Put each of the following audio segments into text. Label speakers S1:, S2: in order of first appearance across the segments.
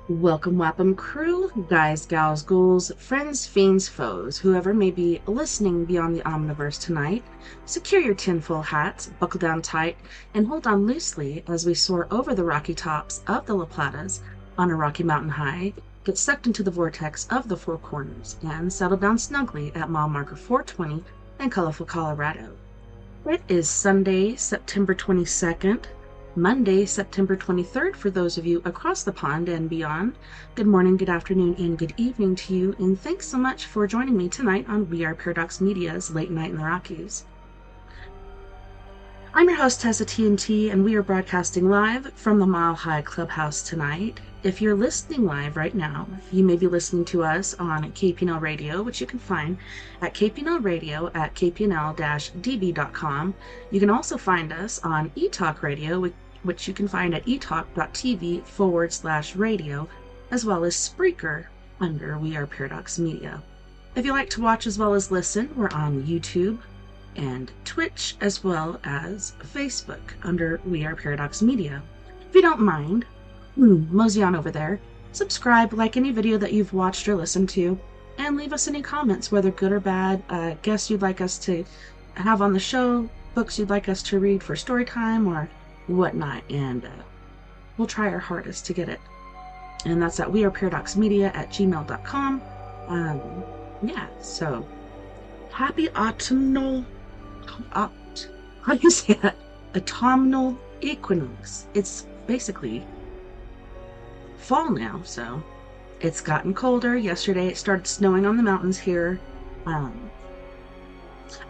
S1: Welcome, Wapham crew, guys, gals, ghouls, friends, fiends, foes, whoever may be listening beyond the Omniverse tonight. Secure your tinfoil hats, buckle down tight, and hold on loosely as we soar over the rocky tops of the La Platas on a rocky mountain high, get sucked into the vortex of the Four Corners, and settle down snugly at mile marker 420 in colorful Colorado. It is Sunday, September 22nd. Monday, September 23rd for those of you across the pond and beyond. Good morning, good afternoon, and good evening to you, and thanks so much for joining me tonight on We Are Paradox Media's Late Night in the Rockies. I'm your host, TessaTNT, and we are broadcasting live from the Mile High Clubhouse tonight. If you're listening live right now, you may be listening to us on KPNL Radio, which you can find at KPNL Radio at kpnl-db.com. You can also find us on eTalk Radio, which you can find at etalk.tv/radio, as well as Spreaker under We Are Paradox Media. If you like to watch as well as listen, we're on YouTube and Twitch, as well as Facebook under We Are Paradox Media. If you don't mind, mosey on over there, subscribe, like any video that you've watched or listened to, and leave us any comments, whether good or bad, guests you'd like us to have on the show, books you'd like us to read for story time, or whatnot, and we'll try our hardest to get it. And that's at weareparadoxmedia@gmail.com. So happy autumnal, how do you say that? Autumnal equinox. It's basically fall now, so it's gotten colder. Yesterday it started snowing on the mountains here. I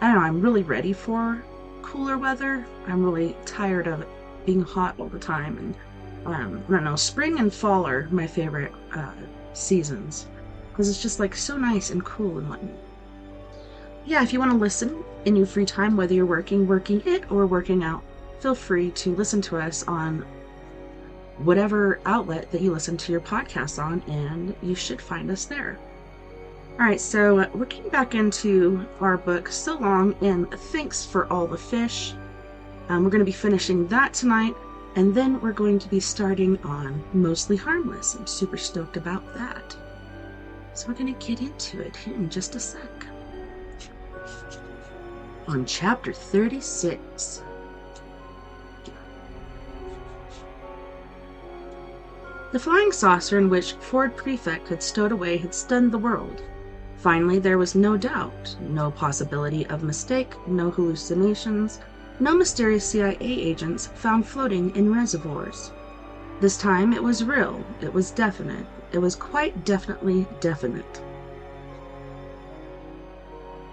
S1: don't know, I'm really ready for cooler weather. I'm really tired of it being hot all the time, and I don't know, spring and fall are my favorite seasons, because it's just like so nice and cool and whatnot. Yeah, if you want to listen in your free time, whether you're working it, or working out, feel free to listen to us on whatever outlet that you listen to your podcast on, and you should find us there. Alright, so we're getting back into our book, So Long and Thanks for All the Fish. We're going to be finishing that tonight, and then we're going to be starting on Mostly Harmless. I'm super stoked about that. So we're going to get into it here in just a sec. On chapter 36. The flying saucer in which Ford Prefect had stowed away had stunned the world. Finally, there was no doubt, no possibility of mistake, no hallucinations, no mysterious CIA agents found floating in reservoirs. This time it was real, it was definite, it was quite definitely definite.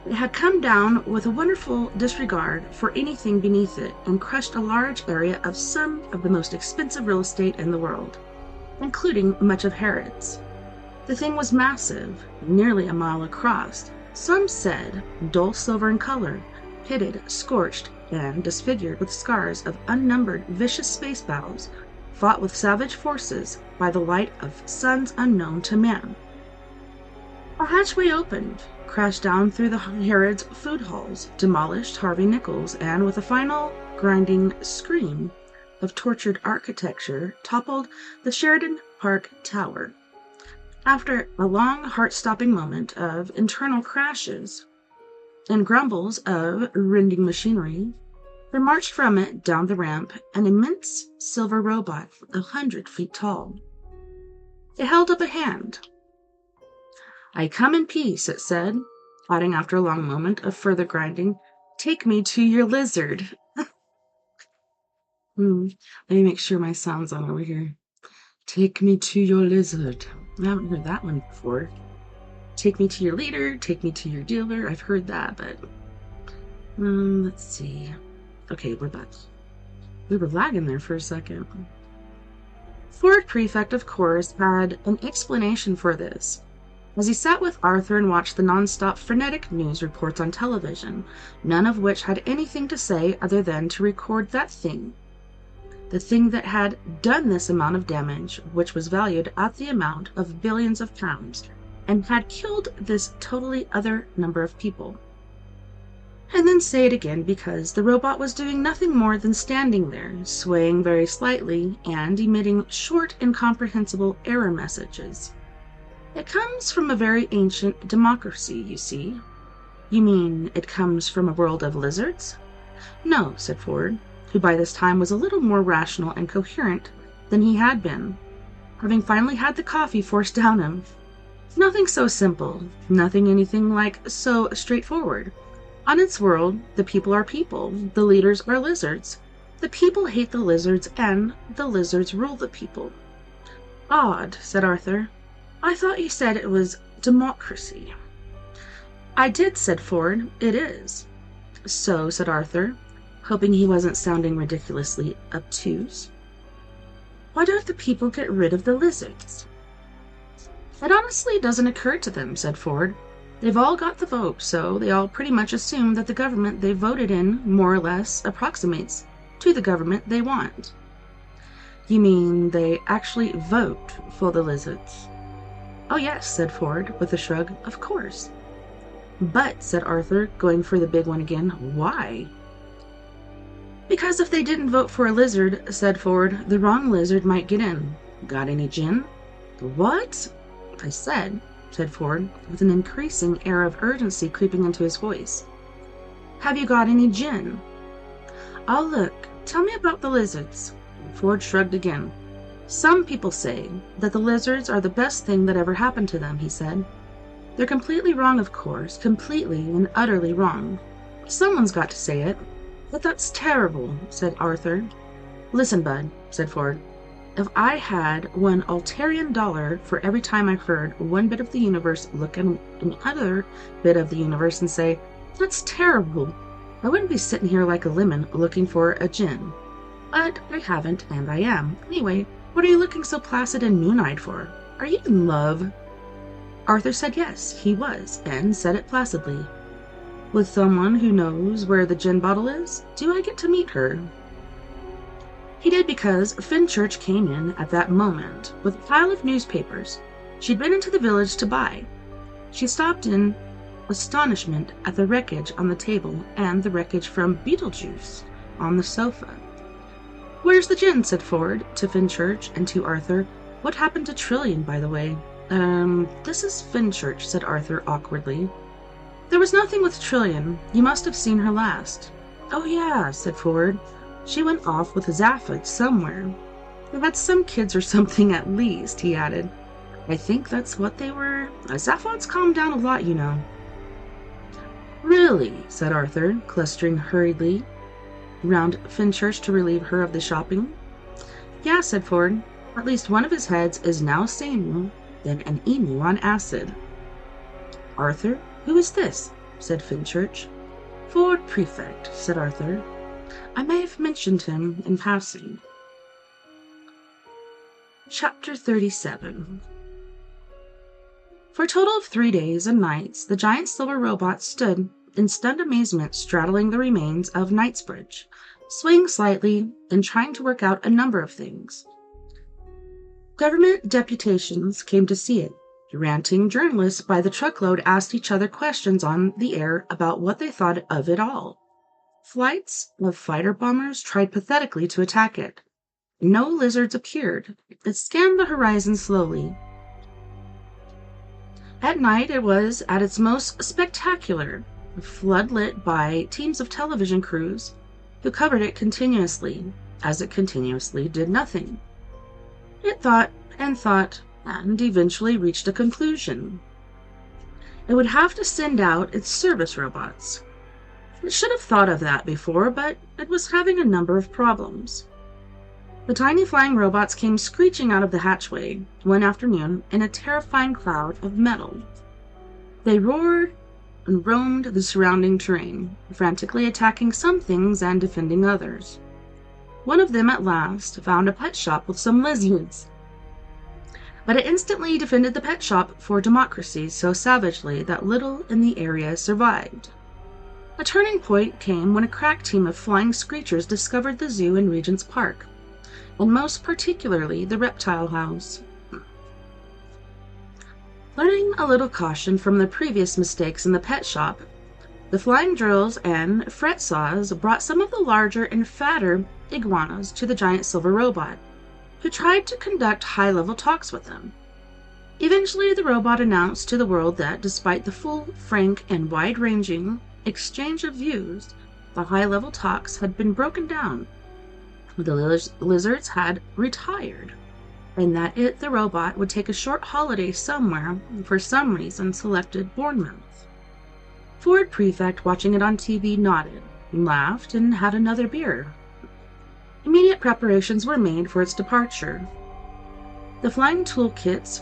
S1: It had come down with a wonderful disregard for anything beneath it and crushed a large area of some of the most expensive real estate in the world, including much of Harrod's. The thing was massive, nearly a mile across, some said dull silver in color, pitted, scorched, and disfigured with scars of unnumbered vicious space battles fought with savage forces by the light of suns unknown to man. A hatchway opened, crashed down through the Harrod's food halls, demolished Harvey Nichols, and with a final grinding scream of tortured architecture, toppled the Sheridan Park Tower. After a long, heart-stopping moment of internal crashes and grumbles of rending machinery, there marched from it down the ramp an immense silver robot 100 feet tall. It held up a hand. "I come in peace," it said, adding after a long moment of further grinding, "Take me to your lizard." Let me make sure my sound's on over here. Take me to your lizard. I haven't heard that one before. Take me to your leader, take me to your dealer. I've heard that, but let's see. Okay, we're back. We were lagging there for a second. Ford Prefect, of course, had an explanation for this. As he sat with Arthur and watched the non-stop frenetic news reports on television, none of which had anything to say other than to record that thing. The thing that had done this amount of damage, which was valued at the amount of billions of pounds, and had killed this totally other number of people. And then say it again, because the robot was doing nothing more than standing there, swaying very slightly and emitting short, incomprehensible error messages. It comes from a very ancient democracy, you see. You mean it comes from a world of lizards? No, said Ford, who by this time was a little more rational and coherent than he had been, having finally had the coffee forced down him. Nothing so simple, nothing anything like so straightforward. On its world, the people are people, the leaders are lizards. The people hate the lizards, and the lizards rule the people. Odd, said Arthur. I thought you said it was democracy. I did, said Ford. It is. So, said Arthur, hoping he wasn't sounding ridiculously obtuse. Why don't the people get rid of the lizards? It honestly doesn't occur to them, said Ford. They've all got the vote, so they all pretty much assume that the government they voted in more or less approximates to the government they want. You mean they actually vote for the lizards? Oh yes, said Ford, with a shrug, of course. But, said Arthur, going for the big one again, why? Because if they didn't vote for a lizard, said Ford, the wrong lizard might get in. Got any gin? What? I said Ford, with an increasing air of urgency creeping into his voice. Have you got any gin? Oh, look, tell me about the lizards. Ford shrugged again. Some people say that the lizards are the best thing that ever happened to them, he said. They're completely wrong, of course, completely and utterly wrong. Someone's got to say it. But that's terrible, said Arthur. Listen, Bud, said Ford. If I had $1 for every time I heard one bit of the universe look at another bit of the universe and say, that's terrible, I wouldn't be sitting here like a lemon looking for a gin. But I haven't, and I am. Anyway, what are you looking so placid and moon-eyed for? Are you in love? Arthur said yes, he was, and said it placidly. With someone who knows where the gin bottle is? Do I get to meet her? He did, because Fenchurch came in at that moment with a pile of newspapers she'd been into the village to buy. She stopped in astonishment at the wreckage on the table and the wreckage from Beetlejuice on the sofa. Where's the gin? Said Ford to Fenchurch and to Arthur. What happened to Trillian, by the way? This is Fenchurch, said Arthur awkwardly. There was nothing with Trillian. You must have seen her last. Oh yeah, said Ford. She went off with Zaphod somewhere. They had some kids or something at least, he added. I think that's what they were. Zaphod's calmed down a lot, you know. Really, said Arthur, clustering hurriedly round Fenchurch to relieve her of the shopping. Yeah, said Ford. At least one of his heads is now saner than an emu on acid. Arthur, who is this? Said Fenchurch. Ford Prefect, said Arthur. I may have mentioned him in passing. Chapter 37. For a total of 3 days and nights, the giant silver robot stood in stunned amazement straddling the remains of Knightsbridge, swaying slightly and trying to work out a number of things. Government deputations came to see it. Ranting journalists by the truckload asked each other questions on the air about what they thought of it all. Flights of fighter bombers tried pathetically to attack it. No lizards appeared. It scanned the horizon slowly. At night it was at its most spectacular, floodlit by teams of television crews who covered it continuously, as it continuously did nothing. It thought and thought, and eventually reached a conclusion. It would have to send out its service robots. It should have thought of that before, but it was having a number of problems. The tiny flying robots came screeching out of the hatchway one afternoon in a terrifying cloud of metal. They roared and roamed the surrounding terrain, frantically attacking some things and defending others. One of them at last found a pet shop with some lizards, but it instantly defended the pet shop for democracy so savagely that little in the area survived. A turning point came when a crack team of flying screechers discovered the zoo in Regent's Park, and most particularly the reptile house. Learning a little caution from the previous mistakes in the pet shop, The flying drills and fret saws brought some of the larger and fatter iguanas to the giant silver robot, who tried to conduct high-level talks with them. Eventually, the robot announced to the world that despite the full, frank, and wide-ranging exchange of views, the high-level talks had been broken down. The lizards had retired, and that the robot, would take a short holiday somewhere, for some reason selected Bournemouth. Ford Prefect, watching it on TV, nodded, laughed, and had another beer. Immediate preparations were made for its departure. The flying toolkits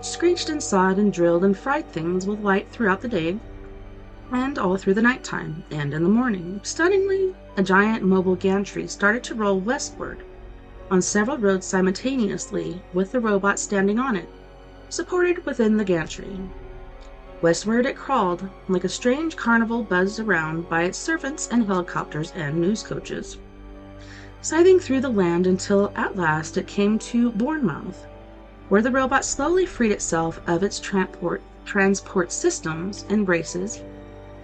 S1: screeched and sawed and drilled and fried things with light throughout the day, and all through the nighttime and in the morning. Stunningly, a giant mobile gantry started to roll westward on several roads simultaneously, with the robot standing on it, supported within the gantry. Westward it crawled, like a strange carnival buzzed around by its servants and helicopters and news coaches, scything through the land until at last it came to Bournemouth, where the robot slowly freed itself of its transport systems and braces,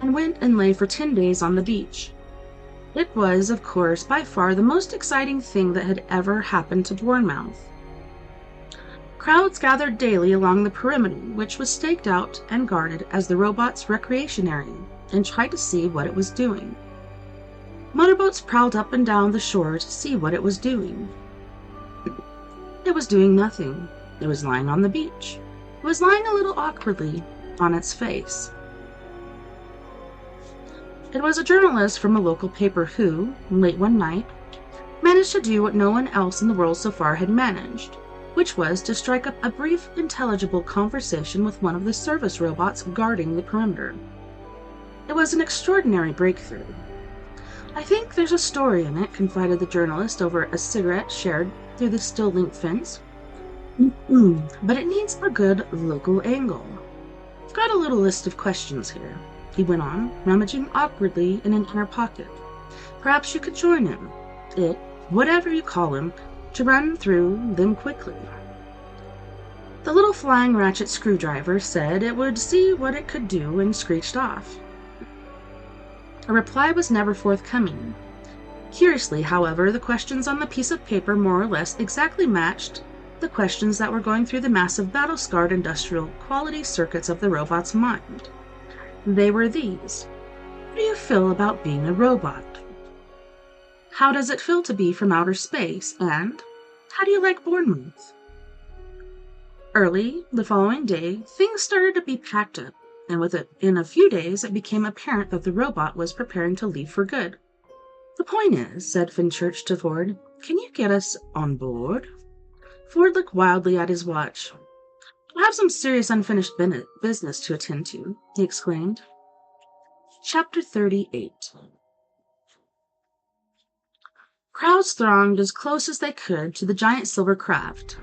S1: and went and lay for 10 days on the beach. It was, of course, by far the most exciting thing that had ever happened to Bournemouth. Crowds gathered daily along the perimeter, which was staked out and guarded as the robot's recreation area, and tried to see what it was doing. Motorboats prowled up and down the shore to see what it was doing. It was doing nothing. It was lying on the beach. It was lying a little awkwardly on its face. It was a journalist from a local paper who, late one night, managed to do what no one else in the world so far had managed, which was to strike up a brief, intelligible conversation with one of the service robots guarding the perimeter. It was an extraordinary breakthrough. "I think there's a story in it," confided the journalist over a cigarette shared through the still-linked fence. "But it needs a good local angle. I've got a little list of questions here," he went on, rummaging awkwardly in an inner pocket. "Perhaps you could join him, whatever you call him, to run through them quickly." The little flying ratchet screwdriver said it would see what it could do and screeched off. A reply was never forthcoming. Curiously, however, the questions on the piece of paper more or less exactly matched the questions that were going through the massive battle-scarred industrial quality circuits of the robot's mind. They were these: "How do you feel about being a robot? How does it feel to be from outer space? And how do you like Bournemouth?" Early the following day, things started to be packed up, and in a few days it became apparent that the robot was preparing to leave for good. "The point is," said Finchurch to Ford, "can you get us on board?" Ford looked wildly at his watch. "I have some serious unfinished business to attend to," he exclaimed. Chapter 38. Crowds thronged as close as they could to the giant silver craft.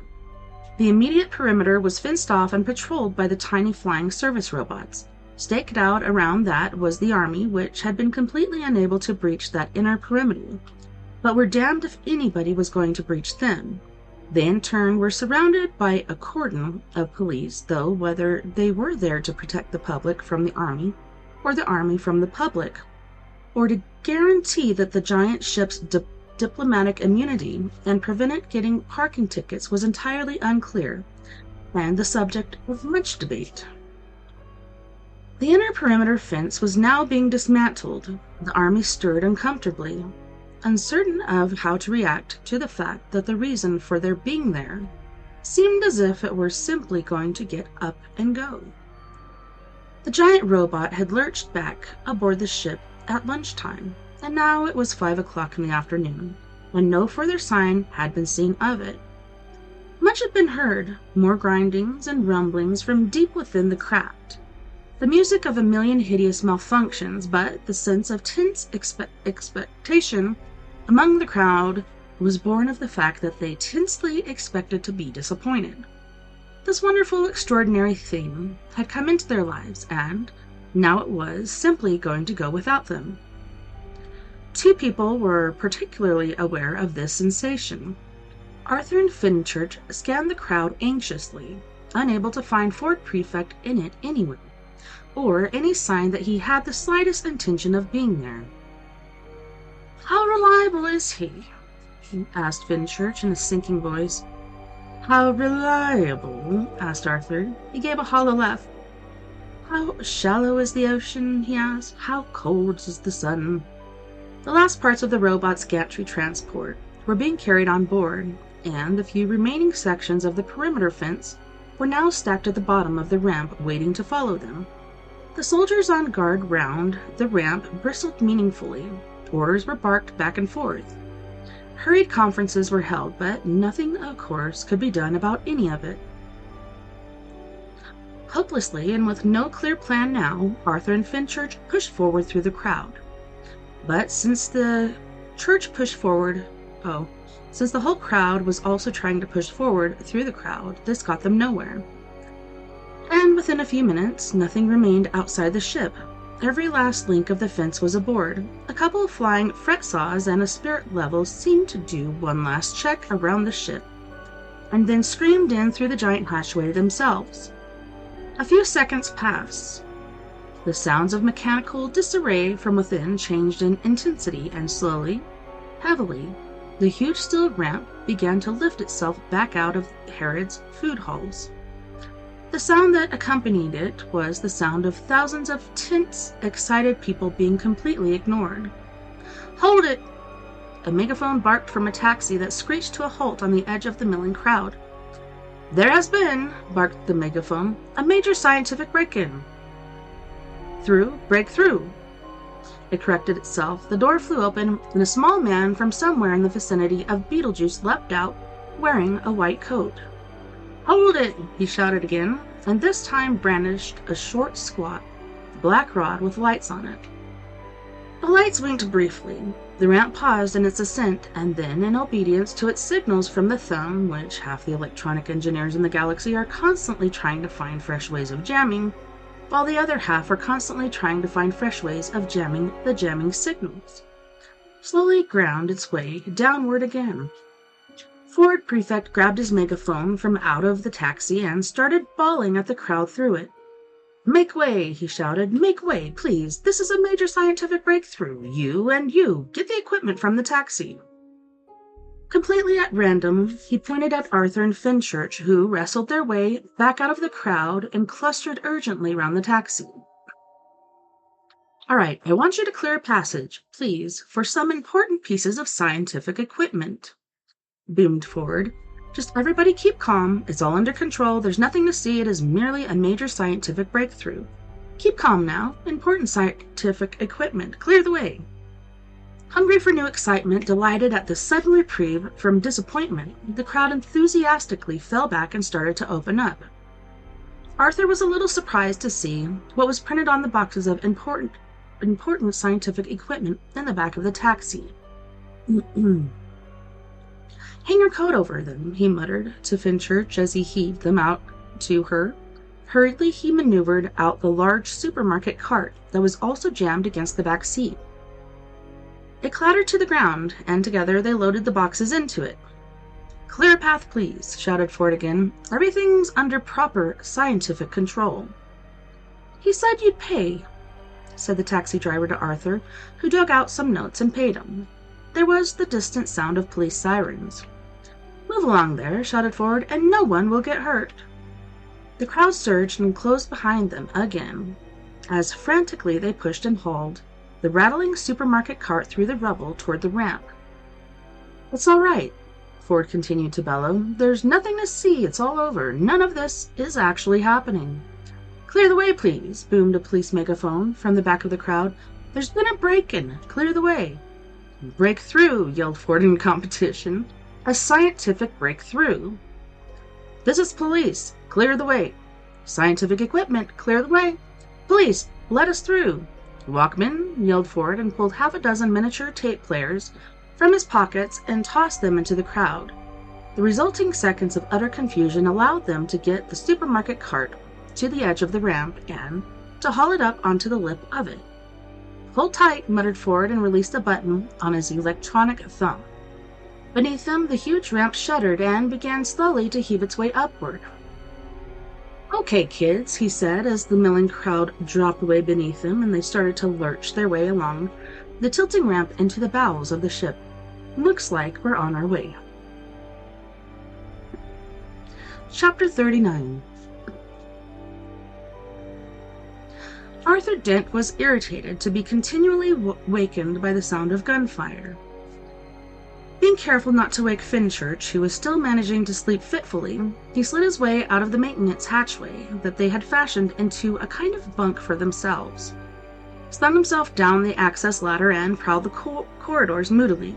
S1: The immediate perimeter was fenced off and patrolled by the tiny flying service robots. Staked out around that was the army, which had been completely unable to breach that inner perimeter, but were damned if anybody was going to breach them. They in turn were surrounded by a cordon of police, though whether they were there to protect the public from the army, or the army from the public, or to guarantee that the giant ship's diplomatic immunity and prevent it getting parking tickets, was entirely unclear, and the subject of much debate. The inner perimeter fence was now being dismantled. The army stirred uncomfortably, uncertain of how to react to the fact that the reason for their being there seemed as if it were simply going to get up and go. The giant robot had lurched back aboard the ship at lunchtime, and now it was 5 o'clock in the afternoon, and no further sign had been seen of it. Much had been heard, more grindings and rumblings from deep within the craft, the music of a million hideous malfunctions, but the sense of tense expectation among the crowd was born of the fact that they tensely expected to be disappointed. This wonderful, extraordinary thing had come into their lives, and now it was simply going to go without them. Two people were particularly aware of this sensation. Arthur and Finchurch scanned the crowd anxiously, unable to find Ford Prefect in it anywhere, or any sign that he had the slightest intention of being there. "How reliable is he?" asked Fenchurch in a sinking voice. "How reliable?" asked Arthur. He gave a hollow laugh. "How shallow is the ocean?" he asked. "How cold is the sun?" The last parts of the robot's gantry transport were being carried on board, and the few remaining sections of the perimeter fence were now stacked at the bottom of the ramp waiting to follow them. The soldiers on guard round the ramp bristled meaningfully. Orders were barked back and forth. Hurried conferences were held, but nothing, of course, could be done about any of it. Hopelessly, and with no clear plan now, Arthur and Fenchurch pushed forward through the crowd. But since the whole crowd was also trying to push forward through the crowd, this got them nowhere. And within a few minutes, nothing remained outside the ship. Every last link of the fence was aboard. A couple of flying fret saws and a spirit level seemed to do one last check around the ship, and then screamed in through the giant hatchway themselves. A few seconds passed. The sounds of mechanical disarray from within changed in intensity, and slowly, heavily, the huge steel ramp began to lift itself back out of Herod's food halls. The sound that accompanied it was the sound of thousands of tense, excited people being completely ignored. "Hold it!" A megaphone barked from a taxi that screeched to a halt on the edge of the milling crowd. "There has been," barked the megaphone, "a major scientific break-in." Break through. It corrected itself. The door flew open, and a small man from somewhere in the vicinity of Beetlejuice leapt out, wearing a white coat. "Hold it!" he shouted again, and this time brandished a short, squat, black rod with lights on it. The lights winked briefly. The ramp paused in its ascent, and then, in obedience to its signals from the thumb, which half the electronic engineers in the galaxy are constantly trying to find fresh ways of jamming, while the other half are constantly trying to find fresh ways of jamming the jamming signals, slowly ground its way downward again. Ford Prefect grabbed his megaphone from out of the taxi and started bawling at the crowd through it. "Make way!" he shouted. "Make way, please! This is a major scientific breakthrough! You and you! Get the equipment from the taxi!" Completely at random, he pointed at Arthur and Fenchurch, who wrestled their way back out of the crowd and clustered urgently round the taxi. "All right, I want you to clear a passage, please, for some important pieces of scientific equipment," boomed Ford. "Just everybody keep calm. It's all under control. There's nothing to see. It is merely a major scientific breakthrough. Keep calm now. Important scientific equipment. Clear the way." Hungry for new excitement, delighted at the sudden reprieve from disappointment, the crowd enthusiastically fell back and started to open up. Arthur was a little surprised to see what was printed on the boxes of important scientific equipment in the back of the taxi. "Hang your coat over them," he muttered to Fenchurch as he heaved them out to her. Hurriedly he maneuvered out the large supermarket cart that was also jammed against the back seat. It clattered to the ground, and together they loaded the boxes into it. "Clear a path, please," shouted Ford again. "Everything's under proper scientific control." "He said you'd pay," said the taxi driver to Arthur, who dug out some notes and paid him. There was the distant sound of police sirens. "Move along there," shouted Ford, "and no one will get hurt." The crowd surged and closed behind them again, as frantically they pushed and hauled the rattling supermarket cart through the rubble toward the ramp. "It's all right," Ford continued to bellow. "There's nothing to see. It's all over. None of this is actually happening." "Clear the way, please," boomed a police megaphone from the back of the crowd. "There's been a break-in. Clear the way." "Breakthrough," yelled Ford in competition. "A scientific breakthrough." "This is police. Clear the way." "Scientific equipment. Clear the way." "Police, let us through." "Walkman," yelled Ford, and pulled half a dozen miniature tape players from his pockets and tossed them into the crowd. The resulting seconds of utter confusion allowed them to get the supermarket cart to the edge of the ramp and to haul it up onto the lip of it. "Hold tight," muttered Ford, and released a button on his electronic thumb. Beneath them, the huge ramp shuddered and began slowly to heave its way upward. Okay, kids, he said as the milling crowd dropped away beneath him and they started to lurch their way along the tilting ramp into the bowels of the ship. Looks like we're on our way. Chapter 39. Arthur Dent was irritated to be continually wakened by the sound of gunfire. Being careful not to wake Fenchurch, who was still managing to sleep fitfully, he slid his way out of the maintenance hatchway that they had fashioned into a kind of bunk for themselves, slung himself down the access ladder, and prowled the corridors moodily.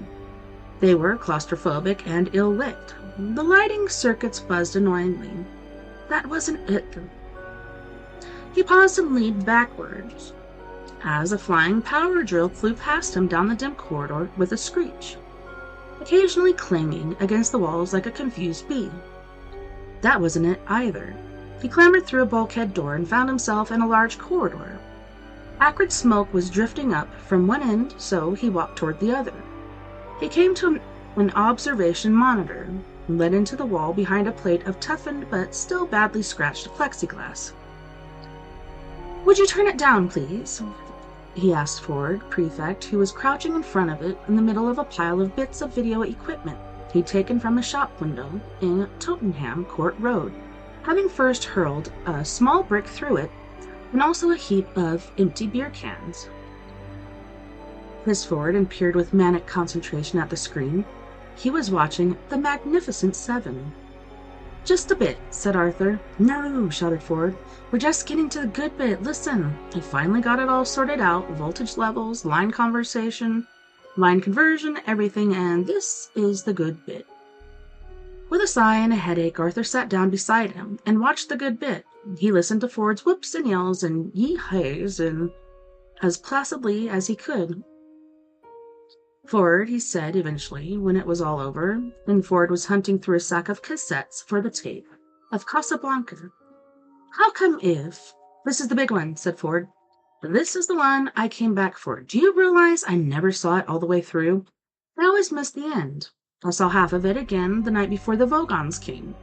S1: They were claustrophobic and ill-lit. The lighting circuits buzzed annoyingly. That wasn't it, though. He paused and leaned backwards as a flying power drill flew past him down the dim corridor with a screech, occasionally clanging against the walls like a confused bee. That wasn't it either. He clambered through a bulkhead door and found himself in a large corridor. Acrid smoke was drifting up from one end, so he walked toward the other. He came to an observation monitor, led into the wall behind a plate of toughened but still badly scratched plexiglass. "Would you turn it down, please?" he asked Ford, prefect, who was crouching in front of it in the middle of a pile of bits of video equipment he'd taken from a shop window in Tottenham Court Road, having first hurled a small brick through it and also a heap of empty beer cans. Hissed Ford and peered with manic concentration at the screen. He was watching The Magnificent Seven. "Just a bit," said Arthur. "No," shouted Ford. "We're just getting to the good bit. Listen, I finally got it all sorted out. Voltage levels, line conversion, everything, and this is the good bit." With a sigh and a headache, Arthur sat down beside him and watched the good bit. He listened to Ford's whoops and yells and yee-hays and as placidly as he could. "Ford," he said eventually, when it was all over, and Ford was hunting through a sack of cassettes for the tape of Casablanca. "How come if—" "This is the big one," said Ford. "This is the one I came back for. Do you realize I never saw it all the way through? I always missed the end. I saw half of it again the night before the Vogons came.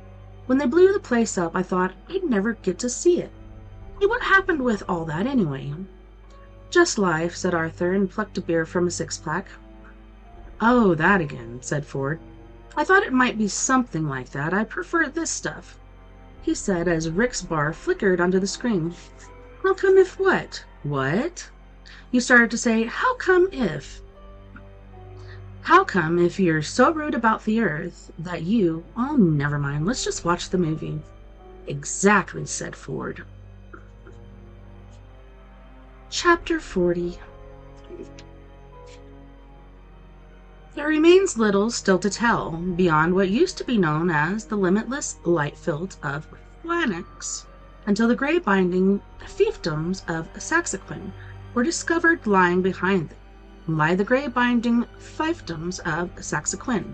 S1: When they blew the place up, I thought I'd never get to see it. Hey, what happened with all that anyway?" "Just life," said Arthur, and plucked a beer from a six-pack. "Oh, that again," said Ford. "I thought it might be something like that. I prefer this stuff," he said as Rick's bar flickered onto the screen. "How come if what?" "What?" You started to say, "How come if?" "How come if you're so rude about the Earth that you—" "Oh, never mind. Let's just watch the movie." "Exactly," said Ford. Chapter 40. There remains little still to tell, beyond what used to be known as the limitless light field of Flanax, until the gray binding fiefdoms of Saxaquin were discovered lying behind them. Lie the gray binding fiefdoms of Saxaquin.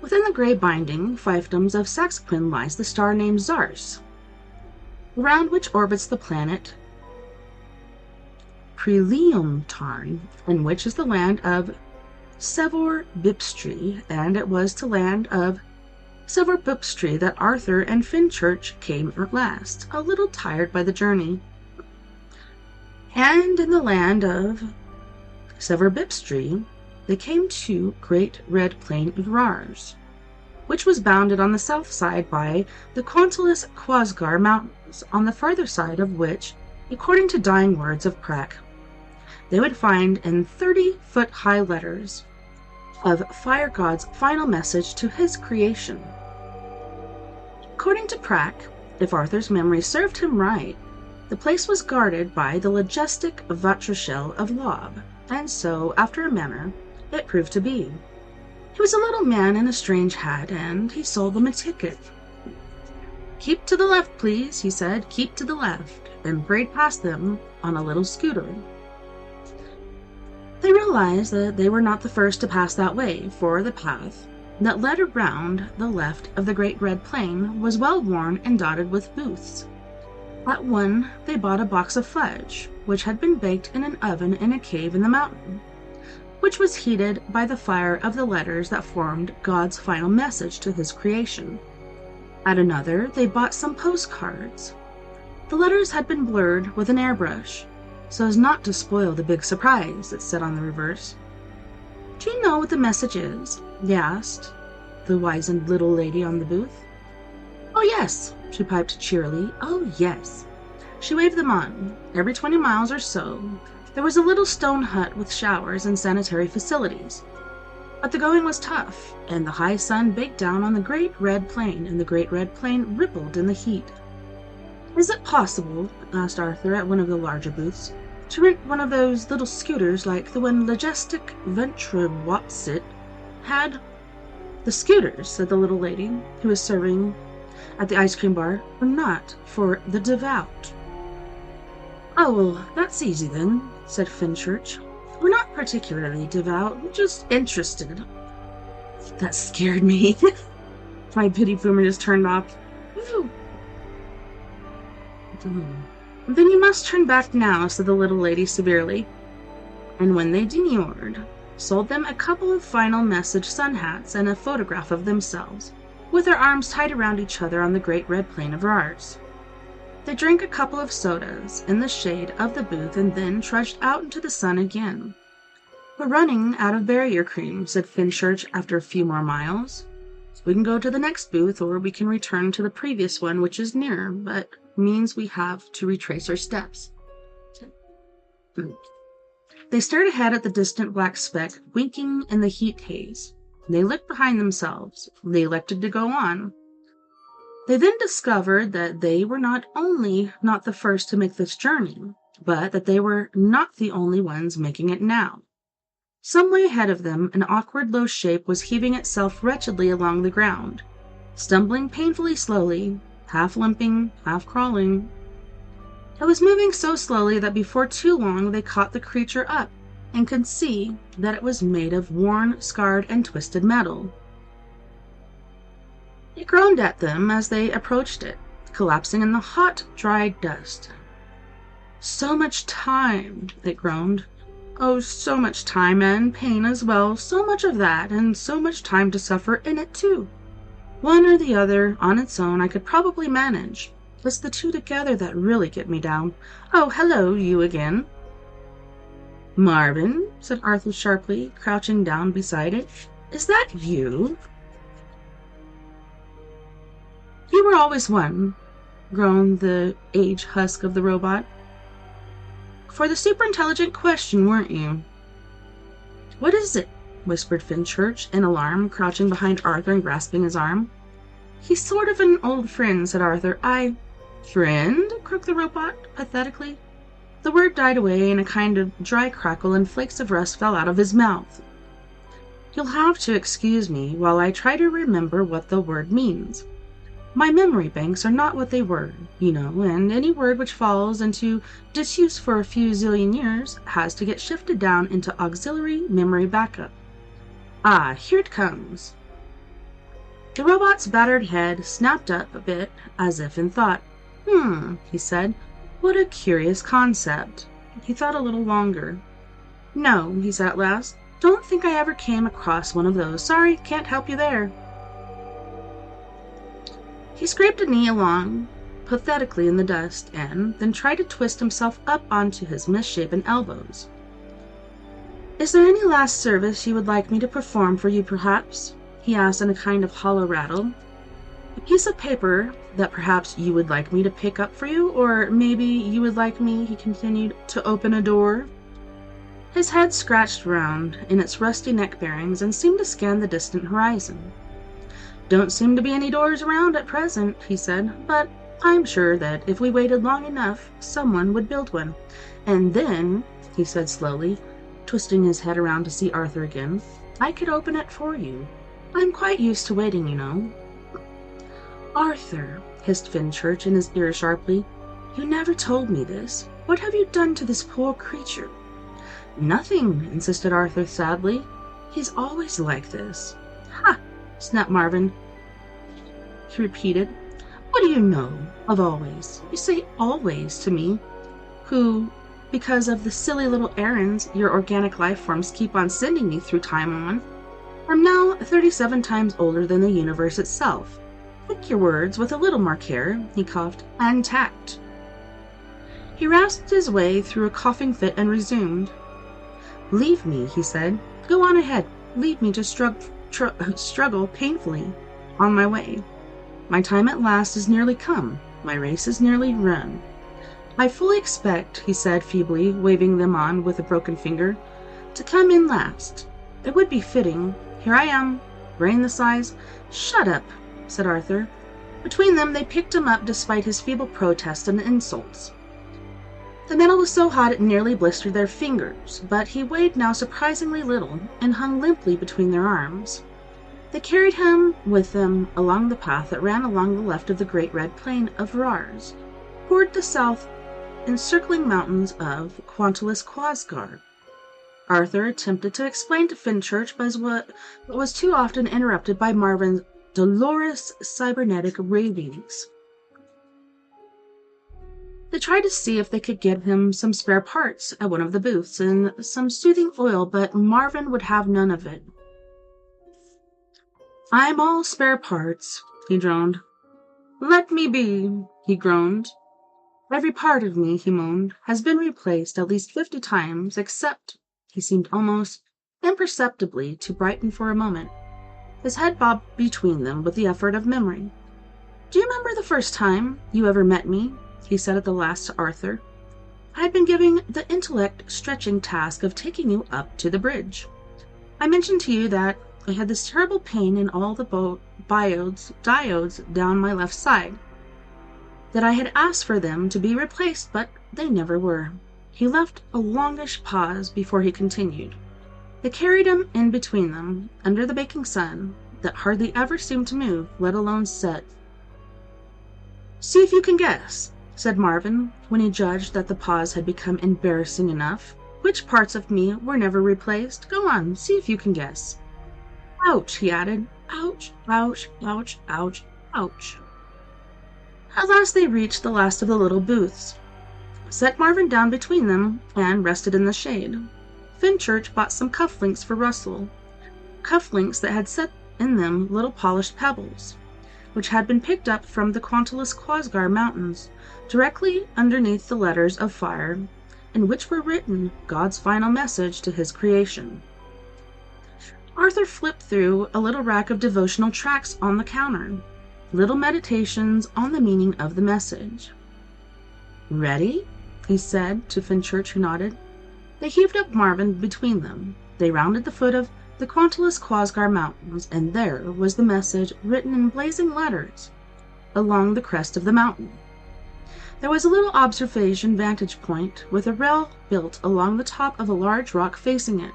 S1: Within the gray binding fiefdoms of Saxaquin lies the star named Zars, around which orbits the planet Preliumtarn, in which is the land of Sevor Bipstri, and it was to land of Sevor Bipstri that Arthur and Fenchurch came at last, a little tired by the journey. And in the land of Sevor Bipstri they came to Great Red Plain Urars, which was bounded on the south side by the Quantalus Quasgar Mountains, on the farther side of which, according to dying words of Prak, they would find in 30-foot-high letters of Fire God's final message to his creation. According to Prak, if Arthur's memory served him right, the place was guarded by the majestic Vatrashel of Lob, and so, after a manner, it proved to be. He was a little man in a strange hat, and he sold them a ticket. "Keep to the left, please," he said. "Keep to the left," and hurried past them on a little scooter. They realized that they were not the first to pass that way, for the path that led around the left of the Great Red Plain was well worn and dotted with booths. At one they bought a box of fudge, which had been baked in an oven in a cave in the mountain, which was heated by the fire of the letters that formed God's final message to his creation. At another they bought some postcards, The letters had been blurred with an airbrush, so as not to spoil the big surprise it said on the reverse. "Do you know what the message is?" they asked the wizened little lady on the booth. "Oh, yes," she piped cheerily. "Oh, yes." She waved them on. Every 20 miles or so, there was a little stone hut with showers and sanitary facilities. But the going was tough, and the high sun baked down on the great red plain, and the great red plain rippled in the heat. "Is it possible," asked Arthur at one of the larger booths, "to rent one of those little scooters like the one Legistic Venturewatsit had?" "The scooters," said the little lady, who was serving at the ice cream bar, "are not for the devout." "Oh, well, that's easy then," said Fenchurch. "We're not particularly devout, we're just interested." That scared me. My pity boomer just turned off. Woo. "Then you must turn back now," said the little lady severely. And when they demurred, sold them a couple of final message sun hats and a photograph of themselves, with their arms tied around each other on the great red plain of ours. They drank a couple of sodas in the shade of the booth and then trudged out into the sun again. "We're running out of barrier cream," said Fenchurch after a few more miles. "We can go to the next booth, or we can return to the previous one, which is nearer, but means we have to retrace our steps." They stared ahead at the distant black speck, winking in the heat haze. They looked behind themselves. They elected to go on. They then discovered that they were not only not the first to make this journey, but that they were not the only ones making it now. Some way ahead of them, an awkward low shape was heaving itself wretchedly along the ground, stumbling painfully slowly, half limping, half crawling. It was moving so slowly that before too long they caught the creature up and could see that it was made of worn, scarred, and twisted metal. It groaned at them as they approached it, collapsing in the hot, dry dust. "So much time," it groaned. "Oh, so much time, and pain as well, so much of that, and so much time to suffer in it too. One or the other, on its own, I could probably manage. It's the two together that really get me down. Oh, hello, you again." "Marvin," said Arthur sharply, crouching down beside it. "Is that you?" "You were always one," groaned the age husk of the robot. "For the superintelligent question, weren't you?" "What is it?" whispered Fenchurch in alarm, crouching behind Arthur and grasping his arm. "He's sort of an old friend," said Arthur. "Friend?" croaked the robot pathetically. The word died away in a kind of dry crackle, and flakes of rust fell out of his mouth. "You'll have to excuse me while I try to remember what the word means. My memory banks are not what they were, you know, and any word which falls into disuse for a few zillion years has to get shifted down into auxiliary memory backup. Ah, here it comes." The robot's battered head snapped up a bit, as if in thought. He said. "What a curious concept." He thought a little longer. "No," he said at last. "Don't think I ever came across one of those. Sorry, can't help you there." He scraped a knee along pathetically in the dust, and then tried to twist himself up onto his misshapen elbows. "Is there any last service you would like me to perform for you, perhaps?" he asked in a kind of hollow rattle. "A piece of paper that perhaps you would like me to pick up for you, or maybe you would like me," he continued, "to open a door?" His head scratched round in its rusty neck bearings and seemed to scan the distant horizon. "Don't seem to be any doors around at present," he said, "but I'm sure that if we waited long enough, someone would build one. And then," he said slowly, twisting his head around to see Arthur again, "I could open it for you. I'm quite used to waiting, you know." "Arthur," hissed Fenchurch in his ear sharply, "you never told me this. What have you done to this poor creature?" "Nothing," insisted Arthur sadly. "He's always like this." "Ha!" snapped Marvin. He repeated, "What do you know of always? You say always to me, who, because of the silly little errands your organic life forms keep on sending me through time on, am now 37 times older than the universe itself. Pick your words with a little more care," he coughed, "and tact. He rasped his way through a coughing fit and resumed. "Leave me," he said. "Go on ahead. Leave me to struggle painfully on my way. My time at last is nearly come. My race is nearly run. I fully expect," he said feebly, waving them on with a broken finger, "to come in last. It would be fitting. Here I am. Brain the size—" "Shut up," said Arthur. Between them they picked him up despite his feeble protests and insults. The metal was so hot it nearly blistered their fingers, but he weighed now surprisingly little and hung limply between their arms. They carried him with them along the path that ran along the left of the great red plain of Rars, toward the south encircling mountains of Quantulus-Quasgar. Arthur attempted to explain to Fenchurch, but was too often interrupted by Marvin's dolorous cybernetic ravings. They tried to see if they could get him some spare parts at one of the booths and some soothing oil, but Marvin would have none of it. "I'm all spare parts," he droned. "Let me be," he groaned. "Every part of me," he moaned, "has been replaced at least 50 times, except—" He seemed almost imperceptibly to brighten for a moment. His head bobbed between them with the effort of memory. "Do you remember the first time you ever met me?" he said at the last to Arthur. "I had been given the intellect-stretching task of taking you up to the bridge. I mentioned to you that I had this terrible pain in all the diodes down my left side, that I had asked for them to be replaced, but they never were." He left a longish pause before he continued. They carried him in between them, under the baking sun, that hardly ever seemed to move, let alone set. "See if you can guess," said Marvin, when he judged that the pause had become embarrassing enough. "Which parts of me were never replaced? Go on, see if you can guess." "Ouch," he added. "Ouch, ouch, ouch, ouch, ouch." At last they reached the last of the little booths, set Marvin down between them, and rested in the shade. Fenchurch bought some cufflinks for Russell, cufflinks that had set in them little polished pebbles, which had been picked up from the Quantulus-Quasgar mountains, directly underneath the letters of fire, in which were written God's final message to his creation. Arthur flipped through a little rack of devotional tracts on the counter, little meditations on the meaning of the message. "Ready?" he said to Fenchurch, who nodded. They heaved up Marvin between them. They rounded the foot of the Quantulus-Quasgar mountains, and there was the message written in blazing letters along the crest of the mountain. There was a little observation vantage point with a rail built along the top of a large rock facing it,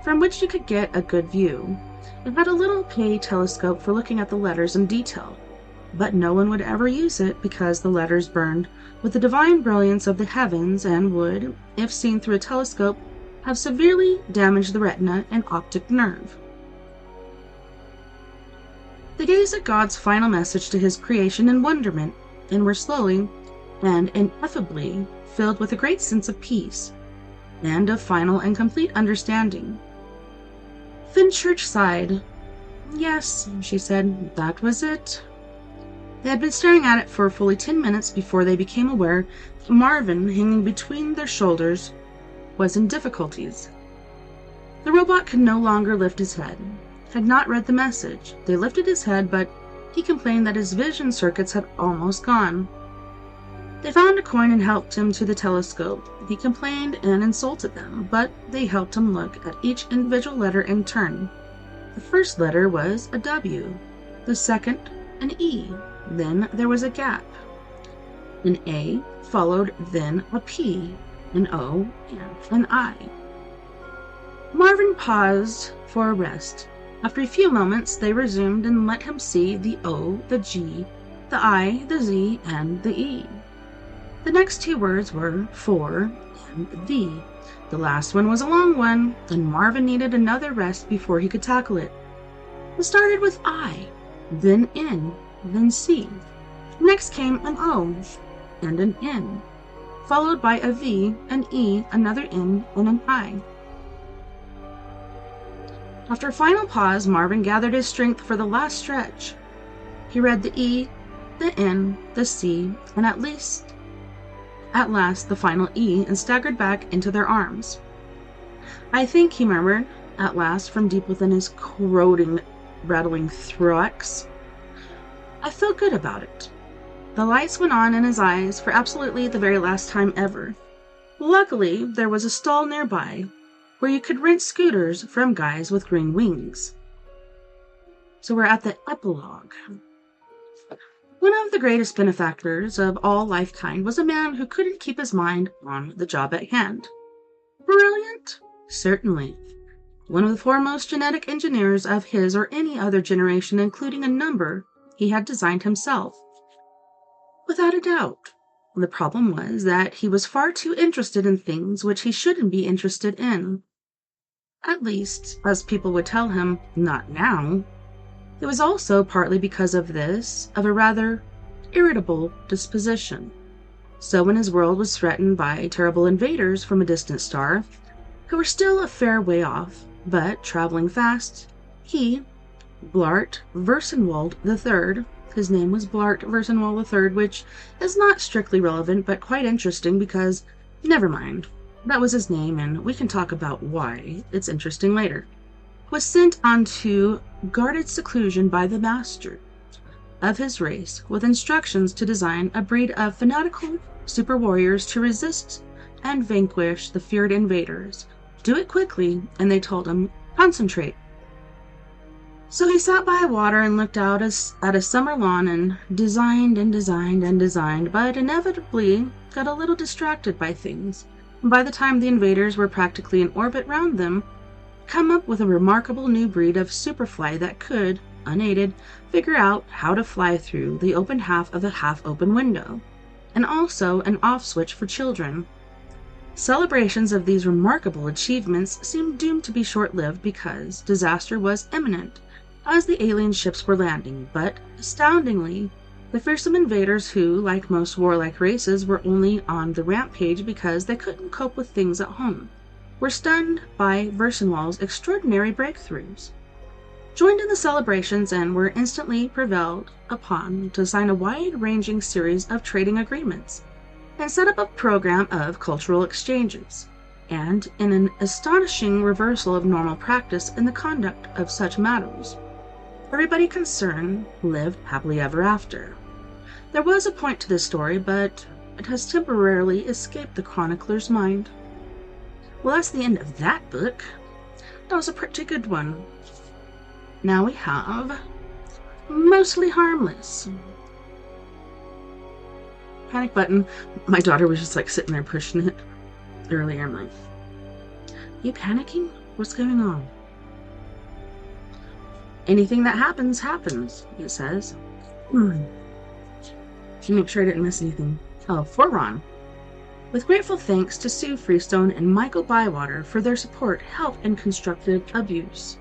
S1: from which you could get a good view. It had a little pay telescope for looking at the letters in detail, but no one would ever use it because the letters burned with the divine brilliance of the heavens and would, if seen through a telescope, have severely damaged the retina and optic nerve. They gazed at God's final message to his creation in wonderment, and were slowly and ineffably filled with a great sense of peace, and of final and complete understanding. Fenchurch sighed. "Yes," she said, "that was it." They had been staring at it for fully 10 minutes before they became aware that Marvin, hanging between their shoulders, was in difficulties. The robot could no longer lift his head. Had not read the message. They lifted his head, but he complained that his vision circuits had almost gone. They found a coin and helped him to the telescope. He complained and insulted them, but they helped him look at each individual letter in turn. The first letter was a W, the second an E, then there was a gap. An A followed, then a P, an O, and an I. Marvin paused for a rest. After a few moments they resumed and let him see the O, the G, the I, the Z, and the E. The next 2 words were for and the. The last one was a long one, and Marvin needed another rest before he could tackle it. It started with I, then N, then C. Next came an O and an N, followed by a V, an E, another N, and an I. After a final pause, Marvin gathered his strength for the last stretch. He read the E, the N, the C, and at at last the final E and staggered back into their arms. "I think," he murmured, at last, from deep within his corroding, rattling thorax. I felt good about it. The lights went on in his eyes for absolutely the very last time ever. Luckily, there was a stall nearby where you could rent scooters from guys with green wings. So we're at the epilogue. One of the greatest benefactors of all lifekind was a man who couldn't keep his mind on the job at hand. Brilliant? Certainly. One of the foremost genetic engineers of his or any other generation, including a number he had designed himself. Without a doubt. The problem was that he was far too interested in things which he shouldn't be interested in. At least, as people would tell him, not now. It was also partly because of this, of a rather irritable disposition. So when his world was threatened by terrible invaders from a distant star, who were still a fair way off, but traveling fast, he, Blart Versenwald III, his name was Blart Versenwald III, which is not strictly relevant, but quite interesting because, never mind, that was his name, and we can talk about why it's interesting later, was sent onto guarded seclusion by the master of his race with instructions to design a breed of fanatical super warriors to resist and vanquish the feared invaders. Do it quickly, and they told him, concentrate. So he sat by water and looked out at a summer lawn and designed, but inevitably got a little distracted by things. And by the time the invaders were practically in orbit round them, come up with a remarkable new breed of superfly that could, unaided, figure out how to fly through the open half of the half-open window, and also an off switch for children. Celebrations of these remarkable achievements seemed doomed to be short-lived because disaster was imminent as the alien ships were landing, but, astoundingly, the fearsome invaders who, like most warlike races, were only on the rampage because they couldn't cope with things at home, were stunned by Versenwald's extraordinary breakthroughs, joined in the celebrations, and were instantly prevailed upon to sign a wide-ranging series of trading agreements and set up a program of cultural exchanges, and in an astonishing reversal of normal practice in the conduct of such matters, everybody concerned lived happily ever after. There was a point to this story, but it has temporarily escaped the chronicler's mind. Well, that's the end of that book. That was a pretty good one. Now we have Mostly Harmless. Panic button. My daughter was just like sitting there pushing it earlier. I'm like, you panicking? What's going on? Anything that happens, happens, it says. To make sure I didn't miss anything. Oh, for Ron. With grateful thanks to Sue Freestone and Michael Bywater for their support, help, and constructive abuse.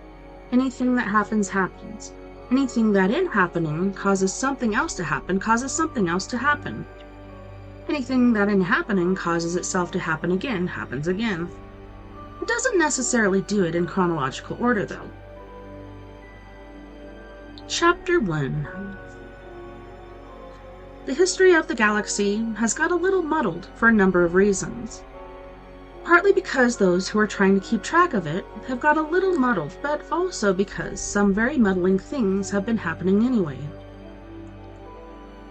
S1: Anything that happens, happens. Anything that in happening causes something else to happen, causes something else to happen. Anything that in happening causes itself to happen again, happens again. It doesn't necessarily do it in chronological order, though. Chapter 1. The history of the galaxy has got a little muddled for a number of reasons. Partly because those who are trying to keep track of it have got a little muddled, but also because some very muddling things have been happening anyway.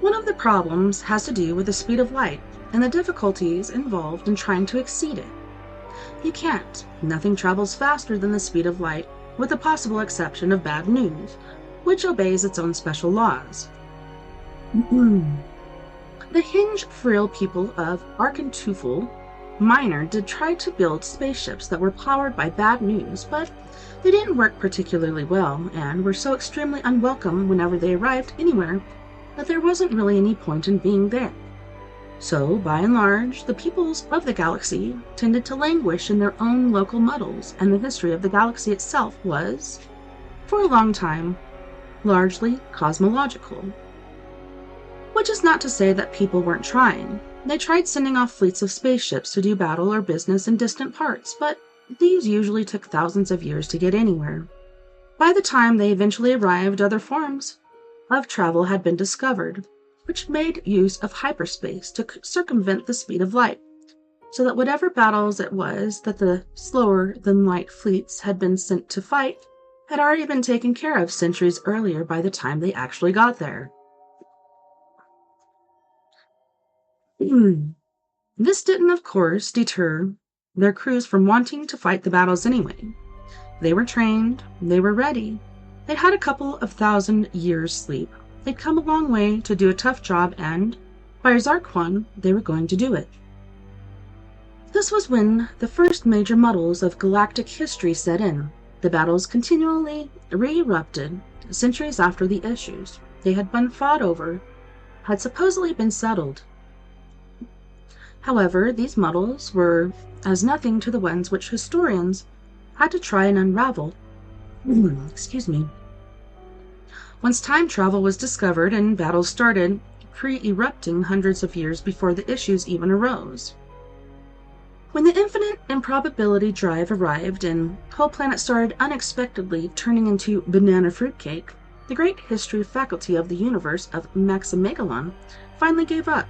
S1: One of the problems has to do with the speed of light and the difficulties involved in trying to exceed it. You can't. Nothing travels faster than the speed of light, with the possible exception of bad news, which obeys its own special laws. The hinge-frail people of Arkentufel Minor did try to build spaceships that were powered by bad news, but they didn't work particularly well, and were so extremely unwelcome whenever they arrived anywhere that there wasn't really any point in being there. So, by and large, the peoples of the galaxy tended to languish in their own local muddles, and the history of the galaxy itself was, for a long time, largely cosmological. Which is not to say that people weren't trying. They tried sending off fleets of spaceships to do battle or business in distant parts, but these usually took thousands of years to get anywhere. By the time they eventually arrived, other forms of travel had been discovered, which made use of hyperspace to circumvent the speed of light, so that whatever battles it was that the slower-than-light fleets had been sent to fight had already been taken care of centuries earlier by the time they actually got there. This didn't, of course, deter their crews from wanting to fight the battles anyway. They were trained, they were ready. They'd had a couple of 1,000 years' sleep. They'd come a long way to do a tough job, and, by Zarquan, they were going to do it. This was when the first major muddles of galactic history set in. The battles continually re-erupted centuries after the issues they had been fought over had supposedly been settled. However, these muddles were as nothing to the ones which historians had to try and unravel. Once time travel was discovered and battles started pre-erupting hundreds of years before the issues even arose. When the infinite improbability drive arrived and whole planet started unexpectedly turning into banana fruitcake, the great history faculty of the universe of Maximegalon finally gave up,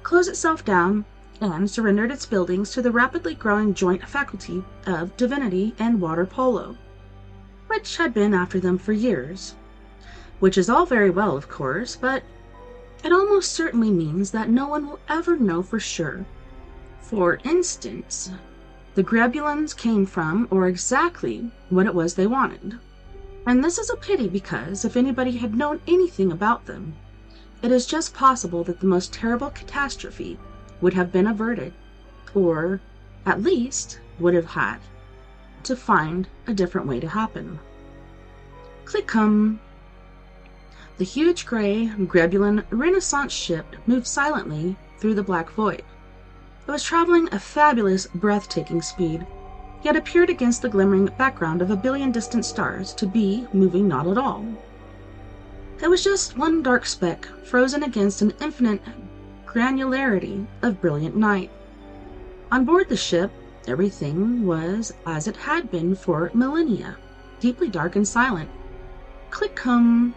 S1: closed itself down, and surrendered its buildings to the rapidly growing joint faculty of divinity and water polo, which had been after them for years. Which is all very well, of course, but it almost certainly means that no one will ever know for sure. For instance, the Grebulons came from, or exactly what it was they wanted. And this is a pity because if anybody had known anything about them, it is just possible that the most terrible catastrophe would have been averted, or at least would have had to find a different way to happen. Click-cum. The huge gray Grebulon Renaissance ship moved silently through the black void. It was traveling a fabulous, breathtaking speed, yet appeared against the glimmering background of a billion distant stars to be moving not at all. It was just one dark speck frozen against an infinite granularity of brilliant night. On board the ship, everything was as it had been for millennia, deeply dark and silent. Click-hum.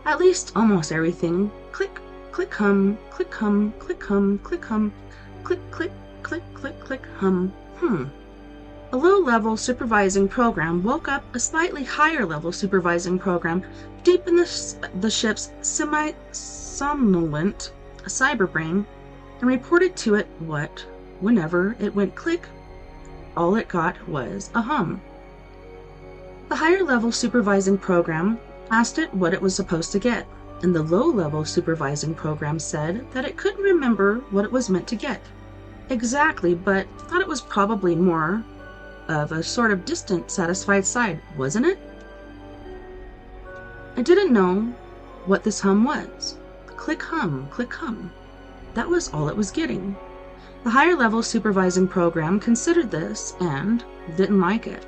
S1: At least almost everything. Click, click-hum, click-hum, click-hum, click-hum. Click, click, click, click, click, hum, A low-level supervising program woke up a slightly higher-level supervising program deep in the ship's semi-somnolent cyberbrain and reported to it what, whenever it went click, all it got was a hum. The higher-level supervising program asked it what it was supposed to get, and the low-level supervising program said that it couldn't remember what it was meant to get exactly, but thought it was probably more of a sort of distant, satisfied side, wasn't it? It didn't know what this hum was. Click hum, click hum. That was all it was getting. The higher-level supervising program considered this and didn't like it.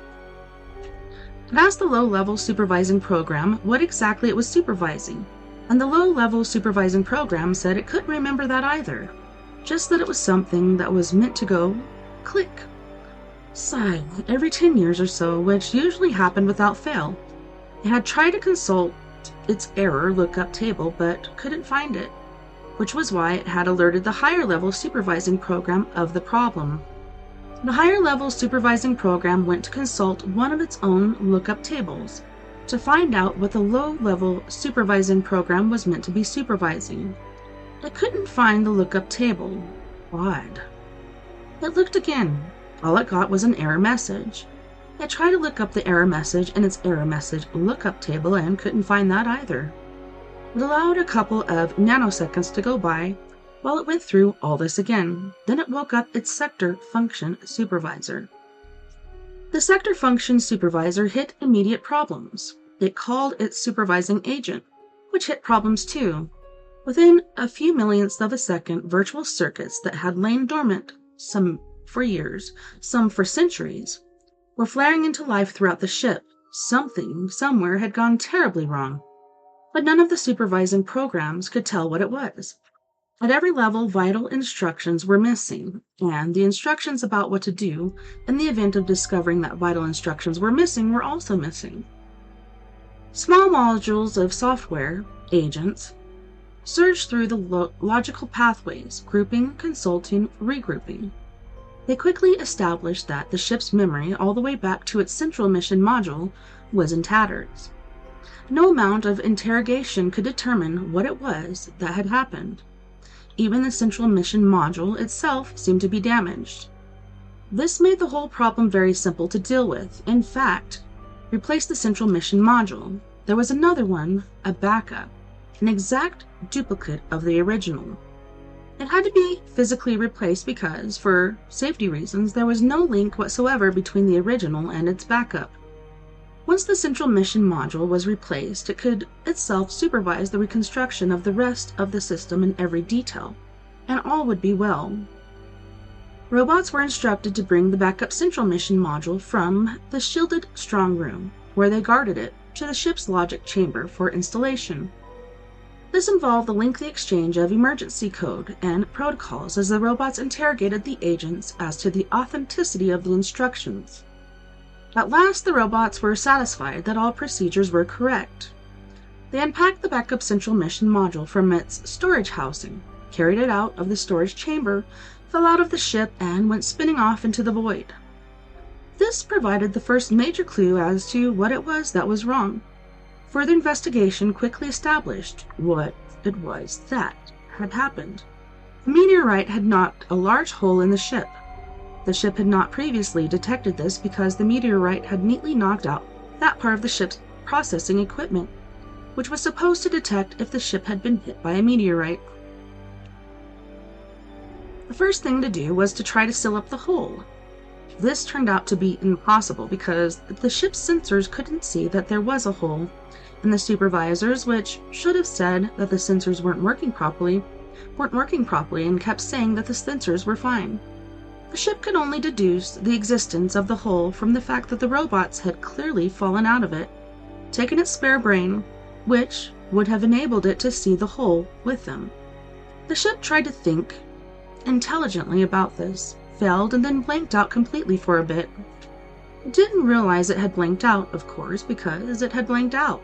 S1: It asked the low-level supervising program what exactly it was supervising, and the low-level supervising program said it couldn't remember that either, just that it was something that was meant to go click. Sigh, every 10 years or so, which usually happened without fail. It had tried to consult its error lookup table, but couldn't find it, which was why it had alerted the higher-level supervising program of the problem. The higher-level supervising program went to consult one of its own lookup tables to find out what the low-level supervising program was meant to be supervising. It couldn't find the lookup table. Odd. It looked again. All it got was an error message. It tried to look up the error message in its error message lookup table and couldn't find that either. It allowed a couple of nanoseconds to go by while it went through all this again. Then it woke up its sector function supervisor. The sector function supervisor hit immediate problems. It called its supervising agent, which hit problems too. Within a few millionths of a second, virtual circuits that had lain dormant, some for years, some for centuries, were flaring into life throughout the ship. Something, somewhere, had gone terribly wrong, but none of the supervising programs could tell what it was. At every level, vital instructions were missing, and the instructions about what to do in the event of discovering that vital instructions were missing were also missing. Small modules of software, agents, surged through the logical pathways, grouping, consulting, regrouping. They quickly established that the ship's memory, all the way back to its central mission module, was in tatters. No amount of interrogation could determine what it was that had happened. Even the central mission module itself seemed to be damaged. This made the whole problem very simple to deal with. In fact, replace the central mission module. There was another one, a backup, an exact duplicate of the original. It had to be physically replaced because, for safety reasons, there was no link whatsoever between the original and its backup. Once the central mission module was replaced, it could itself supervise the reconstruction of the rest of the system in every detail, and all would be well. Robots were instructed to bring the backup central mission module from the shielded strong room, where they guarded it, to the ship's logic chamber for installation. This involved the lengthy exchange of emergency code and protocols as the robots interrogated the agents as to the authenticity of the instructions. At last, the robots were satisfied that all procedures were correct. They unpacked the backup central mission module from its storage housing, carried it out of the storage chamber, fell out of the ship, and went spinning off into the void. This provided the first major clue as to what it was that was wrong. Further investigation quickly established what it was that had happened. The meteorite had knocked a large hole in the ship. The ship had not previously detected this because the meteorite had neatly knocked out that part of the ship's processing equipment, which was supposed to detect if the ship had been hit by a meteorite. The first thing to do was to try to seal up the hole. This turned out to be impossible because the ship's sensors couldn't see that there was a hole, and the supervisors, which should have said that the sensors weren't working properly and kept saying that the sensors were fine. The ship could only deduce the existence of the hole from the fact that the robots had clearly fallen out of it, taken its spare brain, which would have enabled it to see the hole with them. The ship tried to think intelligently about this, failed, and then blanked out completely for a bit. It didn't realize it had blanked out, of course, because it had blanked out.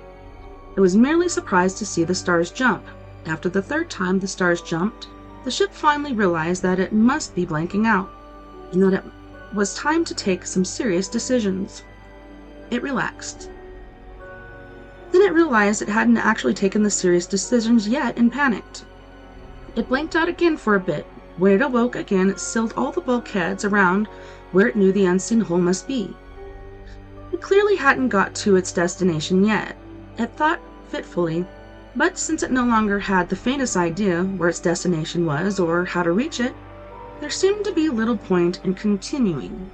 S1: It was merely surprised to see the stars jump. After the third time the stars jumped, the ship finally realized that it must be blanking out, and that it was time to take some serious decisions. It relaxed. Then it realized it hadn't actually taken the serious decisions yet and panicked. It blanked out again for a bit. When it awoke again, it sealed all the bulkheads around where it knew the unseen hole must be. It clearly hadn't got to its destination yet. It thought fitfully, but since it no longer had the faintest idea where its destination was or how to reach it, there seemed to be little point in continuing.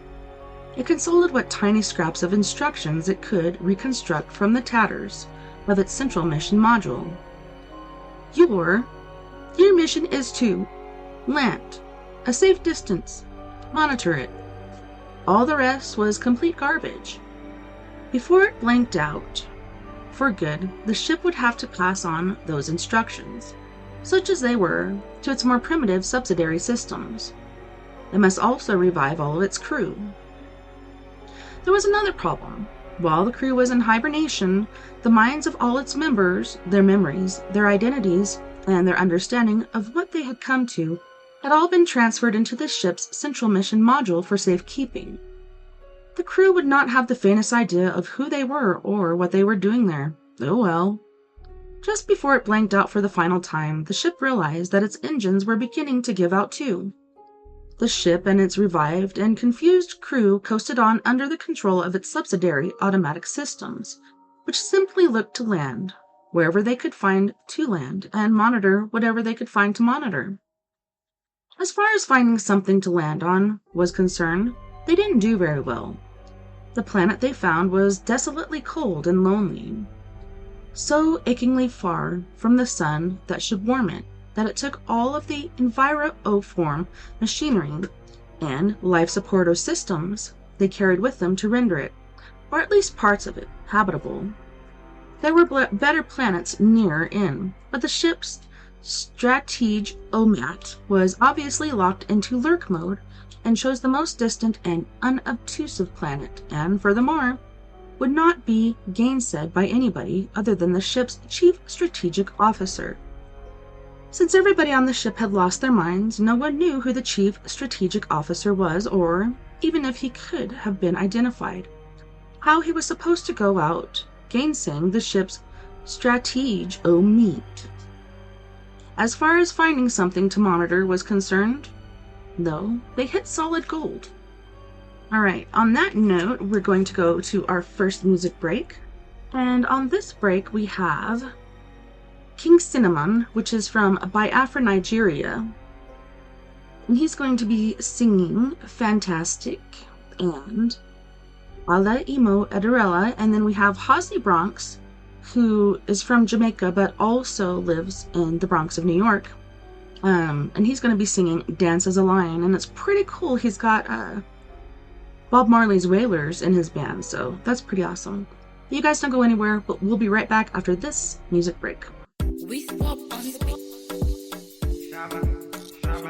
S1: It consulted what tiny scraps of instructions it could reconstruct from the tatters of its central mission module. Your mission is to land, a safe distance, monitor it. All the rest was complete garbage. Before it blanked out for good, the ship would have to pass on those instructions, such as they were, to its more primitive subsidiary systems. It must also revive all of its crew. There was another problem. While the crew was in hibernation, the minds of all its members, their memories, their identities, and their understanding of what they had come to had all been transferred into the ship's central mission module for safekeeping. The crew would not have the faintest idea of who they were or what they were doing there. Oh well. Just before it blanked out for the final time, the ship realized that its engines were beginning to give out too. The ship and its revived and confused crew coasted on under the control of its subsidiary automatic systems, which simply looked to land, wherever they could find to land, and monitor whatever they could find to monitor. As far as finding something to land on was concerned, they didn't do very well. The planet they found was desolately cold and lonely, so achingly far from the sun that should warm it that it took all of the enviro-form machinery and life support systems they carried with them to render it, or at least parts of it, habitable. There were better planets near in, but the ship's stratege-o-mat was obviously locked into lurk mode and chose the most distant and unobtrusive planet, and furthermore, would not be gainsaid by anybody other than the ship's chief strategic officer. Since everybody on the ship had lost their minds, no one knew who the chief strategic officer was, or even if he could have been identified. How he was supposed to go out gainsaying the ship's stratege-o-meat. As far as finding something to monitor was concerned, though, they hit solid gold. Alright, on that note, we're going to go to our first music break. And on this break, we have King Cinnamon, which is from Biafra, Nigeria. And he's going to be singing Fantastic and Ala Imo Ederella. And then we have Hosni Bronx, who is from Jamaica but also lives in the Bronx of New York. And he's going to be singing Dance as a Lion. And it's pretty cool. He's got Bob Marley's Wailers in his band, so that's pretty awesome. You guys don't go anywhere, but we'll be right back after this music break.
S2: We swap on the beat.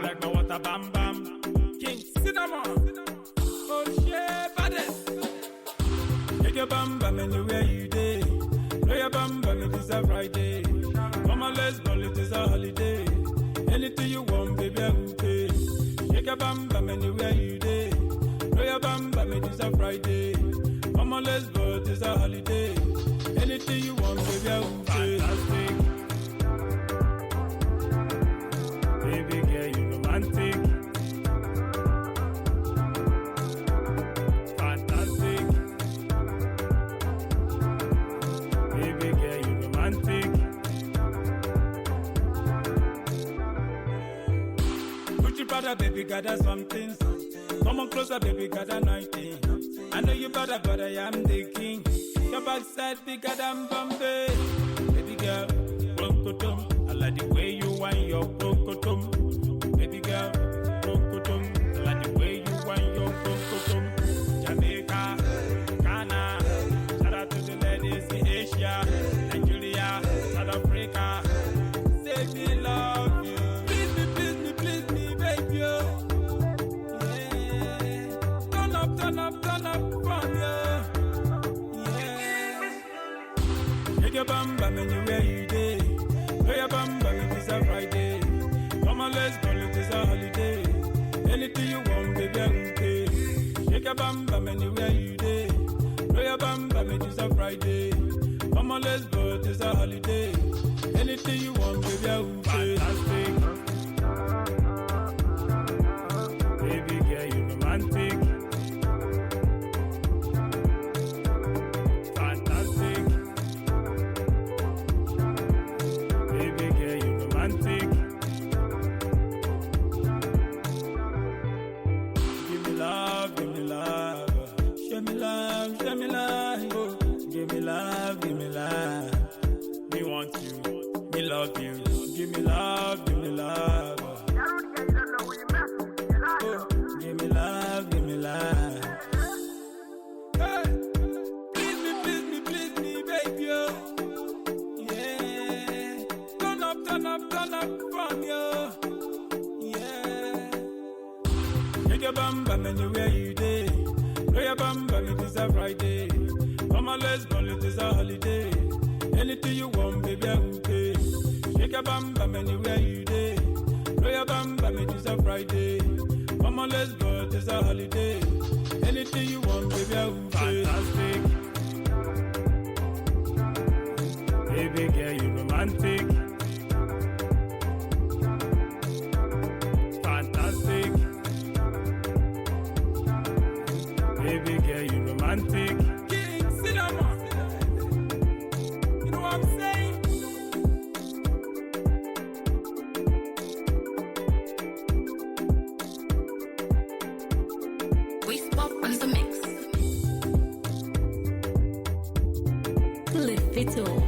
S2: Like no water, bam bam. King Cinnamon. Oh shit, baddest. Take your bam bam anywhere you day. Play your bam bam, it is a Friday. Come on, let's ball, it is a holiday. Anything you want, baby, I will pay. Take your bam bam anywhere you day. Play your bam bam, it is a Friday. Come on, let's go, it is a holiday. Anything you want, baby, I will pay. Fantastic. Baby girl, you romantic. Fantastic. Baby girl, you romantic. Put your brother, baby, gather something. Come on closer, baby, gather 19. I know you better, but I am the king. Your backside bigger than Bombay. Baby girl, brokotom. I like the way you want your brokotom. Baby girl, brokotom. I like the way you want your brokotom. Jamaica, Ghana, shout out to the ladies in Asia, Nigeria, South Africa. Say me love you. Please me, baby. Yeah. Turn up from you. Yeah. Take your bam bam anywhere you day. Play your bam bam, it is a Friday. Come on, let's go, it is a holiday. Anything you want, baby, I will pay. Take your bam bam anywhere you day. Play your bam bam, it is a Friday. Come on, let's go, it is a holiday. Anything you want, baby, I will pay. Fantastic. Baby girl, you romantic. Bam bam anywhere you day. Play your bam bam, it is a Friday. Come on, let's ball, it is a holiday. Anything you want, baby, I will pay. Shake your bam bam anywhere you day. Play your bam bam, it is a Friday. Come on, let's go, it is a holiday. Anything you want, baby, I will pay. Fantastic. Baby girl, you romantic. Fantastic. Baby girl, you romantic. King Cinnamon. You know what I'm saying?
S3: We spot on the mix. Lift it all.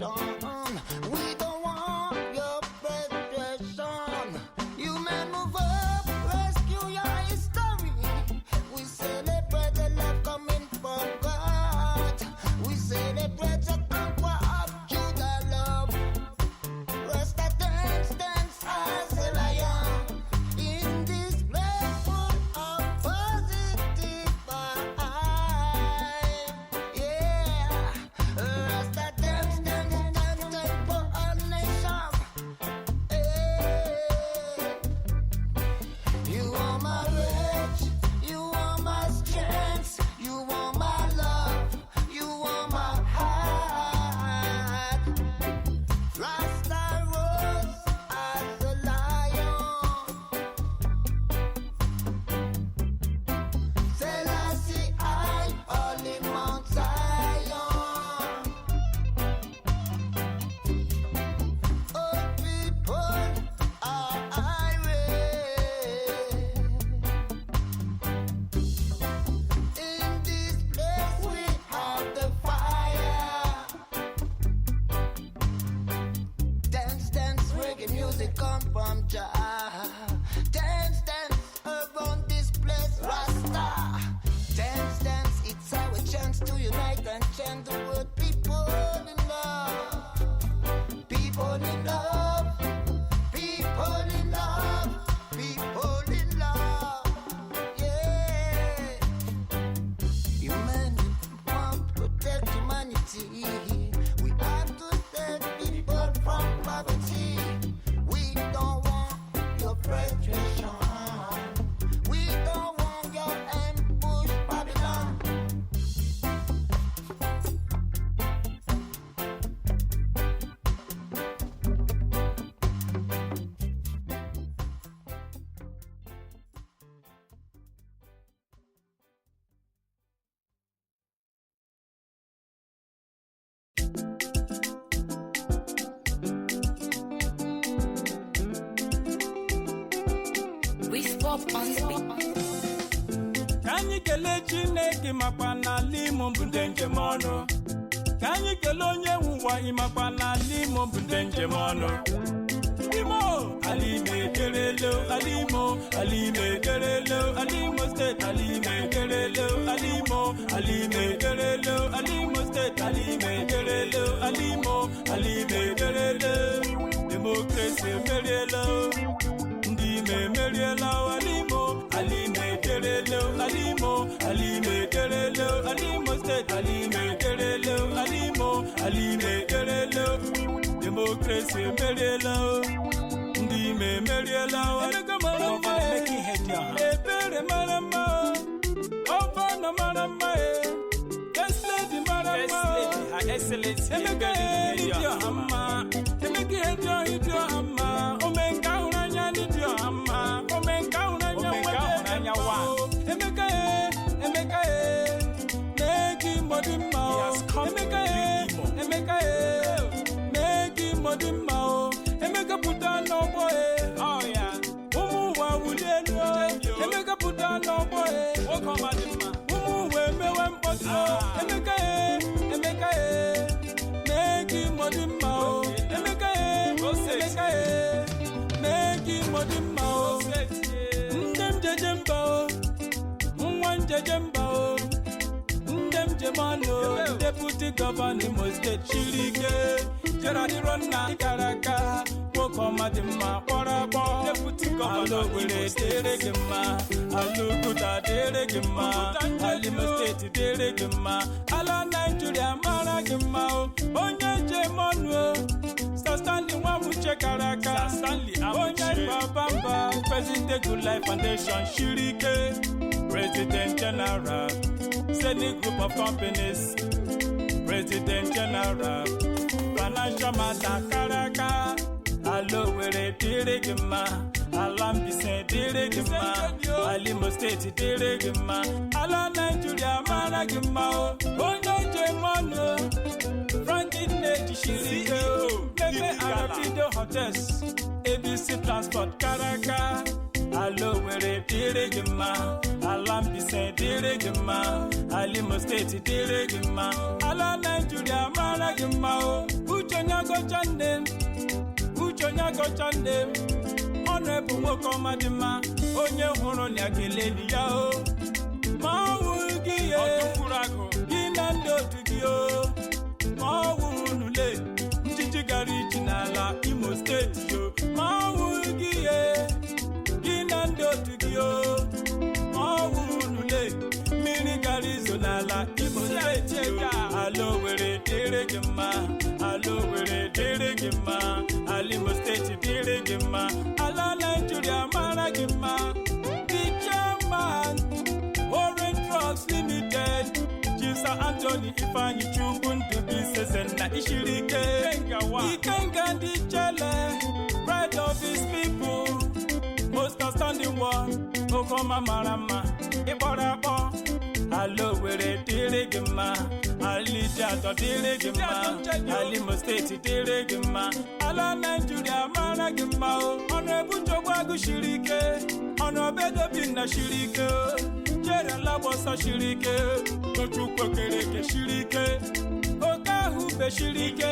S3: We don't want your frustration. You men move up, rescue your history. We celebrate the love coming from God. We celebrate the conquer of Judah love. Rasta dance as a lion in this place full of positive vibe. Yeah, Rasta dance for all nations. You are my rage, you are my strength, you are my love, you are my heart. Rasta rose as a lion. Selassie I all in Mount Zion. Oh, people are irate. In this place we have the fire. Dance, reggae music come from Jah. Dance, around this place, Rasta. Dance, it's our chance to unite and chant the word. People in love, people in love, people in love, people in love. Yeah. Humanity want to protect humanity. We have to save people from poverty. We don't want your frustration. We don't want your ambush Babylon.
S4: We swap on the beat.
S2: Ka anyị kelee Chineke makwa n'ala Imo bụ ndị njem ọnụ. Ka anyị kelee onye nwe ụwa ịmakwa n'ala Imo bụ ndị njem ọnụ. Imo, ala Imo ekerelo, ala Imo, ala Imo ekerelo, ala Imo steeti, ala Imo ekerelo, ala Imo, ala Imo ekerelo, ala Imo steeti, ala Imo ekerelo, ala Imo, ala Imo ekerelo. Democracy emeriela, ndị Imo emeriela, ala Imo, ala Imo ekerelo, ala Imo, ala Imo ekerelo, ala Imo steeti, ala Imo ekerelo, ala Imo, ala Imo ekerelo. Democracy emeriela, ndị Imo emeriela, emeka mara mma, ebere mara mma, gọvanọ mara mma, first lady mara mma, emeka ịdị ọha mma, emeka ịdị ọha mma, omenka hụrụ anya n'ịdị ọha mma, omenka hụrụ anya nwa, emeka mee gị mbọdị mma, emeka mee gị mbọdị mma, emeka pụta n'ọgbọ, ụmụ ụwa wulie elu, emeka pụta n'ọgbọ, ụmụ ụwa emewe mkpọtụ, emeka mee gị mbọdị mma, emeka mee gị mbọdị mma, ndị m jeje mba, nwa njeje mba, ndị m jemanụ, deputy governor Imo State chiri ike, jeradịrọ nna gara aga, nwoke ọma dị mma kpọrọ akpọ, deputy governor Owerri dịrị gị mma, ala Uguta dịrị gị mma, ala Imo State dịrị gị mma, ala Nigeria mara gị mma, onye jemanụ, Stanley Nwamuche gara aga, onye Babamba, President Good Life Foundation chiri ike, President General, Senate Group of Companies, President General, Financial Matter Karaka, ala Owerri dịrị gị mma, ala Mbaise dịrị gị mma, ala Imo State dịrị gị mma, ala Nigeria mara gị mma, onye njem ọnụ, Franklin Neji chiri ike, Mebe Arabido Hotels, ABC Transport Karaka, ala Owerri dịrị gị mma, ala Mbaise dịrị gị mma, ala Imo State dịrị gị mma, ala Nigeria mara gị mma, uche socha nne m ọ na-ebu nwoke ọma dị mma onye hụrụ na keleli ya o ma ọ wụ gị ihe gị na ndị otu gị o ma ọ wụ nule njiji gara iji n'ala Imo steeti o ma ọ wụ gị ihe gị na ndị otu gị o ma ọ wụ nule mmiri gara izo n'ala Imo steeti o ala Owerri dịrị gị mma ala Owerri dịrị gị mma ala Imo steeti dịrị gị mma ala Nigeria mara gị mma the chairman Orange Drugs Limited Jisa Anthony Ifeanyi Chukwu Ndubisi Senna Ishirike Ikenga ndị chele pride of his people most outstanding one Okoma mara mma ịkpọrọ akpọ ala Owerri dịrị gị mma ala Ijeatọ dịrị gị mma ala Imo steeti dịrị gị mma ala Nigeria mara gị mma o ọnụ ebu njogbu agụ shiri ike ọnụ obedo bi na shiri ike jere lagbọsọ shiri ike Tochukwu Okereke shiri ike oke ahụ ube shiri ike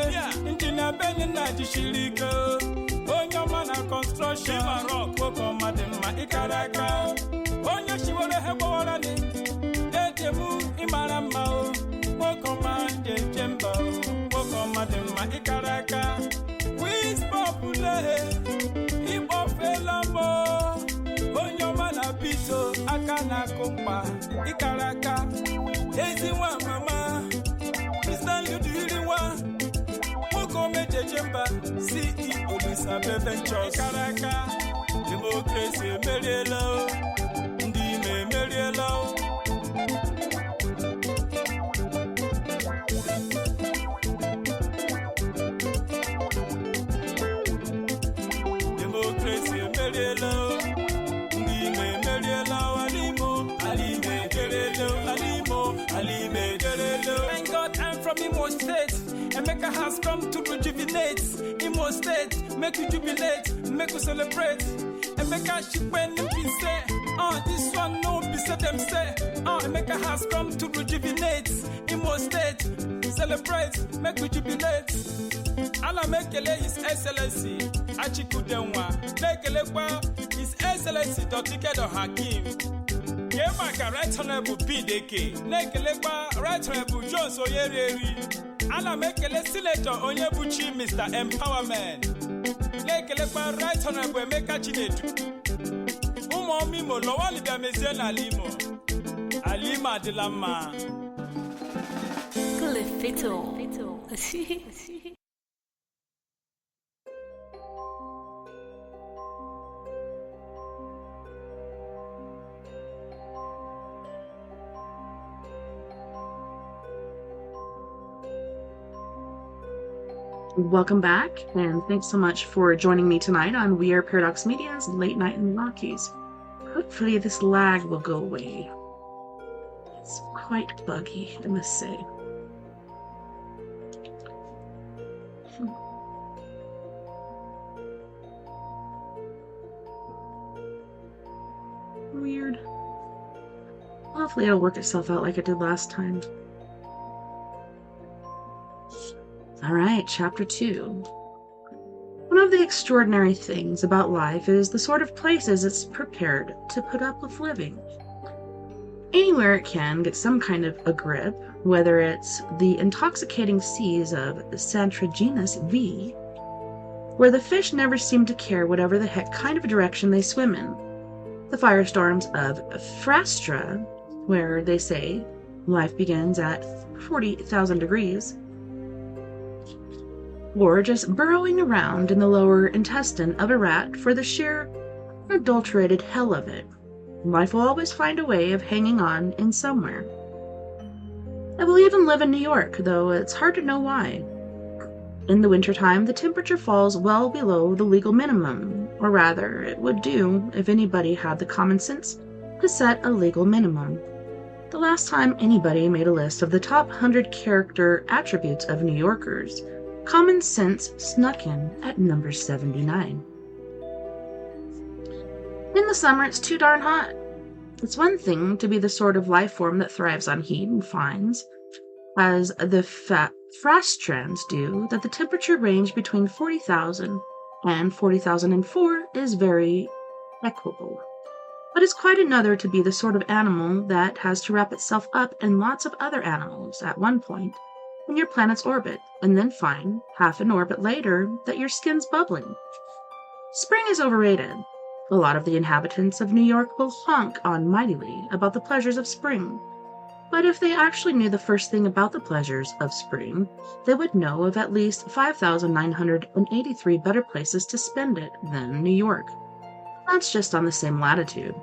S2: injinia Beninna ji shiri ike onye ọma na construction nwoke ọma dị mma ịkara aka onye shiwere ha gbawara dị ejemu ịmara mma o nwoke ọma jeje mba o nwoke ọma dị mma ịkara aka wispopule ịkpọfela m onye ọma na bito aka na-akụ mkpa ịkara aka ezi nwa mama Stanley nwoke ome jeje mba CEO Lisabeth Ventures ịkara aka demokrasi emeriela ndị ime emeriela demokrasi emeriela ndị ime emeriela alime derelo Thank God I'm from Imo State Emeka has come to rejuvenate Imo State make you jubilate make you celebrate Emeka shikwen be say this one no be say them say Emeka has come to rejuvenate Imo State celebrate make you jubilate ala mekele His Excellency Achikudenwa mekele kwa His Excellency Dr. Hakim Yemaka Right Honorable Bideke mekele kwa Right Honorable Jones Oyereri ala mekele Senator Onyebuchi Mr. Empowerment mekele kwa Right Honorable Emeka Chinedu ụmụ Imo lọwali bịa mezie n'ala Imo alima adịla mma
S4: Cliffito.
S1: Welcome back, and thanks so much for joining me tonight on We Are Paradox Media's Late Night in the Rockies. Hopefully this lag will go away. It's quite buggy, I must say. Weird. Hopefully it'll work itself out like it did last time. Alright, Chapter 2. One of the extraordinary things about life is the sort of places it's prepared to put up with living. Anywhere it can get some kind of a grip, whether it's the intoxicating seas of Santraginus V, where the fish never seem to care whatever the heck kind of direction they swim in, the firestorms of Frastra, where they say life begins at 40,000 degrees, or just burrowing around in the lower intestine of a rat for the sheer unadulterated hell of it. Life will always find a way of hanging on in somewhere. I will even live in New York, though it's hard to know why. In the wintertime, the temperature falls well below the legal minimum, or rather, it would do if anybody had the common sense to set a legal minimum. The last time anybody made a list of the top 100 character attributes of New Yorkers, common sense snuck in at number 79. In the summer, it's too darn hot. It's one thing to be the sort of life form that thrives on heat and finds, as the Frastrans do, that the temperature range between 40,000 and 40,004 is very equable. But it's quite another to be the sort of animal that has to wrap itself up in lots of other animals at one point in your planet's orbit, and then find, half an orbit later, that your skin's bubbling. Spring is overrated. A lot of the inhabitants of New York will honk on mightily about the pleasures of spring. But if they actually knew the first thing about the pleasures of spring, they would know of at least 5,983 better places to spend it than New York. That's just on the same latitude.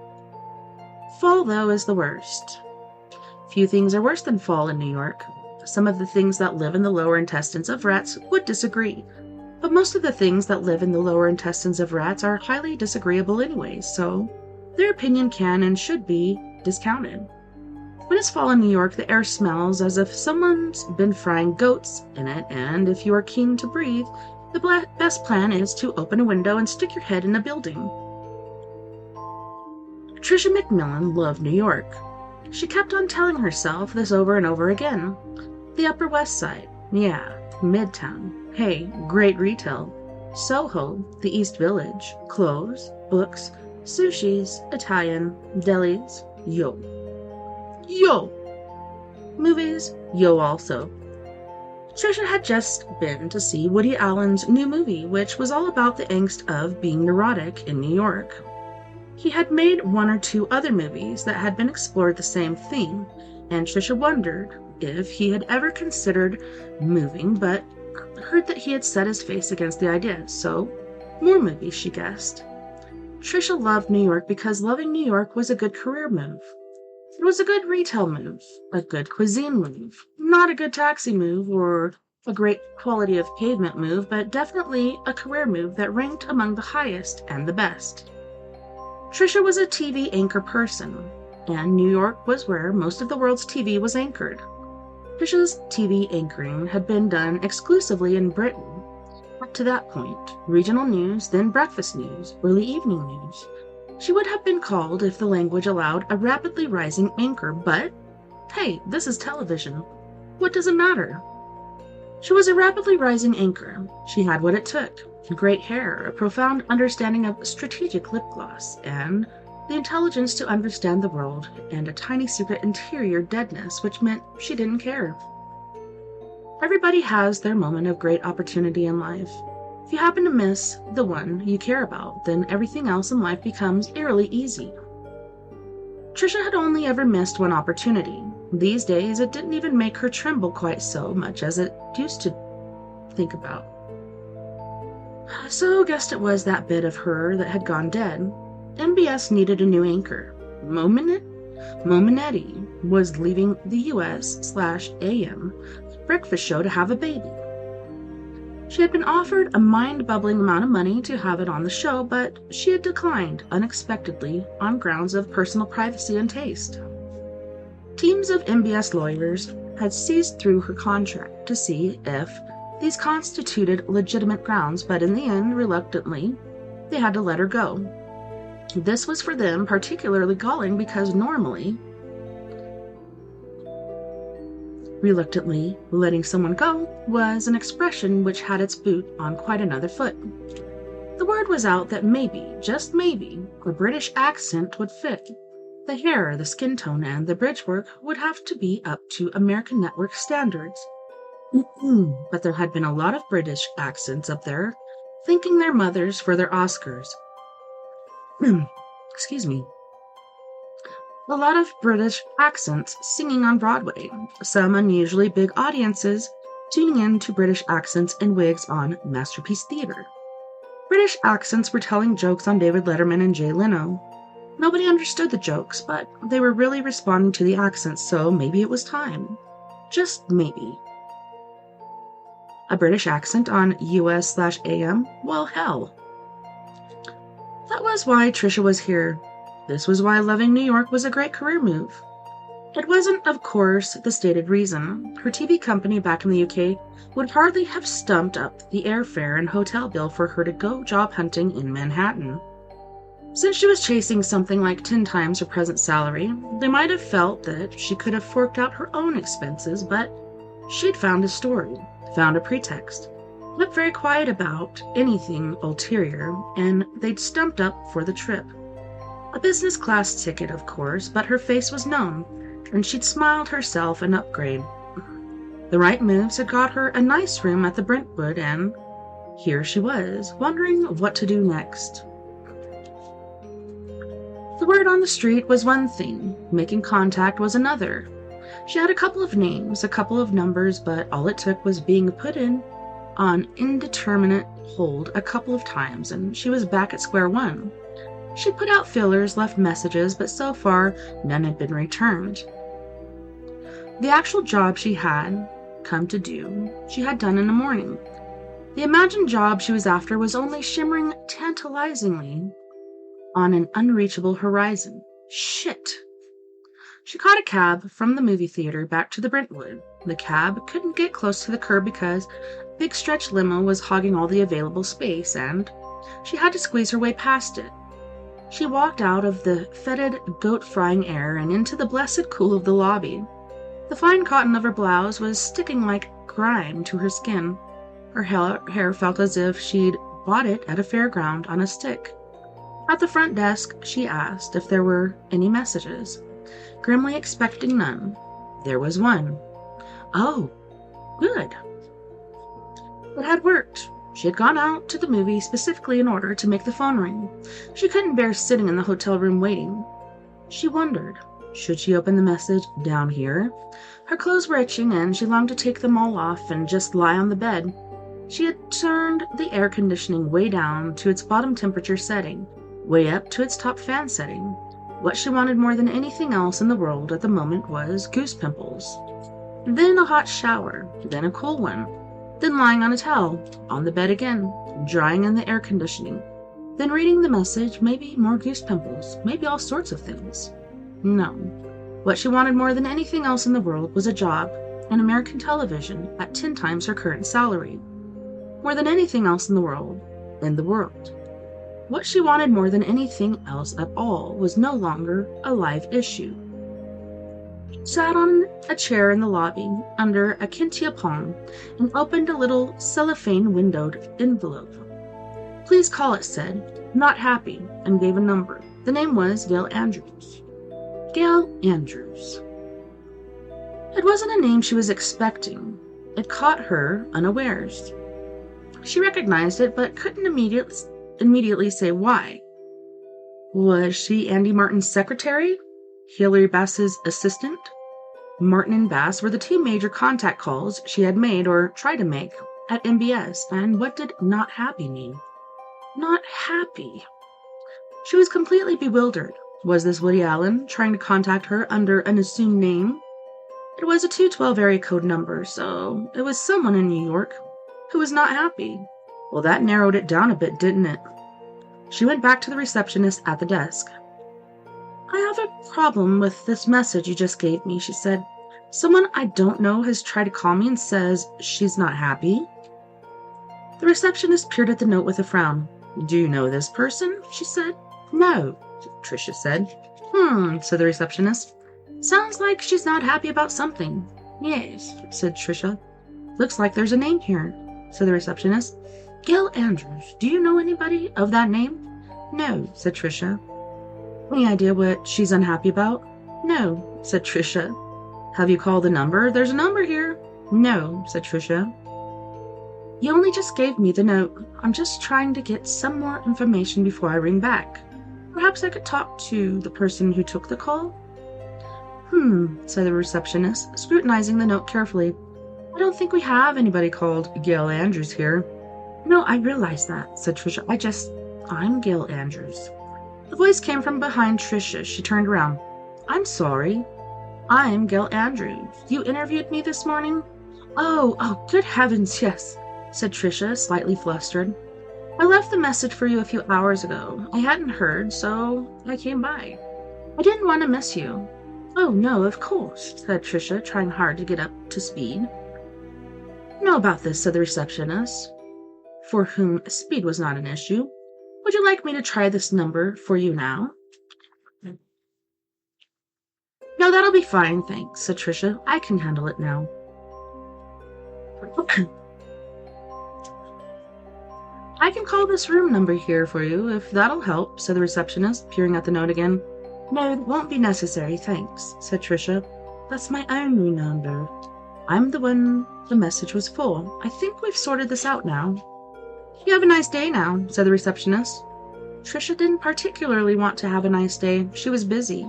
S1: Fall, though, is the worst. Few things are worse than fall in New York. Some of the things that live in the lower intestines of rats would disagree, but most of the things that live in the lower intestines of rats are highly disagreeable anyway, so their opinion can and should be discounted. When it's fall in New York, the air smells as if someone's been frying goats in it, and if you are keen to breathe, the best plan is to open a window and stick your head in a building. Tricia McMillan loved New York. She kept on telling herself this over and over again. The Upper West Side, yeah, Midtown, hey, great retail. Soho, the East Village, clothes, books, sushis, Italian, delis, yo. Yo! Movies, yo also. Tricia had just been to see Woody Allen's new movie, which was all about the angst of being neurotic in New York. He had made one or two other movies that had been explored the same theme, and Tricia wondered if he had ever considered moving, but heard that he had set his face against the idea, so more movies, she guessed. Tricia loved New York because loving New York was a good career move. It was a good retail move, a good cuisine move, not a good taxi move or a great quality of pavement move, but definitely a career move that ranked among the highest and the best. Tricia was a TV anchor person, and New York was where most of the world's TV was anchored. Tricia's TV anchoring had been done exclusively in Britain. Up to that point, regional news, then breakfast news, early evening news. She would have been called, if the language allowed, a rapidly rising anchor, but hey, this is television. What does it matter? She was a rapidly rising anchor. She had what it took. Great hair, a profound understanding of strategic lip gloss, and the intelligence to understand the world, and a tiny secret interior deadness, which meant she didn't care. Everybody has their moment of great opportunity in life. If you happen to miss the one you care about, then everything else in life becomes eerily easy. Tricia had only ever missed one opportunity. These days, it didn't even make her tremble quite so much as it used to think about. So guessed it was that bit of her that had gone dead. MBS needed a new anchor. Mominetti was leaving the US/AM breakfast show to have a baby. She had been offered a mind-bubbling amount of money to have it on the show, but she had declined unexpectedly on grounds of personal privacy and taste. Teams of MBS lawyers had seized through her contract to see if these constituted legitimate grounds, but in the end, reluctantly, they had to let her go. This was for them particularly galling because normally, reluctantly letting someone go was an expression which had its boot on quite another foot. The word was out that maybe, just maybe, a British accent would fit. The hair, the skin tone, and the bridge work would have to be up to American network standards. But there had been a lot of British accents up there, thanking their mothers for their Oscars. Excuse me. A lot of British accents singing on Broadway, some unusually big audiences tuning in to British accents and wigs on Masterpiece Theatre. British accents were telling jokes on David Letterman and Jay Leno. Nobody understood the jokes, but they were really responding to the accents, so maybe it was time. Just maybe. A British accent on US/AM? Well, hell. That was why Tricia was here. This was why loving New York was a great career move. It wasn't, of course, the stated reason. Her TV company back in the UK would hardly have stumped up the airfare and hotel bill for her to go job hunting in Manhattan. Since she was chasing something like 10 times her present salary, they might have felt that she could have forked out her own expenses, but she'd found a story, found a pretext. kept very quiet about anything ulterior, and they'd stumped up for the trip. A business class ticket, of course, but her face was known, and she'd smiled herself an upgrade. The right moves had got her a nice room at the Brentwood, and here she was, wondering what to do next. The word on the street was one thing, making contact was another. She had a couple of names, a couple of numbers, but all it took was being put in on indeterminate hold a couple of times, and she was back at square one. She put out fillers, left messages, but so far none had been returned. The actual job she had come to do, she had done in the morning. The imagined job she was after was only shimmering tantalizingly on an unreachable horizon. Shit! She caught a cab from the movie theater back to the Brentwood. The cab couldn't get close to the curb because a big stretch limo was hogging all the available space, and she had to squeeze her way past it. She walked out of the fetid, goat-frying air and into the blessed cool of the lobby. The fine cotton of her blouse was sticking like grime to her skin. Her hair felt as if she'd bought it at a fairground on a stick. At the front desk, she asked if there were any messages. Grimly expecting none, there was one. Oh, good. It had worked. She had gone out to the movie specifically in order to make the phone ring. She couldn't bear sitting in the hotel room waiting. She wondered, should she open the message down here? Her clothes were itching and she longed to take them all off and just lie on the bed. She had turned the air conditioning way down to its bottom temperature setting, way up to its top fan setting. What she wanted more than anything else in the world at the moment was goose pimples. Then a hot shower, then a cool one, then lying on a towel, on the bed again, drying in the air conditioning, then reading the message, maybe more goose pimples, maybe all sorts of things. No. What she wanted more than anything else in the world was a job in American television at 10 times her current salary. More than anything else in the world. What she wanted more than anything else at all was no longer a live issue. She sat on a chair in the lobby under a Kentia palm and opened a little cellophane-windowed envelope. Please call, it said, not happy, and gave a number. The name was Gail Andrews. Gail Andrews. It wasn't a name she was expecting. It caught her unawares. She recognized it, but couldn't immediately say why. Was she Andy Martin's secretary? Hilary Bass's assistant? Martin and Bass were the two major contact calls she had made or tried to make at MBS, and what did not happy mean? Not happy. She was completely bewildered. Was this Woody Allen trying to contact her under an assumed name? It was a 212 area code number, so it was someone in New York who was not happy. Well, that narrowed it down a bit, didn't it? She went back to the receptionist at the desk. I have a problem with this message you just gave me, she said. Someone I don't know has tried to call me and says she's not happy. The receptionist peered at the note with a frown. Do you know this person? She said. No, Tricia said. Said the receptionist. Sounds like she's not happy about something. Yes, said Tricia. Looks like there's a name here, said the receptionist. Gail Andrews. Do you know anybody of that name? No, said Tricia. Any idea what she's unhappy about? No, said Tricia. Have you called the number? There's a number here. No, said Tricia. You only just gave me the note. I'm just trying to get some more information before I ring back. Perhaps I could talk to the person who took the call? Said the receptionist, scrutinizing the note carefully. I don't think we have anybody called Gail Andrews here. No, I realize that, said Tricia. I'm Gail Andrews. The voice came from behind Tricia. She turned around. I'm sorry. I'm Gail Andrews. You interviewed me this morning? Oh, good heavens, yes, said Tricia, slightly flustered. I left the message for you a few hours ago. I hadn't heard, so I came by. I didn't want to miss you. Oh, no, of course, said Tricia, trying hard to get up to speed. Know about this, said the receptionist, for whom speed was not an issue. Would you like me to try this number for you now? No, that'll be fine, thanks, said Tricia. I can handle it now. I can call this room number here for you, if that'll help, said the receptionist, peering at the note again. No, it won't be necessary, thanks, said Tricia. That's my own room number. I'm the one the message was for. I think we've sorted this out now. You have a nice day now, said the receptionist. Tricia didn't particularly want to have a nice day. She was busy.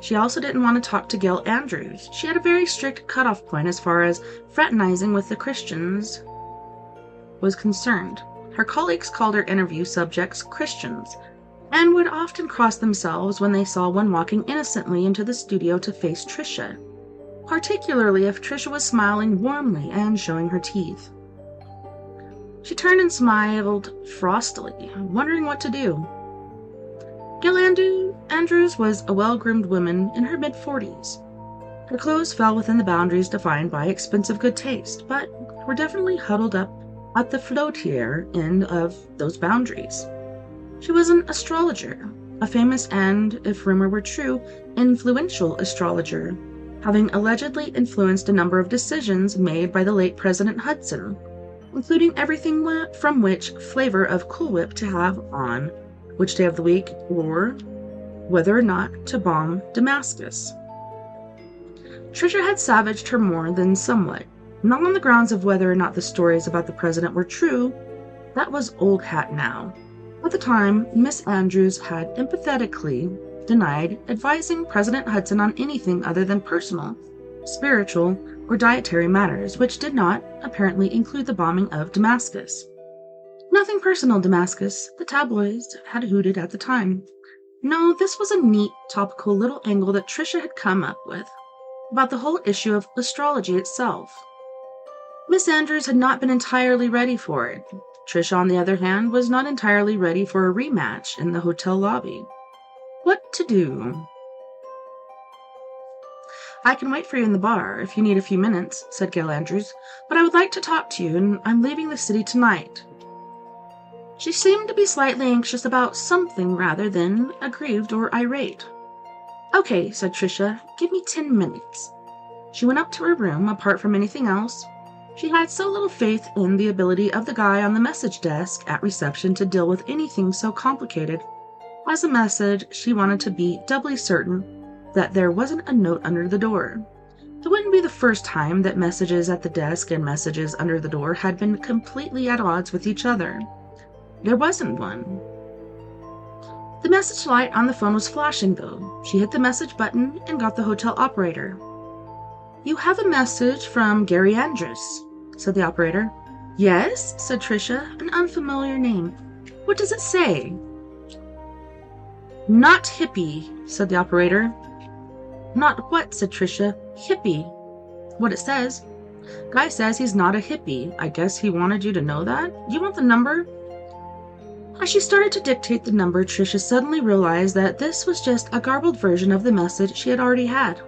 S1: She also didn't want to talk to Gail Andrews. She had a very strict cutoff point as far as fraternizing with the Christians was concerned. Her colleagues called her interview subjects Christians, and would often cross themselves when they saw one walking innocently into the studio to face Tricia, particularly if Tricia was smiling warmly and showing her teeth. She turned and smiled frostily, wondering what to do. Gail Andrews was a well-groomed woman in her mid-40s. Her clothes fell within the boundaries defined by expensive good taste, but were definitely huddled up at the floatier end of those boundaries. She was an astrologer, a famous and, if rumor were true, influential astrologer, having allegedly influenced a number of decisions made by the late President Hudson, including everything from which flavor of Cool Whip to have on which day of the week, or whether or not to bomb Damascus. Tricia had savaged her more than somewhat, not on the grounds of whether or not the stories about the president were true. That was old hat now. At the time, Miss Andrews had empathetically denied advising President Hudson on anything other than personal, spiritual, or dietary matters, which did not, apparently, include the bombing of Damascus. Nothing personal, Damascus. The tabloids had hooted at the time. No, this was a neat, topical little angle that Tricia had come up with about the whole issue of astrology itself. Miss Andrews had not been entirely ready for it. Tricia, on the other hand, was not entirely ready for a rematch in the hotel lobby. What to do? I can wait for you in the bar if you need a few minutes, said Gail Andrews, but I would like to talk to you, and I'm leaving the city tonight. She seemed to be slightly anxious about something rather than aggrieved or irate. Okay, said Tricia, give me 10 minutes. She went up to her room. Apart from anything else, she had so little faith in the ability of the guy on the message desk at reception to deal with anything so complicated as a message. She wanted to be doubly certain that there wasn't a note under the door. It wouldn't be the first time that messages at the desk and messages under the door had been completely at odds with each other. There wasn't one. The message light on the phone was flashing, though. She hit the message button and got the hotel operator. You have a message from Gary Andrews, said the operator. Yes, said Tricia, an unfamiliar name. What does it say? Not hippie, said the operator. Not what, said Tricia. Hippie. What it says. Guy says he's not a hippie. I guess he wanted you to know that. You want the number? As she started to dictate the number, Tricia suddenly realized that this was just a garbled version of the message she had already had.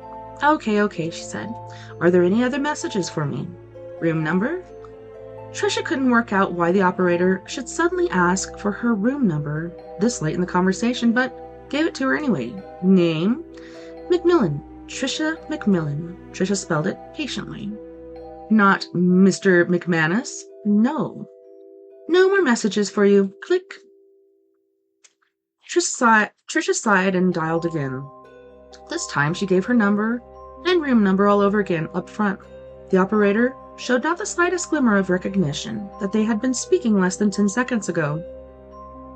S1: Okay, she said. Are there any other messages for me? Room number? Tricia couldn't work out why the operator should suddenly ask for her room number this late in the conversation, but gave it to her anyway. Name? McMillan. Tricia McMillan. Tricia spelled it patiently. Not Mr. McManus? No. No more messages for you. Click. Tricia sighed and dialed again. This time she gave her number and room number all over again up front. The operator showed not the slightest glimmer of recognition that they had been speaking less than 10 seconds ago.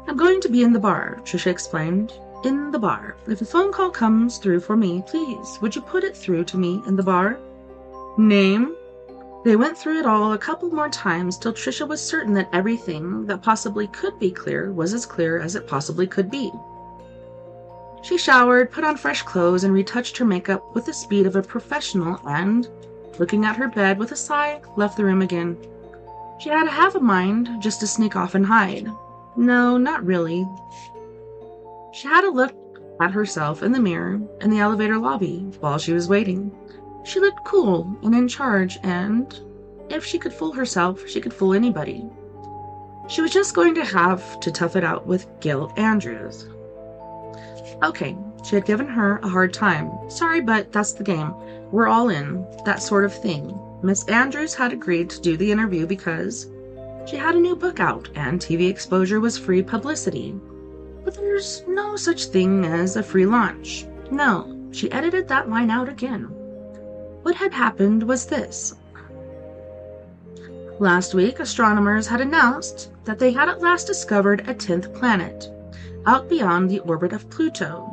S1: I'm going to be in the bar, Tricia explained. In the bar. If a phone call comes through for me, please, would you put it through to me in the bar? Name? They went through it all a couple more times till Tricia was certain that everything that possibly could be clear was as clear as it possibly could be. She showered, put on fresh clothes, and retouched her makeup with the speed of a professional and, looking at her bed with a sigh, left the room again. She had half a mind just to sneak off and hide. No, not really. She had a look at herself in the mirror in the elevator lobby while she was waiting. She looked cool and in charge, and if she could fool herself, she could fool anybody. She was just going to have to tough it out with Gail Andrews. Okay, she had given her a hard time. Sorry, but that's the game. We're all in. That sort of thing. Miss Andrews had agreed to do the interview because She had a new book out, and TV exposure was free publicity. But there's no such thing as a free lunch. No, she edited that line out again. What had happened was this. Last week, astronomers had announced that they had at last discovered a 10th planet, out beyond the orbit of Pluto.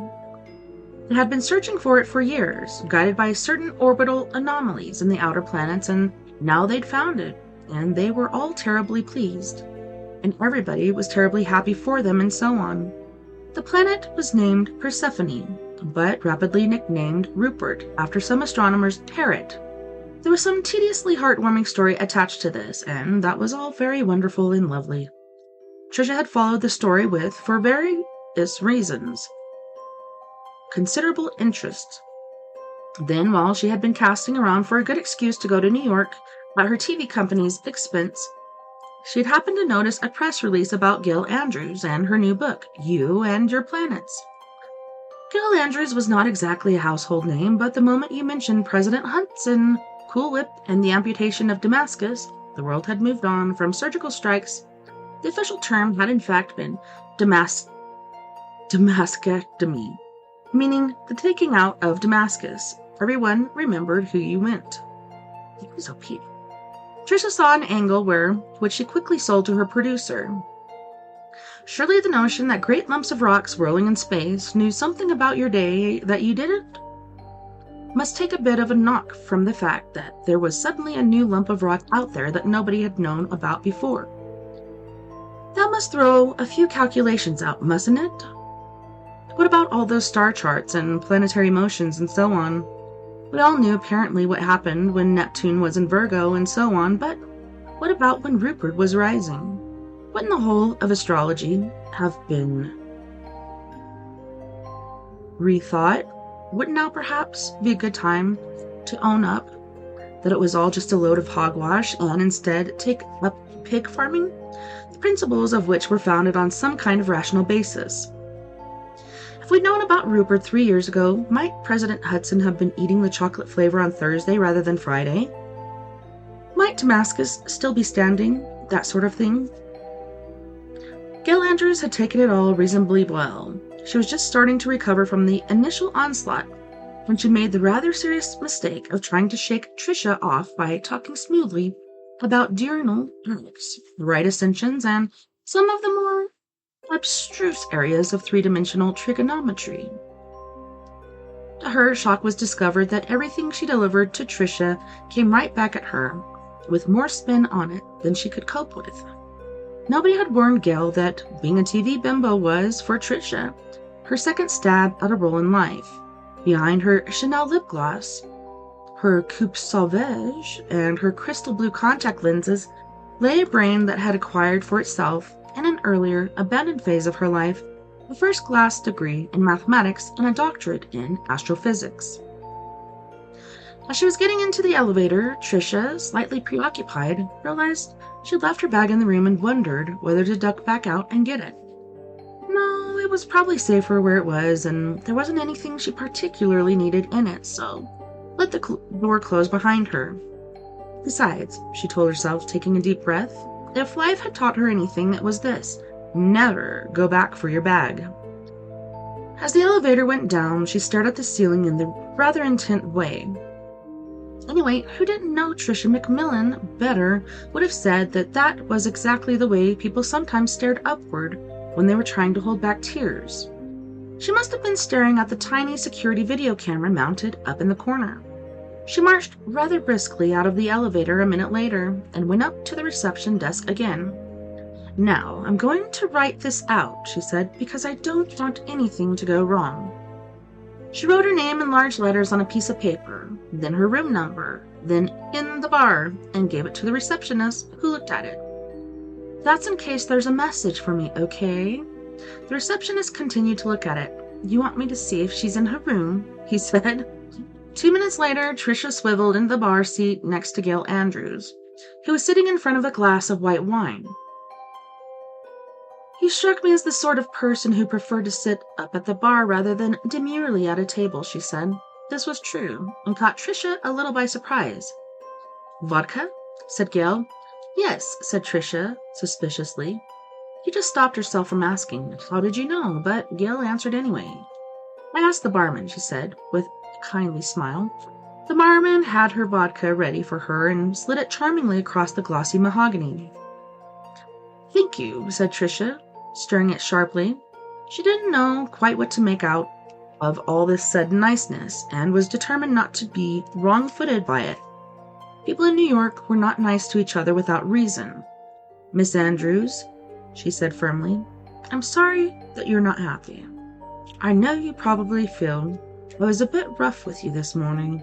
S1: They had been searching for it for years, guided by certain orbital anomalies in the outer planets, and now they'd found it, and they were all terribly pleased. And everybody was terribly happy for them, and so on. The planet was named Persephone, but rapidly nicknamed Rupert after some astronomer's parrot. There was some tediously heartwarming story attached to this, and that was all very wonderful and lovely. Trisha had followed the story with, for various reasons, considerable interest. Then, while she had been casting around for a good excuse to go to New York at her TV company's expense, she had happened to notice a press release about Gail Andrews and her new book, You and Your Planets. Gail Andrews was not exactly a household name, but the moment you mentioned President Hudson, Cool Whip, and the amputation of Damascus, the world had moved on from surgical strikes. The official term had in fact been Damascectomy, meaning the taking out of Damascus. Everyone remembered who you meant. It was OP. Trisha saw an angle which she quickly sold to her producer. Surely the notion that great lumps of rocks rolling in space knew something about your day that you didn't must take a bit of a knock from the fact that there was suddenly a new lump of rock out there that nobody had known about before. That must throw a few calculations out, mustn't it? What about all those star charts and planetary motions and so on? We all knew apparently what happened when Neptune was in Virgo and so on, but what about when Rupert was rising? Wouldn't the whole of astrology have been rethought? Wouldn't now perhaps be a good time to own up that it was all just a load of hogwash and instead take up pig farming, the principles of which were founded on some kind of rational basis? If we'd known about Rupert 3 years ago, might President Hudson have been eating the chocolate flavor on Thursday rather than Friday? Might Damascus still be standing? That sort of thing. Gail Andrews had taken it all reasonably well. She was just starting to recover from the initial onslaught when she made the rather serious mistake of trying to shake Trisha off by talking smoothly about diurnal planets, right ascensions, and some of the more abstruse areas of three-dimensional trigonometry. To her, shock was discovered that everything she delivered to Trisha came right back at her, with more spin on it than she could cope with. Nobody had warned Gail that being a TV bimbo was, for Trisha, her second stab at a role in life. Behind her Chanel lip gloss, her coupe sauvage, and her crystal blue contact lenses lay a brain that had acquired for itself, in an earlier, abandoned phase of her life, a first-class degree in mathematics and a doctorate in astrophysics. As she was getting into the elevator, Trisha, slightly preoccupied, realized she'd left her bag in the room and wondered whether to duck back out and get it. No, it was probably safer where it was, and there wasn't anything she particularly needed in it, so let the door close behind her. Besides, she told herself, taking a deep breath, if life had taught her anything, it was this: never go back for your bag. As the elevator went down, she stared at the ceiling in the rather intent way. Anyway, who didn't know Trisha McMillan better would have said that that was exactly the way people sometimes stared upward when they were trying to hold back tears. She must have been staring at the tiny security video camera mounted up in the corner. She marched rather briskly out of the elevator a minute later and went up to the reception desk again. Now, I'm going to write this out, she said, because I don't want anything to go wrong. She wrote her name in large letters on a piece of paper, then her room number, then in the bar, and gave it to the receptionist, who looked at it. That's in case there's a message for me, okay? The receptionist continued to look at it. You want me to see if she's in her room, he said. 2 minutes later, Trisha swiveled into the bar seat next to Gail Andrews, who was sitting in front of a glass of white wine. He struck me as the sort of person who preferred to sit up at the bar rather than demurely at a table, she said. This was true, and caught Trisha a little by surprise. Vodka? Said Gail. Yes, said Tricia, suspiciously. She just stopped herself from asking, how did you know? But Gail answered anyway. I asked the barman, she said, with a kindly smile. The barman had her vodka ready for her and slid it charmingly across the glossy mahogany. Thank you, said Tricia, stirring it sharply. She didn't know quite what to make out of all this sudden niceness, and was determined not to be wrong-footed by it. People in New York were not nice to each other without reason. Miss Andrews, she said firmly, I'm sorry that you're not happy. I know you probably feel I was a bit rough with you this morning,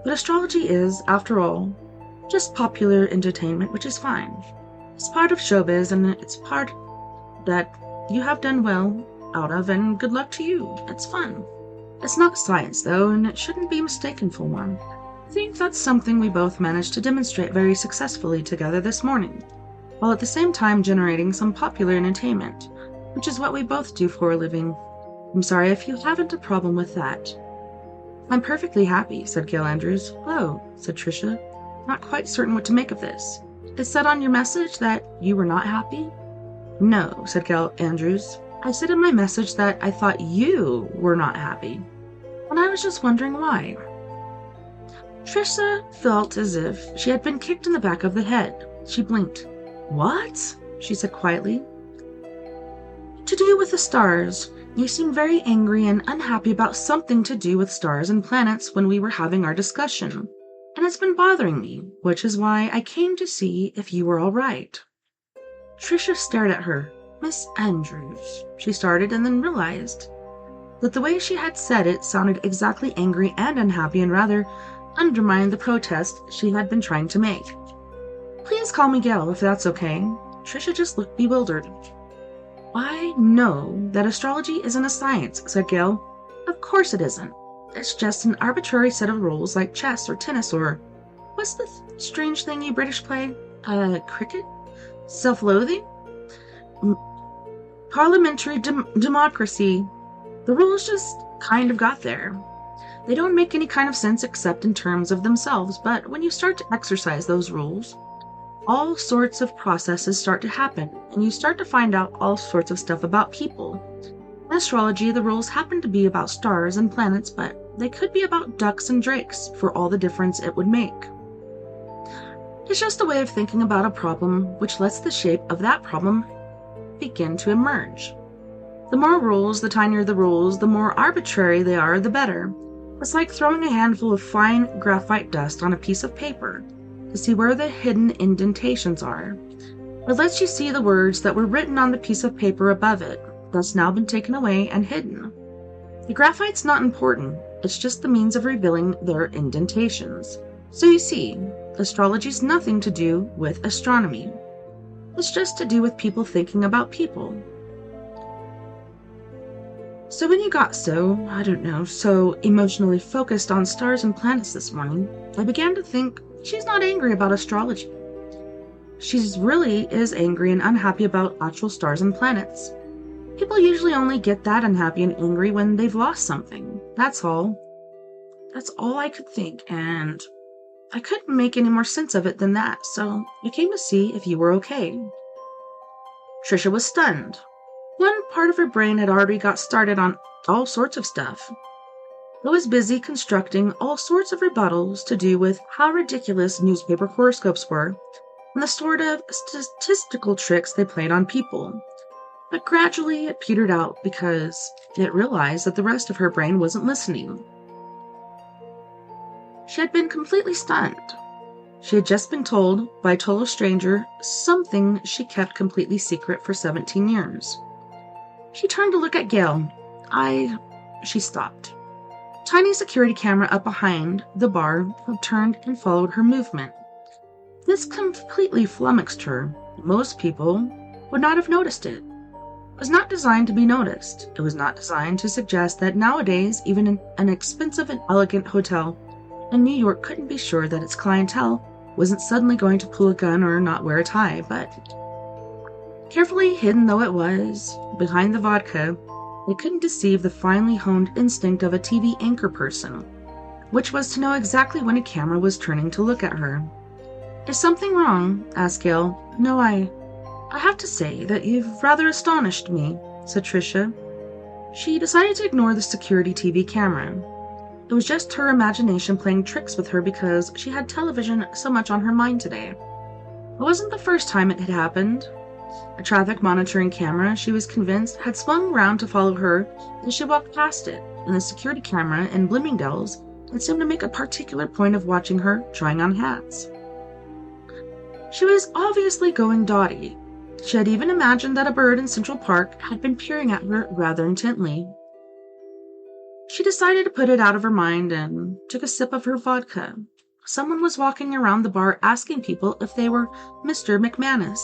S1: but astrology is, after all, just popular entertainment, which is fine. It's part of showbiz, and it's part that you have done well out of, and good luck to you. It's fun. It's not science, though, and it shouldn't be mistaken for one. I think that's something we both managed to demonstrate very successfully together this morning, while at the same time generating some popular entertainment, which is what we both do for a living. I'm sorry if you haven't a problem with that. I'm perfectly happy, said Gail Andrews. Hello, said Tricia, not quite certain what to make of this. It said on your message that you were not happy? No, said Gail Andrews. I said in my message that I thought you were not happy, and I was just wondering why. Tricia felt as if she had been kicked in the back of the head. She blinked. What? She said quietly. To do with the stars. You seemed very angry and unhappy about something to do with stars and planets when we were having our discussion, and it's been bothering me, which is why I came to see if you were all right. Tricia stared at her. Miss Andrews, she started, and then realized that the way she had said it sounded exactly angry and unhappy and rather undermined the protest she had been trying to make. Please call me Gail, if that's okay. Tricia just looked bewildered. I know that astrology isn't a science, said Gail. Of course it isn't. It's just an arbitrary set of rules like chess or tennis or... What's the strange thing you British play? Cricket? Self-loathing? Parliamentary democracy. The rules just kind of got there. They don't make any kind of sense except in terms of themselves, but when you start to exercise those rules, all sorts of processes start to happen, and you start to find out all sorts of stuff about people. In astrology, the rules happen to be about stars and planets, but they could be about ducks and drakes for all the difference it would make. It's just a way of thinking about a problem which lets the shape of that problem begin to emerge. The more rules, the tinier the rules, the more arbitrary they are, the better. It's like throwing a handful of fine graphite dust on a piece of paper to see where the hidden indentations are. It lets you see the words that were written on the piece of paper above it, that's now been taken away and hidden. The graphite's not important, it's just the means of revealing their indentations. So you see, astrology's nothing to do with astronomy. It's just to do with people thinking about people. So when you got so emotionally focused on stars and planets this morning, I began to think she's not angry about astrology. She really is angry and unhappy about actual stars and planets. People usually only get that unhappy and angry when they've lost something. That's all. That's all I could think, and I couldn't make any more sense of it than that, so I came to see if you were okay. Tricia was stunned. One part of her brain had already got started on all sorts of stuff. It was busy constructing all sorts of rebuttals to do with how ridiculous newspaper horoscopes were and the sort of statistical tricks they played on people. But gradually it petered out because it realized that the rest of her brain wasn't listening. She had been completely stunned. She had just been told by a total stranger something she kept completely secret for 17 years. She turned to look at Gail. She stopped. Tiny security camera up behind the bar had turned and followed her movement. This completely flummoxed her. Most people would not have noticed it. It was not designed to be noticed. It was not designed to suggest that nowadays even an expensive and elegant hotel in New York couldn't be sure that its clientele wasn't suddenly going to pull a gun or not wear a tie, but carefully hidden though it was, behind the vodka, it couldn't deceive the finely honed instinct of a TV anchor person, which was to know exactly when a camera was turning to look at her. Is something wrong? Asked Gail. No, I have to say that you've rather astonished me, said Tricia. She decided to ignore the security TV camera. It was just her imagination playing tricks with her because she had television so much on her mind today. It wasn't the first time it had happened. A traffic monitoring camera, she was convinced, had swung round to follow her as she walked past it, and the security camera in Bloomingdale's had seemed to make a particular point of watching her trying on hats. She was obviously going dotty. She had even imagined that a bird in Central Park had been peering at her rather intently. She decided to put it out of her mind and took a sip of her vodka. Someone was walking around the bar asking people if they were Mr. McManus.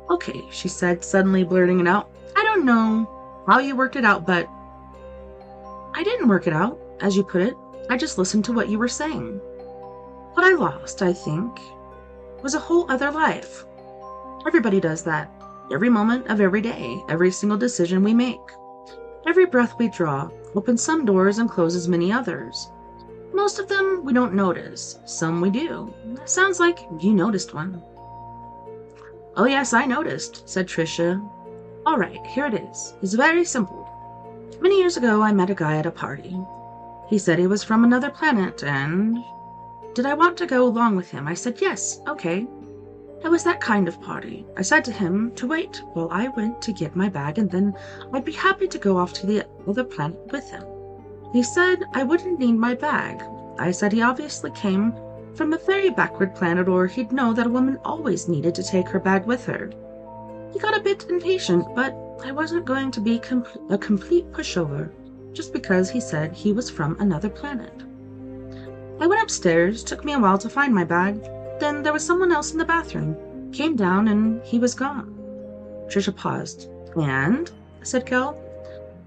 S1: Okay, she said, suddenly blurting it out. I don't know how you worked it out, but I didn't work it out, as you put it. I just listened to what you were saying. What I lost, I think, was a whole other life. Everybody does that. Every moment of every day, every single decision we make. Every breath we draw opens some doors and closes many others. Most of them we don't notice. Some we do. Sounds like you noticed one. Oh yes, I noticed, said Tricia. All right, here it is. It's very simple. Many years ago, I met a guy at a party. He said he was from another planet, and did I want to go along with him? I said, yes, okay. It was that kind of party. I said to him to wait while I went to get my bag, and then I'd be happy to go off to the other planet with him. He said I wouldn't need my bag. I said he obviously came from a very backward planet, or he'd know that a woman always needed to take her bag with her. He got a bit impatient, but I wasn't going to be a complete pushover just because he said he was from another planet. I went upstairs. Took me a while to find my bag. Then there was someone else in the bathroom. Came down and he was gone. Tricia paused. And? Said Kel.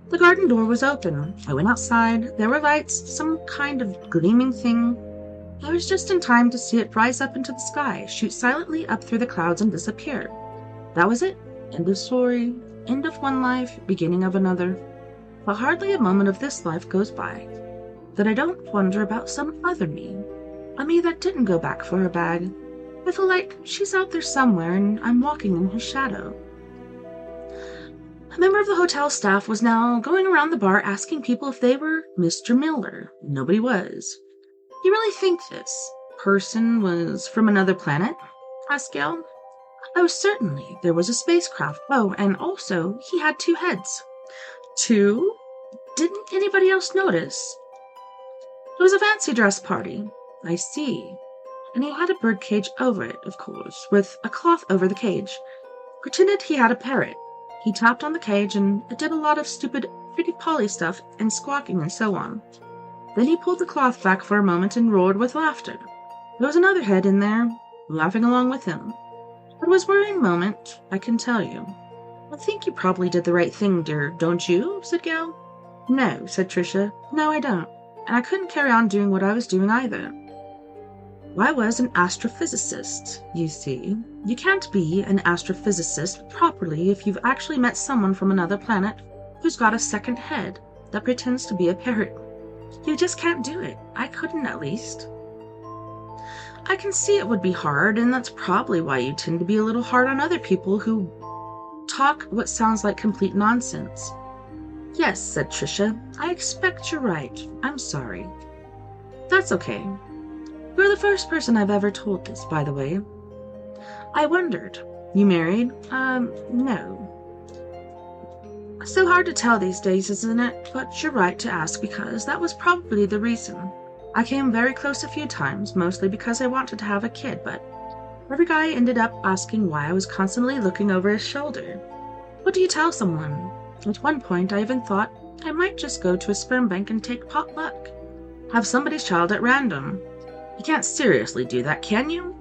S1: The garden door was open. I went outside. There were lights, some kind of gleaming thing. I was just in time to see it rise up into the sky, shoot silently up through the clouds and disappear. That was it. End of story. End of one life, beginning of another. But hardly a moment of this life goes by that I don't wonder about some other me. A me that didn't go back for her bag. I feel like she's out there somewhere and I'm walking in her shadow. A member of the hotel staff was now going around the bar asking people if they were Mr. Miller. Nobody was. You really think this person was from another planet? Asked Gail. Oh, certainly. There was a spacecraft. Oh, and also he had 2 heads. 2? Didn't anybody else notice? It was a fancy dress party. I see. And he had a birdcage over it, of course, with a cloth over the cage. Pretended he had a parrot. He tapped on the cage and it did a lot of stupid pretty Polly stuff and squawking and so on. Then he pulled the cloth back for a moment and roared with laughter. There was another head in there, laughing along with him. It was a worrying moment, I can tell you. I think you probably did the right thing, dear, don't you? Said Gail. No, said Tricia. No, I don't. And I couldn't carry on doing what I was doing either. I was an astrophysicist, you see. You can't be an astrophysicist properly if you've actually met someone from another planet who's got a second head that pretends to be a parrot. You just can't do it. I couldn't, at least. I can see it would be hard, and that's probably why you tend to be a little hard on other people who talk what sounds like complete nonsense. Yes, said Tricia. I expect you're right. I'm sorry. That's okay. You're the first person I've ever told this, by the way. I wondered. You married? No. So hard to tell these days, isn't it? But you're right to ask because that was probably the reason. I came very close a few times, mostly because I wanted to have a kid, but every guy ended up asking why I was constantly looking over his shoulder. What do you tell someone? At one point, I even thought I might just go to a sperm bank and take pot luck. Have somebody's child at random. You can't seriously do that, can you?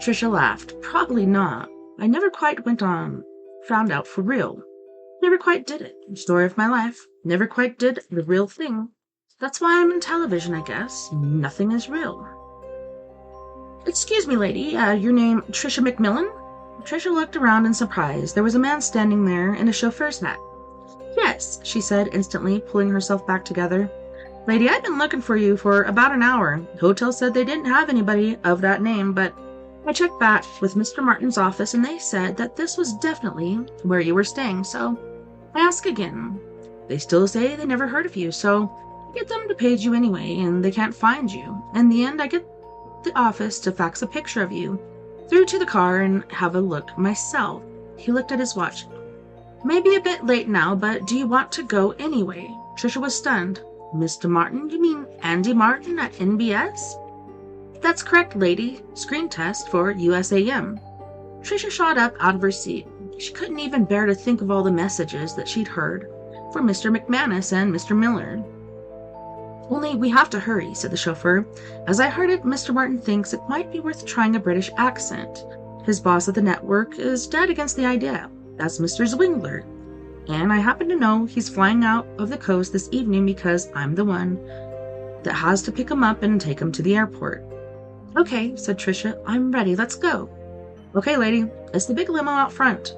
S1: Tricia laughed. Probably not. I never quite found out for real. Never quite did it. Story of my life. Never quite did the real thing. That's why I'm in television, I guess. Nothing is real. Excuse me, lady. Your name Tricia McMillan? Tricia looked around in surprise. There was a man standing there in a chauffeur's hat. Yes, she said instantly, pulling herself back together. Lady, I've been looking for you for about an hour. Hotel said they didn't have anybody of that name, but I checked back with Mr. Martin's office and they said that this was definitely where you were staying, so I ask again. They still say they never heard of you, so I get them to page you anyway, and they can't find you. In the end, I get the office to fax a picture of you through to the car and have a look myself. He looked at his watch. Maybe a bit late now, but do you want to go anyway? Trisha was stunned. Mr. Martin? You mean Andy Martin at NBS? That's correct, lady. Screen test for USAM. Trisha shot up out of her seat. She couldn't even bear to think of all the messages that she'd heard from Mr. McManus and Mr. Miller. Only we have to hurry, said the chauffeur. As I heard it, Mr. Martin thinks it might be worth trying a British accent. His boss at the network is dead against the idea. That's Mr. Zwingler. And I happen to know he's flying out of the coast this evening because I'm the one that has to pick him up and take him to the airport. Okay, said Trisha. I'm ready. Let's go. Okay, lady. It's the big limo out front.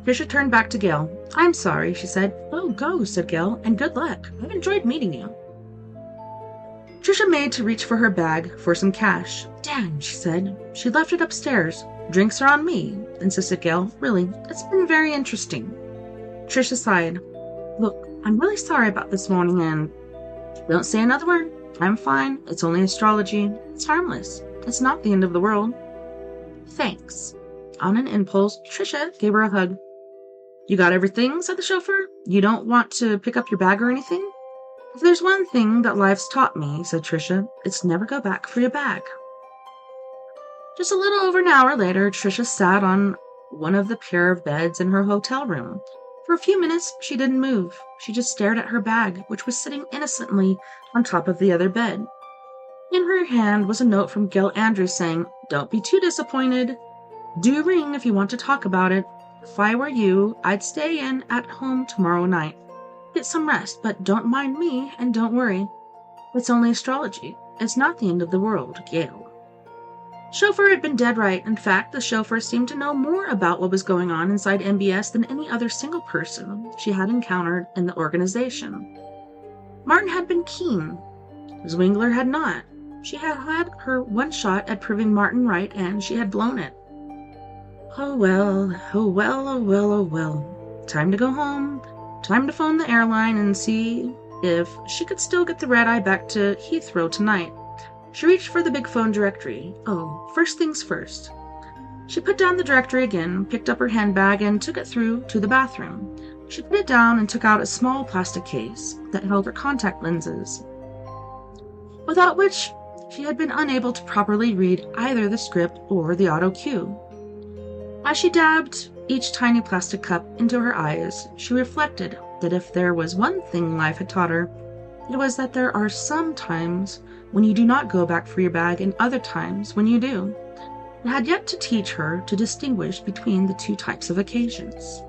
S1: Trisha turned back to Gail. I'm sorry, she said. Oh, go, said Gail, and good luck. I've enjoyed meeting you. Trisha made to reach for her bag for some cash. Damn, she said. She left it upstairs. Drinks are on me, insisted Gail. Really, it's been very interesting. Trisha sighed. Look, I'm really sorry about this morning, and don't say another word. I'm fine. It's only astrology. It's harmless. It's not the end of the world. Thanks. On an impulse, Trisha gave her a hug. You got everything? Said the chauffeur. You don't want to pick up your bag or anything? If there's one thing that life's taught me, said Trisha, it's never go back for your bag. Just a little over an hour later, Trisha sat on one of the pair of beds in her hotel room. For a few minutes, she didn't move. She just stared at her bag, which was sitting innocently on top of the other bed. In her hand was a note from Gil Andrews saying, Don't be too disappointed. Do ring if you want to talk about it. If I were you, I'd stay in at home tomorrow night. Get some rest, but don't mind me and don't worry. It's only astrology. It's not the end of the world, Gail. Chauffeur had been dead right. In fact, the chauffeur seemed to know more about what was going on inside MBS than any other single person she had encountered in the organization. Martin had been keen. Zwingler had not. She had had her one shot at proving Martin right, and she had blown it. Oh well, oh well, oh well, oh well. Time to go home. Time to phone the airline and see if she could still get the red-eye back to Heathrow tonight. She reached for the big phone directory. Oh, first things first. She put down the directory again, picked up her handbag, and took it through to the bathroom. She put it down and took out a small plastic case that held her contact lenses, without which she had been unable to properly read either the script or the auto cue. As she dabbed each tiny plastic cup into her eyes, she reflected that if there was one thing life had taught her, it was that there are some times when you do not go back for your bag and other times when you do. It had yet to teach her to distinguish between the two types of occasions.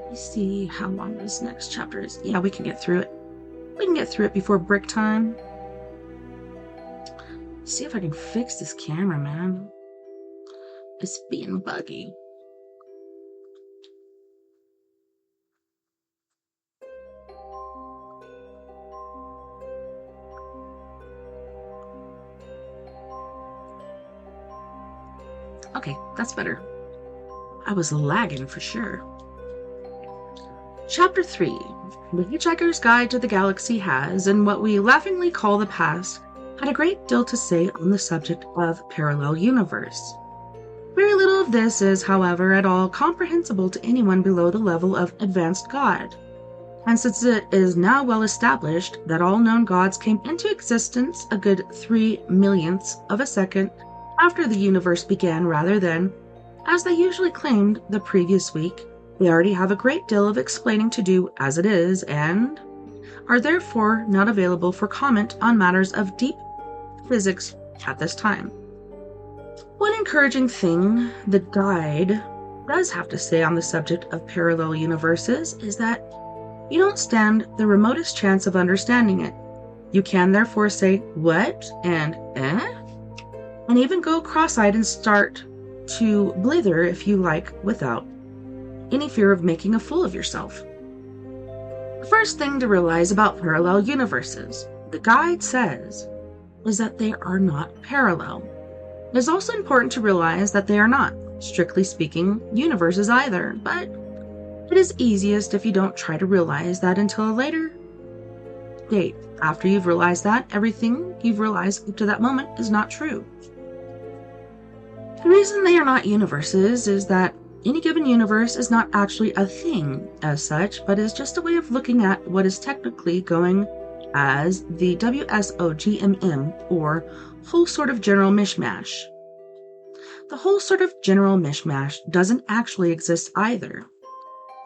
S1: Let's see how long this next chapter is. Yeah, we can get through it. We can get through it before break time. Let's see if I can fix this camera, man. It's being buggy. Okay, that's better. I was lagging for sure. Chapter 3. The Hitchhiker's Guide to the Galaxy has, in what we laughingly call the past, had a great deal to say on the subject of parallel universe. Very little of this is, however, at all comprehensible to anyone below the level of advanced God. And since it is now well established that all known gods came into existence a good 3/millionths of a second after the universe began rather than, as they usually claimed the previous week, they already have a great deal of explaining to do as it is, and are therefore not available for comment on matters of deep physics at this time. One encouraging thing the guide does have to say on the subject of parallel universes is that you don't stand the remotest chance of understanding it. You can therefore say, what, and and even go cross-eyed and start to blither if you like without any fear of making a fool of yourself. The first thing to realize about parallel universes, the guide says, is that they are not parallel. It is also important to realize that they are not, strictly speaking, universes either, but it is easiest if you don't try to realize that until a later date. After you've realized that, everything you've realized up to that moment is not true. The reason they are not universes is that any given universe is not actually a thing as such, but is just a way of looking at what is technically going as the WSOGMM, or whole sort of general mishmash. The whole sort of general mishmash doesn't actually exist either,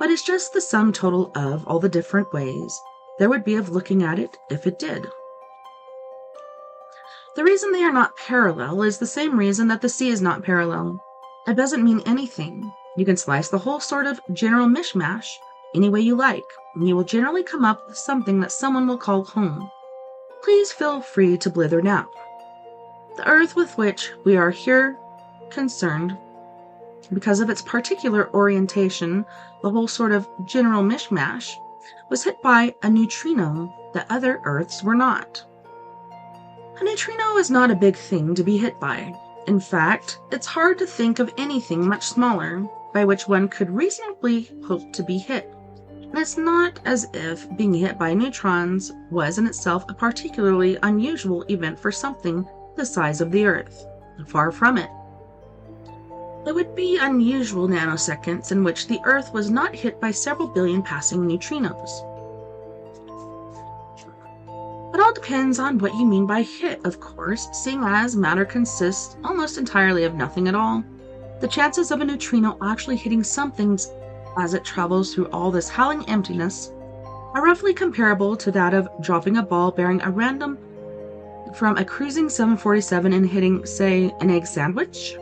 S1: but is just the sum total of all the different ways there would be of looking at it if it did. The reason they are not parallel is the same reason that the sea is not parallel. It doesn't mean anything. You can slice the whole sort of general mishmash any way you like, and you will generally come up with something that someone will call home. Please feel free to blither now. The earth with which we are here concerned, because of its particular orientation, the whole sort of general mishmash, was hit by a neutrino that other Earths were not. A neutrino is not a big thing to be hit by. In fact, it's hard to think of anything much smaller by which one could reasonably hope to be hit. And it's not as if being hit by neutrons was in itself a particularly unusual event for something the size of the Earth. Far from it. It would be unusual nanoseconds in which the Earth was not hit by several billion passing neutrinos. It all depends on what you mean by hit, of course, seeing as matter consists almost entirely of nothing at all. The chances of a neutrino actually hitting something as it travels through all this howling emptiness are roughly comparable to that of dropping a ball bearing a random from a cruising 747 and hitting, say, an egg sandwich.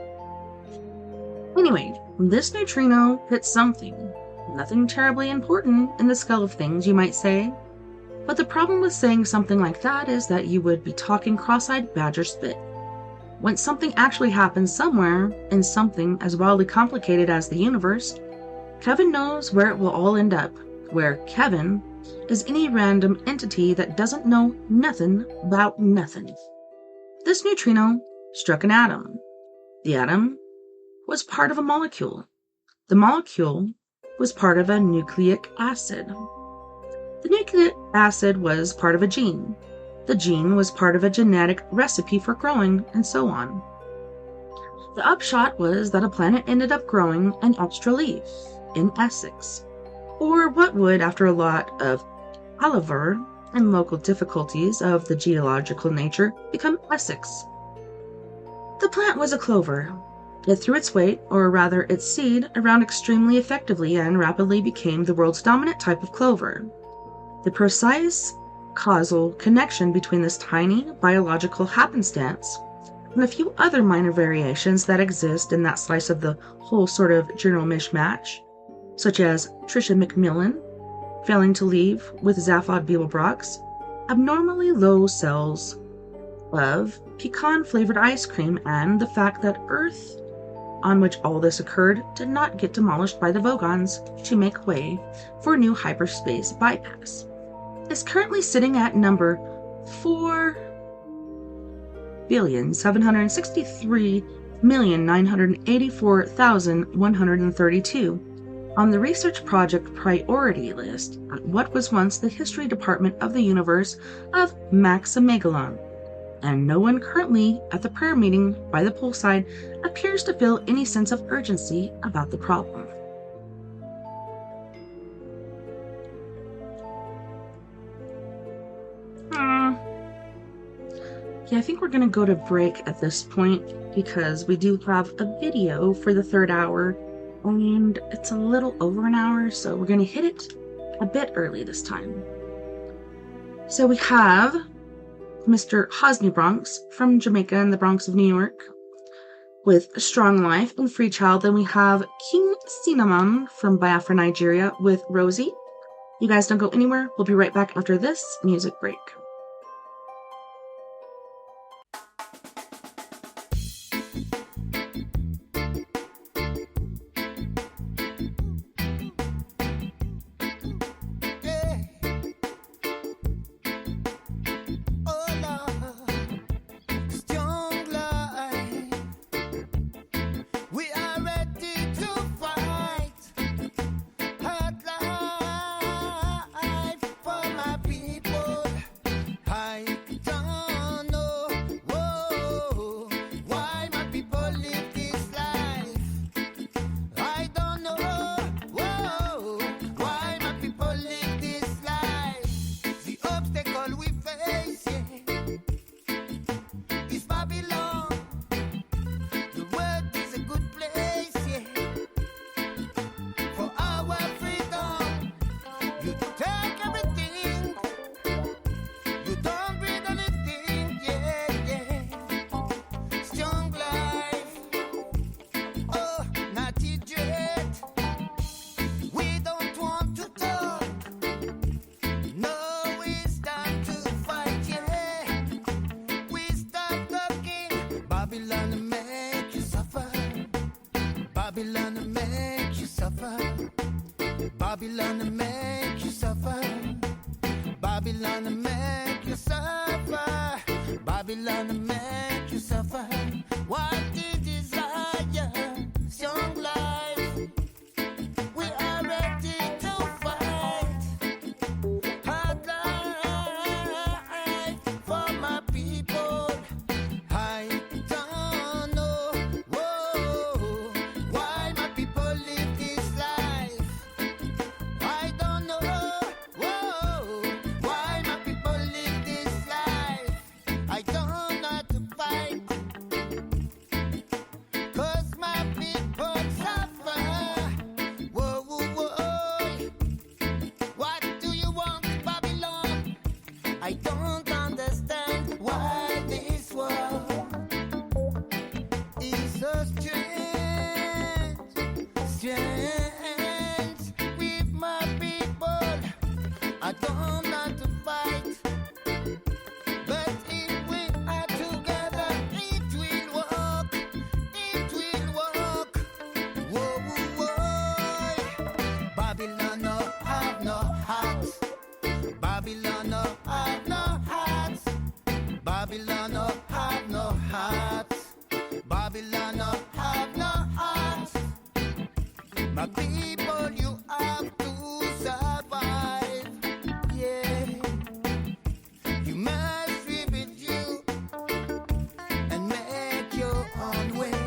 S1: Anyway, this neutrino hit something. Nothing terribly important in the scale of things, you might say. But the problem with saying something like that is that you would be talking cross-eyed badger spit. When something actually happens somewhere, in something as wildly complicated as the universe, Kevin knows where it will all end up, where Kevin is any random entity that doesn't know nothing about nothing. This neutrino struck an atom. The atom was part of a molecule. The molecule was part of a nucleic acid. The nucleic acid was part of a gene. The gene was part of a genetic recipe for growing, and so on. The upshot was that a planet ended up growing an extra leaf in Essex, or what would, after a lot of palaver and local difficulties of the geological nature, become Essex. The plant was a clover. It threw its weight, or rather its seed, around extremely effectively and rapidly became the world's dominant type of clover. The precise causal connection between this tiny biological happenstance and a few other minor variations that exist in that slice of the whole sort of general mishmash, such as Tricia McMillan failing to leave with Zaphod Beeblebrox, abnormally low cells of pecan-flavored ice cream, and the fact that Earth, on which all this occurred, did not get demolished by the Vogons to make way for a new hyperspace bypass, is currently sitting at number 4,763,984,132 on the research project priority list at what was once the history department of the universe of Maximegalon, and no one currently at the prayer meeting by the poolside appears to feel any sense of urgency about the problem. Yeah, I think we're going to go to break at this point because we do have a video for the third hour, and it's a little over an hour, so we're going to hit it a bit early this time. So we have Mr. Hosni Bronx from Jamaica and the Bronx of New York with Strong Life and Free Child. Then we have King Cinnamon from Biafra, Nigeria with Rosie. You guys don't go anywhere. We'll be right back after this music break.
S3: Babylon make you suffer. Babylon make you suffer. Babylon make you suffer. What is desire? Young life. We are ready to fight. Hard life for my people. I don't know why my people live this life. I don't know why my people live this life. I don't know how to fight. 'Cause my people suffer. What do you want, Babylon? I don't understand why this world is so strange, strange with my people. I don't know how to fight, but if we are together, it will work. It will work. Babylon no have no heart. Babylon no have no heart. Babylon no have no heart. Babylon no have no heart. My people, you have to survive. Yeah, you must rebuild you and make your own way.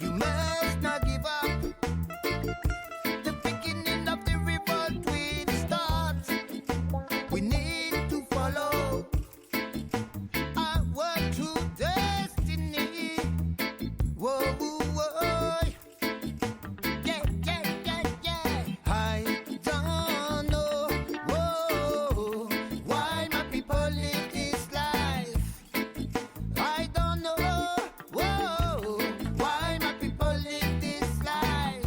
S3: You must not give up. The beginning of the revolt will start. We need to follow our true destiny. Yeah, yeah, yeah, yeah. I don't know why my people live this life. I don't know why my people live this life.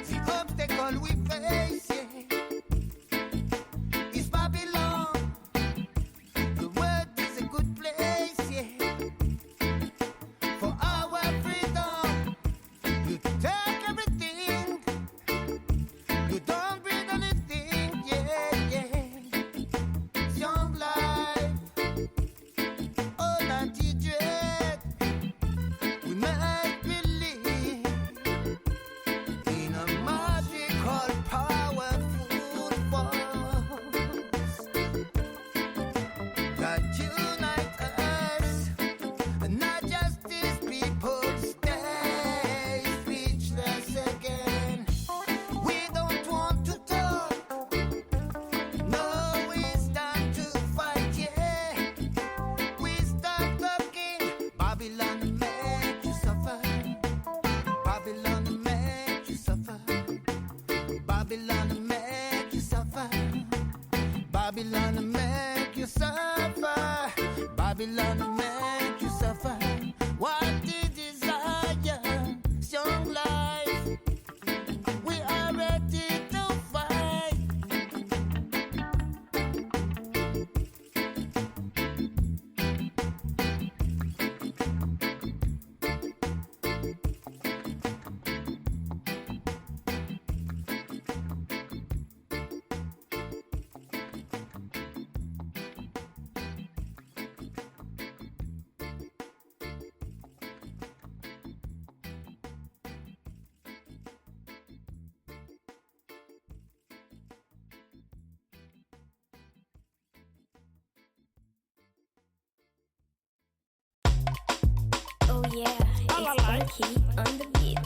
S3: The obstacle we face, yeah, is Babylon. The world is a good place, yeah, for our freedom. You take everything, you don't bring anything, yeah, yeah. Young life, all anti-dread. We must believe in a magical, powerful force that unite us, not just these people stay speechless again. We don't want to talk, no, it's time to fight, yeah. We start talking. Babylon make you suffer. Babylon make you suffer. Babylon make you suffer. Babylon make you suffer. Babylon make you suffer. What is desire? Young life. We are ready to fight.
S4: Oh yeah, it's Funky on the beat.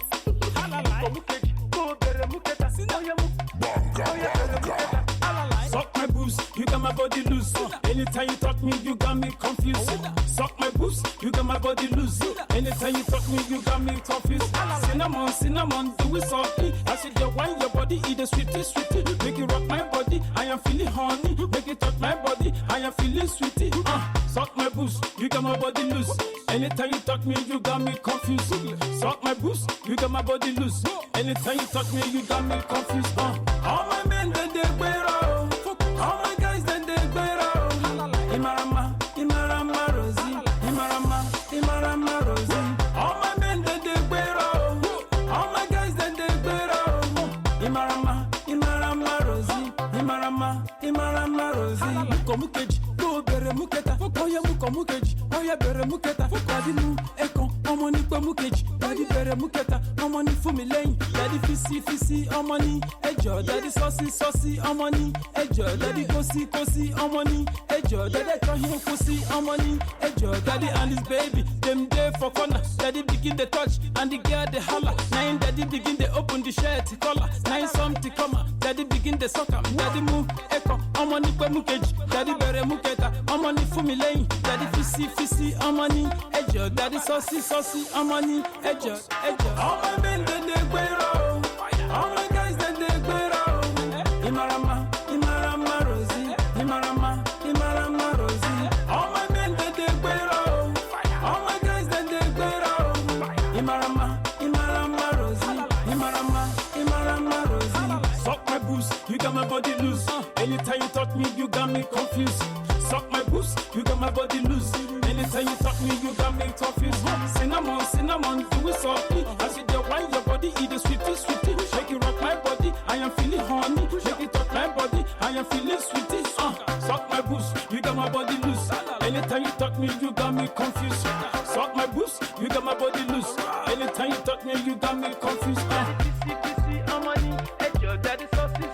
S2: Suck my boobs, you got my body loose. Anytime you touch me, you got me confused. Suck my boobs, you got my body loose. Anytime you touch me, you got me confused. Cinnamon, cinnamon, do it softly. I said you wine your body, eat the sweetie, sweetie. Make it rock my body, I am feeling horny. Make it touch my body, I am feeling sweetie. Suck my boobs, you got my body loose. Anytime you touch me, you got me confused. Suck my boobs, you got my body loose. Anytime you touch me, you got me confused. All my men, they wear out. All my guys, they wear out. Imarama, Imarama, Rosie. Imarama, Imarama, Rosie. All my men, they wear out. All my guys, they wear out. Imarama, Imarama. bẹ̀rẹ̀ mú kẹta, ọmọ ní fún mi lẹ́yìn. Daddy fisi, ọmọ ní ẹjọ́. Daddy sọ́sí, ọmọ ní ẹjọ́. Daddy kósí, ọmọ ní ẹjọ́. Daddy kan him pussy, ọmọ ní ẹjọ́. Daddy and his baby, them dey for corner. Daddy begin the touch and the girl dey holla. Now daddy begin the open the shirt collar. Now something come out, daddy begin the suck am. Daddy move echo, ọmọ ní pẹ́ mú kejì. Daddy bẹ̀rẹ̀ mú kẹta, ọmọ ní fún mi lẹ́yìn. Daddy fisi, ọmọ ní ẹjọ́. Daddy sọ́sí, ọmọ ní ẹjọ́. All my men they gbero, all my guys they gbero. Imarama Rosie, Imarama Rosie. All my men they gbero, all my guys they gbero. Imarama Rosie, Imarama Rosie. Suck my boost, you got my body loose. Anytime you touch me, you got me confused. Suck my boost, you got my body loose. Anytime you touch me, you got me confused. Cinnamon, do it softly. As you dey wine your body, eat the sweetie. Make it rock my body, I am feeling honey. Make it touch my body, I am feeling sweetie. Suck my boost, you got my body loose. Anytime you touch me, you got me confused. Suck my boost, you got my body loose. Anytime you touch me, you got me confused. Kissy, amani, ejo. Daddy saucy,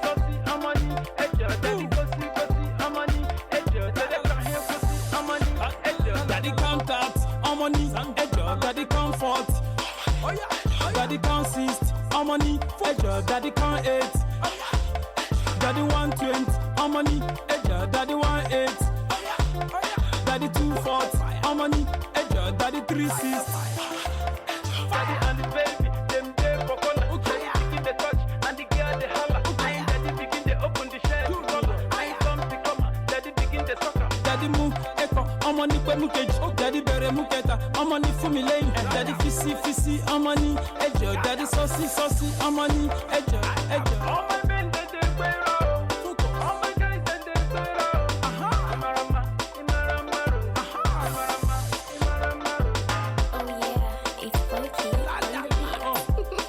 S2: amani, ejo. Daddy gossy, amani, ejo. Daddy kahir pussy, amani, ejo. Daddy count out, amani, ejo. Daddy comfort, daddy consist, amani, ejo. Daddy can't eat, daddy 120, amani, ejo. Daddy 18, daddy 240, amani, ejo. Daddy 36. Daddy and the baby, them there for corner. Daddy begin the touch and the girl the holla. Daddy begin the open the shirt collar. I come to come, daddy begin the sucker. Daddy move echo, ọmọ ní pẹ́ mú kejì. Daddy bẹ̀rẹ̀ mú kẹta, ọmọ ní fún mi lẹ́yìn. Daddy fisi, ọmọ ní ẹjọ́. Daddy sọ́sí, ọmọ ní ẹjọ́. All my men they gbero, all my guys they gbero. Imarama Rosie, Imarama Rosie.
S4: Oh yeah, it's funky on the beat.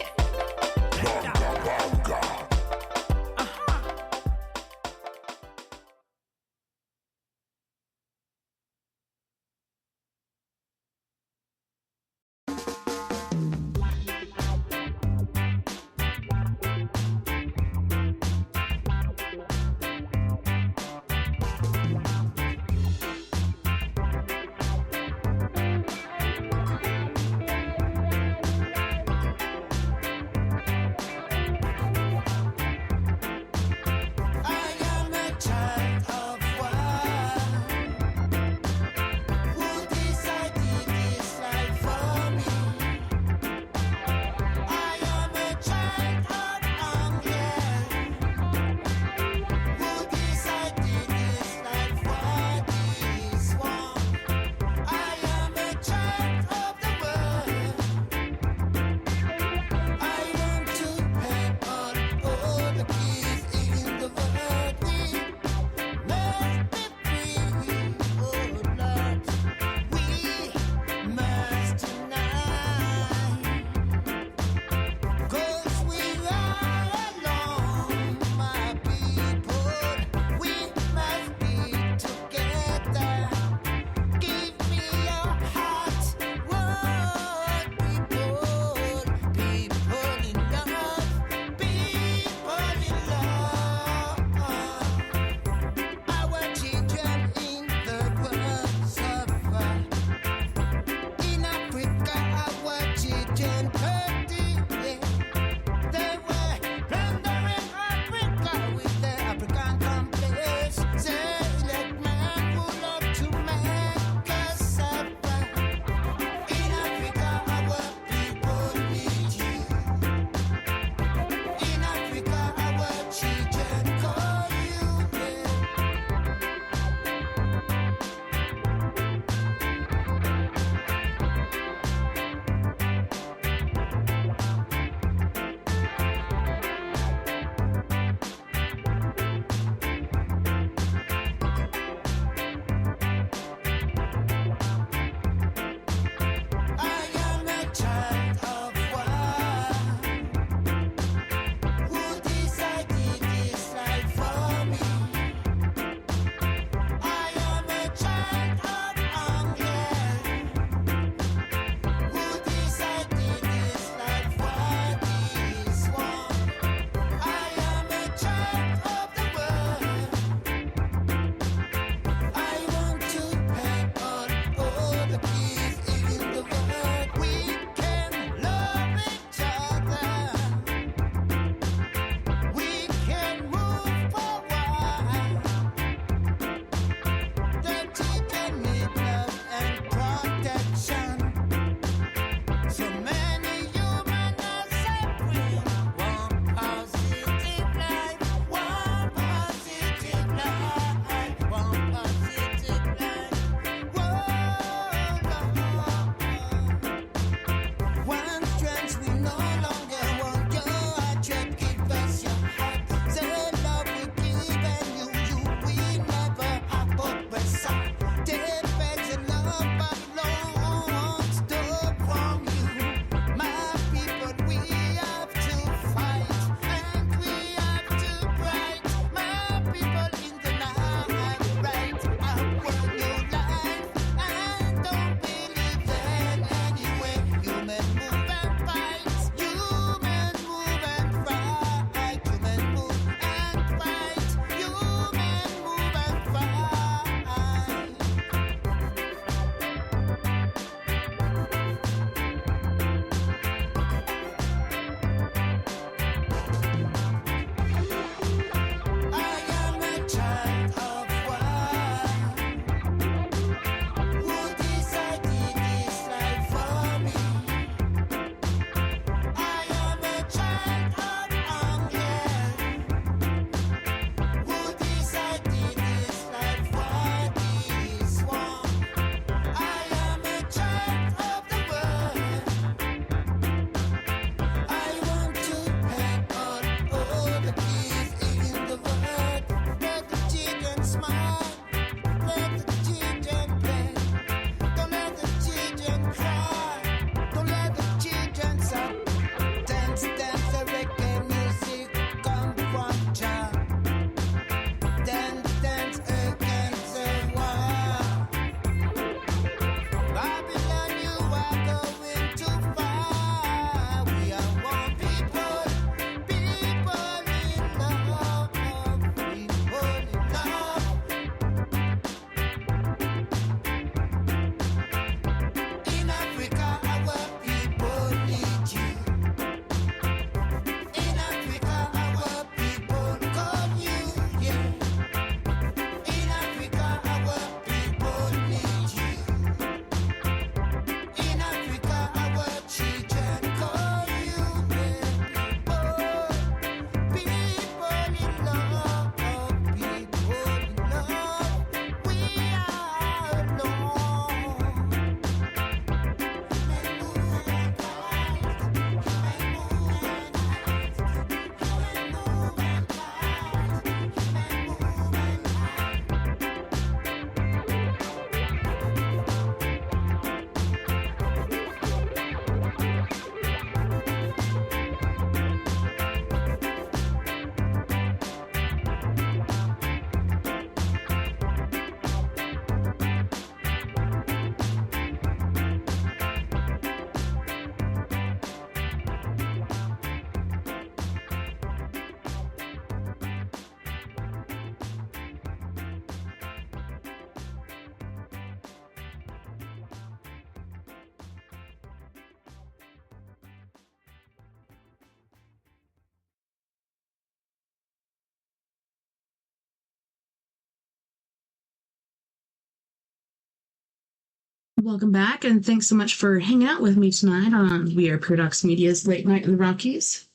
S1: Welcome back, and thanks so much for hanging out with me tonight on We Are Paradox Media's Late Night in the Rockies.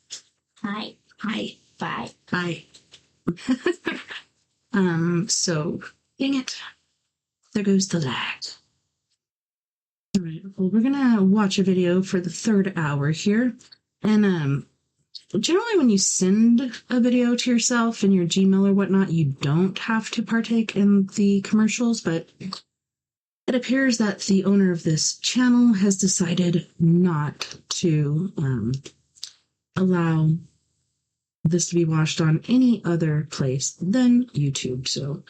S4: Hi.
S1: Hi.
S4: Bye.
S1: Bye. So, dang it. There goes the lag. All right, well, we're gonna watch a video for the third hour here. And, generally when you send a video to yourself in your Gmail or whatnot, you don't have to partake in the commercials, but it appears that the owner of this channel has decided not to allow this to be watched on any other place than YouTube. So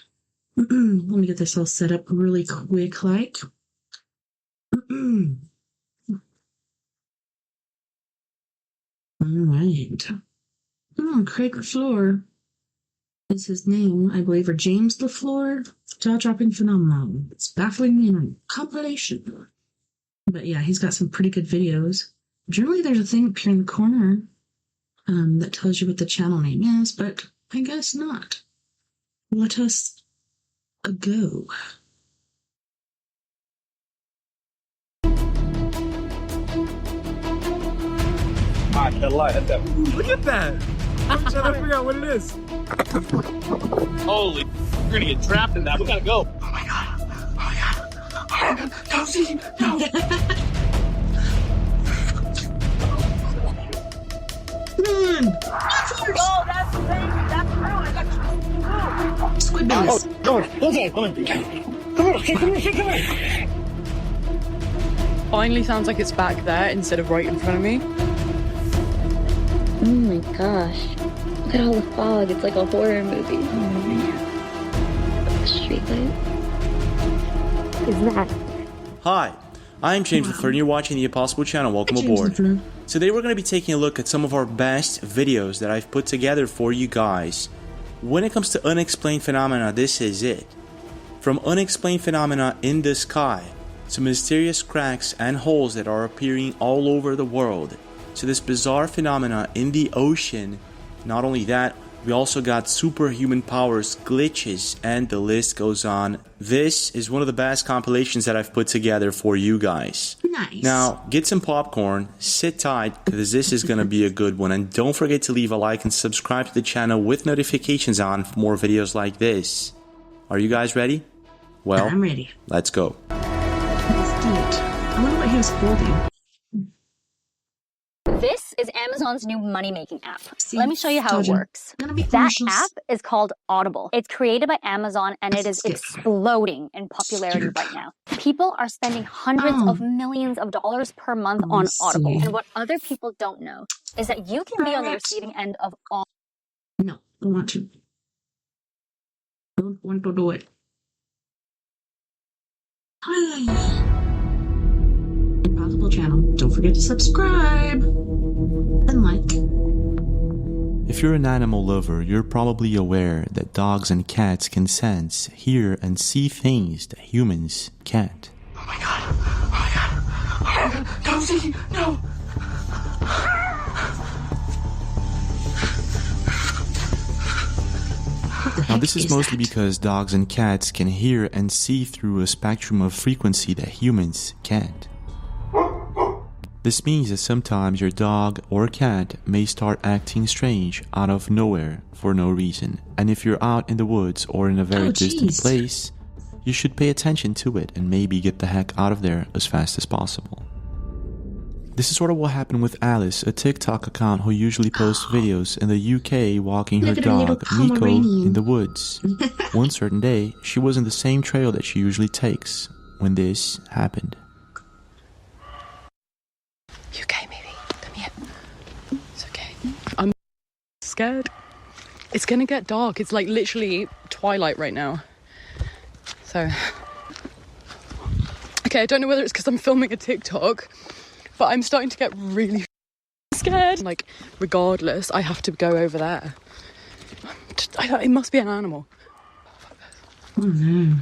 S1: let me get this all set up really quick like. All right. Craig LaFleur is his name, I believe, or James LaFleur. Jaw-dropping phenomenon. It's baffling me in a compilation. But yeah, he's got some pretty good videos. Generally, there's a thing up here in the corner that tells you what the channel name is, but I guess not. Let us go.
S5: Look at that! I'm trying to figure out what it is.
S6: Holy, we're gonna get trapped in that. We gotta go.
S1: Oh my god. Oh my god. Oh my god. Don't see. No. Run!
S7: Oh, that's crazy. That's true. I got
S1: Squid business.
S8: Finally sounds like it's back there instead of right in front of me.
S4: Oh my gosh. Look at all the fog. It's like a horror movie. Street light. Is that?
S9: Hi, I'm James LaFleur and you're watching the Impossible Channel. Welcome aboard. Today we're going to be taking a look at some of our best videos that I've put together for you guys. When it comes to unexplained phenomena, this is it. From unexplained phenomena in the sky, to mysterious cracks and holes that are appearing all over the world, to this bizarre phenomena in the ocean. Not only that, we also got superhuman powers, glitches, and the list goes on. This is one of the best compilations that I've put together for you guys.
S1: Nice.
S9: Now, get some popcorn, sit tight, because this is going to be a good one. And don't forget to leave a like and subscribe to the channel with notifications on for more videos like this. Are you guys ready? Well,
S1: I'm ready.
S9: Let's go.
S1: Let's do it. I wonder what he was holding.
S10: This is Amazon's new money-making app.
S1: See,
S10: Let me show you how it
S1: told you.
S10: works.
S1: Gonna be
S10: That
S1: commercials.
S10: app is called Audible. It's created by Amazon and it is
S1: Skip.
S10: exploding in popularity
S1: Skip.
S10: right now. People are spending hundreds of millions of dollars per month on Audible.
S1: see.
S10: And what other people don't know is that you can be on the receiving end of all.
S1: No, don't want to. Don't want to do it. Impossible Channel. Don't forget to subscribe and like.
S9: If you're an animal lover, you're probably aware that dogs and cats can sense, hear, and see things that humans can't.
S1: Oh my god. Oh my god. Oh my god. Don't see. No.
S9: Now this is mostly because dogs and cats can hear and see through a spectrum of frequency that humans can't. This means that sometimes your dog or cat may start acting strange out of nowhere for no reason. And if you're out in the woods or in a very distant place, you should pay attention to it and maybe get the heck out of there as fast as possible. This is sort of what happened with Alice, a TikTok account who usually posts videos in the UK walking her
S1: Look at her little
S9: dog, Nico,
S1: Pomeranian.
S9: in the woods. One certain day, she was in the same trail that she usually takes when this happened.
S8: You okay, maybe? Come here. It's okay. I'm scared. It's gonna get dark. It's like literally twilight right now. So, okay, I don't know whether it's because I'm filming a TikTok, but I'm starting to get really scared. Like, regardless, I have to go over there. It must be an animal.
S1: Oh no.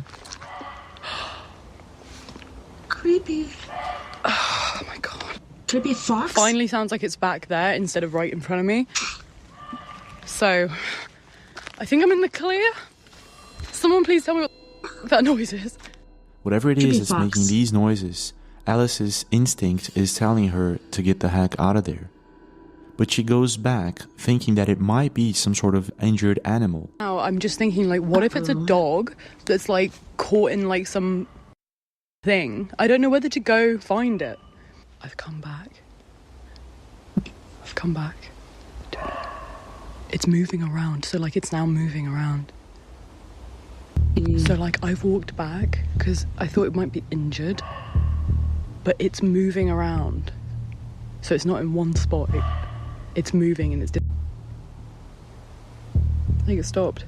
S1: Creepy.
S8: Oh my god.
S1: Could it be a fox?
S8: Finally sounds like it's back there instead of right in front of me. So, I think I'm in the clear. Someone please tell me what that noise is.
S9: Whatever it
S1: Could be
S9: is
S1: a
S9: that's
S1: fox.
S9: making these noises, Alice's instinct is telling her to get the heck out of there. But she goes back, thinking that it might be some sort of injured animal.
S8: Now I'm just thinking, like, what if it's a dog that's like caught in like some thing? I don't know whether to go find it. I've come back. It's moving around, so like it's now moving around. So like I've walked back because I thought it might be injured, but it's moving around. So it's not in one spot. It's moving and it's I think it stopped.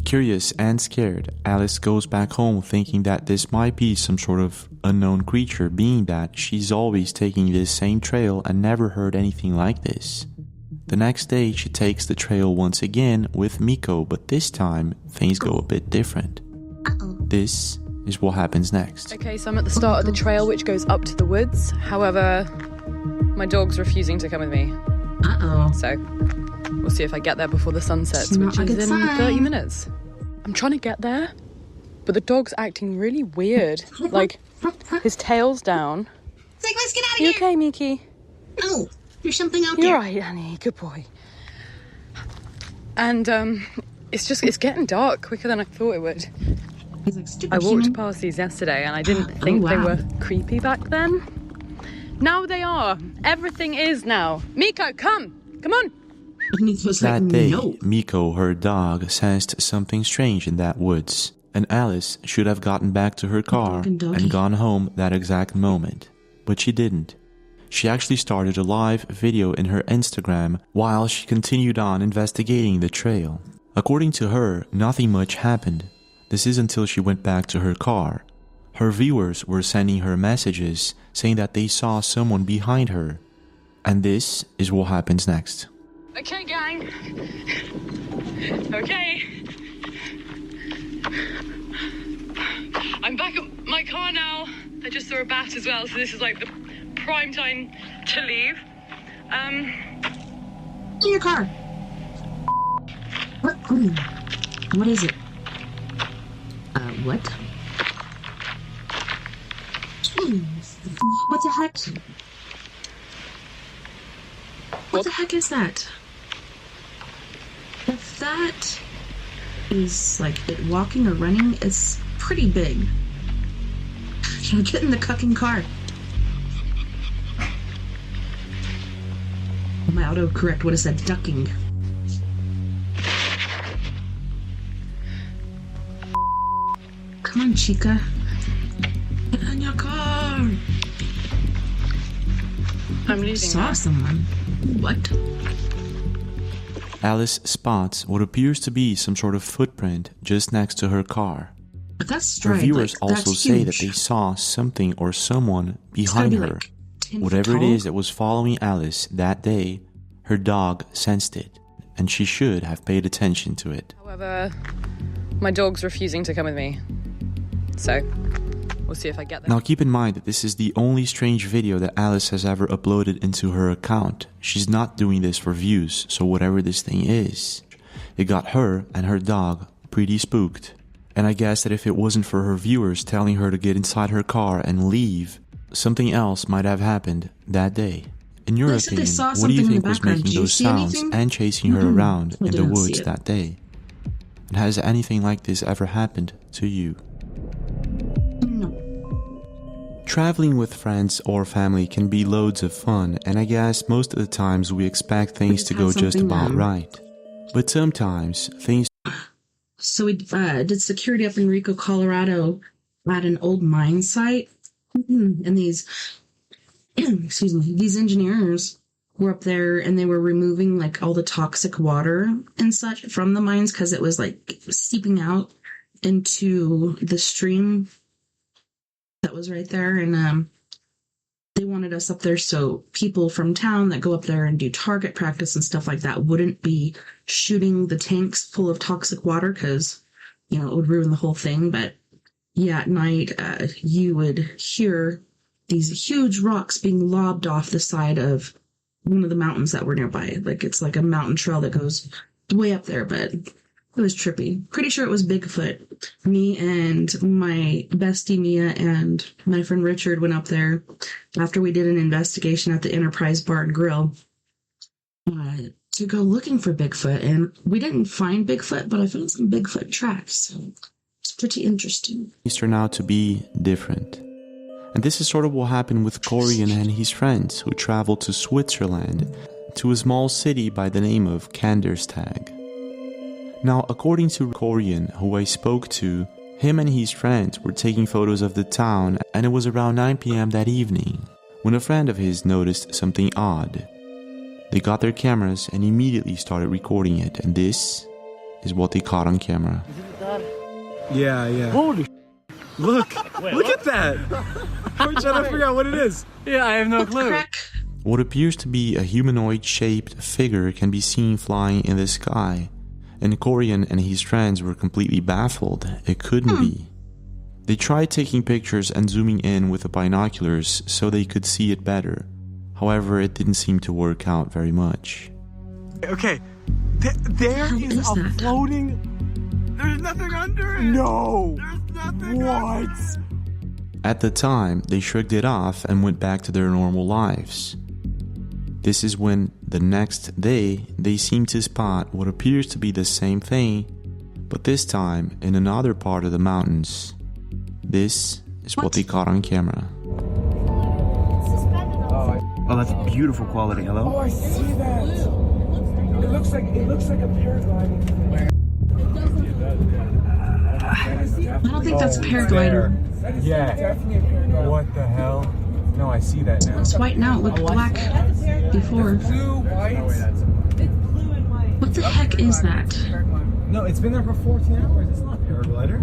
S9: Curious and scared, Alice goes back home thinking that this might be some sort of unknown creature, being that she's always taking this same trail and never heard anything like this. The next day, she takes the trail once again with Miko, but this time, things go a bit different. This is what happens next.
S8: Okay, so I'm at the start of the trail which goes up to the woods. However, my dog's refusing to come with me. So, we'll see if I get there before the sun sets, which is in 30 minutes. I'm trying to get there, but the dog's acting really weird. Like, his tail's down.
S1: It's like, let's get out of
S8: You
S1: here.
S8: okay, Miki?
S1: Oh, there's something out
S8: You're
S1: there.
S8: right, honey. Good boy. And, it's getting dark quicker than I thought it would.
S1: He's like, stupid
S8: I walked
S1: human.
S8: past these yesterday and I didn't think they were creepy back then. Now they are. Everything is now. Miko, come on.
S1: And he was
S9: That
S1: like,
S9: day,
S1: no.
S9: Miko, her dog, sensed something strange in that woods, and Alice should have gotten back to her car and gone home that exact moment. But she didn't. She actually started a live video in her Instagram while she continued on investigating the trail. According to her, nothing much happened. This is until she went back to her car. Her viewers were sending her messages saying that they saw someone behind her. And this is what happens next.
S8: Okay, gang. Okay. I'm back at my car now. I just saw a bat as well, so this is like the prime time to leave.
S1: In your car. What is it? What? What the heck? What the heck is that? If that is like it walking or running, it's pretty big. Get in the cucking car. My autocorrect would have said ducking. Come on, Chica. Get in your car.
S8: I'm leaving.
S1: Saw someone. What?
S9: Alice spots what appears to be some sort of footprint just next to her car.
S1: But that's
S9: Her
S1: straight.
S9: viewers
S1: like,
S9: also
S1: that's
S9: say
S1: huge.
S9: that they saw something or someone
S1: It's gotta
S9: behind
S1: be,
S9: her.
S1: like, 10
S9: Whatever
S1: feet
S9: it
S1: tall.
S9: is that was following Alice that day, her dog sensed it, and she should have paid attention to it.
S8: However, my dog's refusing to come with me. So, we'll see if I get there.
S9: Now keep in mind that this is the only strange video that Alice has ever uploaded into her account. She's not doing this for views, so whatever this thing is, it got her and her dog pretty spooked. And I guess that if it wasn't for her viewers telling her to get inside her car and leave, something else might have happened that day. In your
S1: They said they
S9: opinion,
S1: saw
S9: what do
S1: something
S9: you
S1: in the
S9: think was
S1: background.
S9: making
S1: Do you
S9: those
S1: see
S9: sounds
S1: anything?
S9: and chasing her around
S1: I
S9: in the
S1: didn't see
S9: woods
S1: it.
S9: that day? And has anything like this ever happened to you?
S1: No.
S9: Traveling with friends or family can be loads of fun, and I guess most of the times we expect things to go just about right. But sometimes things
S1: So we did security up in Rico, Colorado at an old mine site. And these, excuse me, these engineers were up there and they were removing like all the toxic water and such from the mines because it was like seeping out into the stream that was right there. And they wanted us up there so people from town that go up there and do target practice and stuff like that wouldn't be shooting the tanks full of toxic water because, you know, it would ruin the whole thing. But yeah, at night, you would hear these huge rocks being lobbed off the side of one of the mountains that were nearby. Like it's like a mountain trail that goes way up there, but It was trippy. Pretty sure it was Bigfoot. Me and my bestie Mia and my friend Richard went up there after we did an investigation at the Enterprise Bar and Grill to go looking for Bigfoot. And we didn't find Bigfoot, but I found some Bigfoot tracks. It's pretty interesting.
S9: These turn out to be different. And this is sort of what happened with Corian and his friends who traveled to Switzerland to a small city by the name of Kandersteg. Now, according to Corian, who I spoke to, him and his friends were taking photos of the town, and it was around 9 p.m. that evening when a friend of his noticed something odd. They got their cameras and immediately started recording it, and this is what they caught on camera.
S5: Yeah.
S6: Holy
S5: Look at that! I'm trying to figure out what it is.
S6: Yeah, I have no clue.
S9: What appears to be a humanoid-shaped figure can be seen flying in the sky, and Corian and his friends were completely baffled. It couldn't be. They tried taking pictures and zooming in with the binoculars so they could see it better. However, it didn't seem to work out very much.
S5: Okay, there is a floating... There's nothing under it! No! There's nothing under it!
S9: At the time, they shrugged it off and went back to their normal lives. This is when, the next day, they seem to spot what appears to be the same thing, but this time in another part of the mountains. This is what they caught on camera.
S11: Oh, that's beautiful quality. Hello?
S5: Oh, I see that! It looks like a paragliding thing.
S1: I don't think that's a paraglider.
S5: Yeah. Definitely a paraglider. What the hell? No, I see that now.
S1: It's white now. It looked black before.
S5: Blue, white.
S1: What the heck is that?
S5: No, it's been there for 14 hours. It's not a paraglider.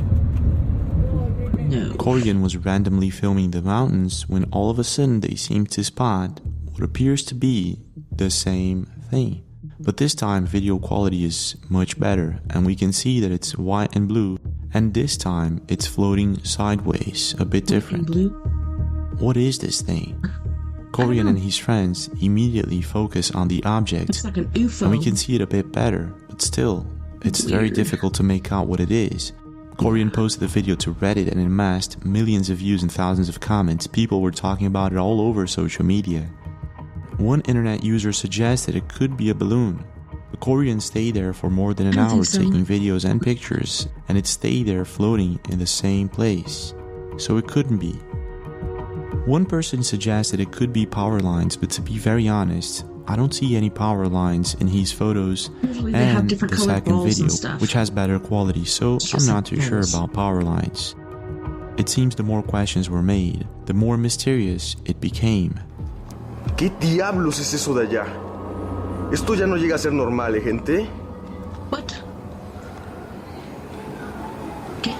S1: No.
S9: Corian was randomly filming the mountains when all of a sudden they seemed to spot what appears to be the same thing. But this time video quality is much better and we can see that it's white and blue, and this time it's floating sideways, a bit different. What is this thing? Corian and his friends immediately focus on the object.
S1: It's like an UFO.
S9: And we can see it a bit better, but still, it's very difficult to make out what it is. Corian posted the video to Reddit and it amassed millions of views and thousands of comments. People were talking about it all over social media. One internet user suggested it could be a balloon. The Corian stayed there for more than an hour taking videos and pictures, and it stayed there floating in the same place. So it couldn't be. One person suggested it could be power lines, but to be very honest, I don't see any power lines in his photos and the second video, which has better quality, so I'm not too sure about power lines. It seems the more questions were made, the more mysterious it became.
S12: ¿Qué diablos es eso de allá? Esto ya no llega a ser normal, gente.
S1: What? ¿Qué?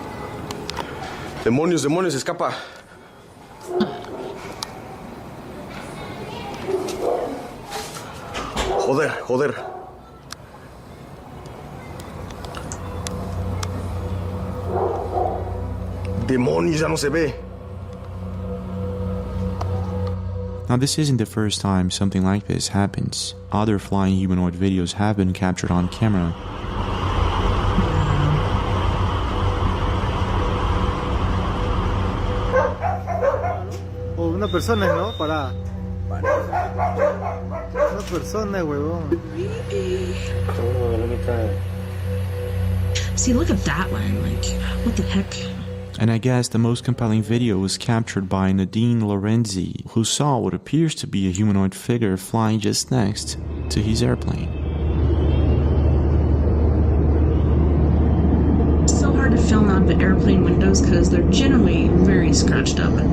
S12: Demonios, demonios, escapa. Joder, joder. Demonios, ya no se ve.
S9: Now this isn't the first time something like this happens. Other flying humanoid videos have been captured on camera.
S11: Oh, una persona, ¿no? Para. Una persona, huevón.
S1: See, look at that one. Like, what the heck?
S9: And I guess the most compelling video was captured by Nadine Lorenzi, who saw what appears to be a humanoid figure flying just next to his airplane.
S1: It's so hard to film out of the airplane windows because they're generally very scratched up. Wait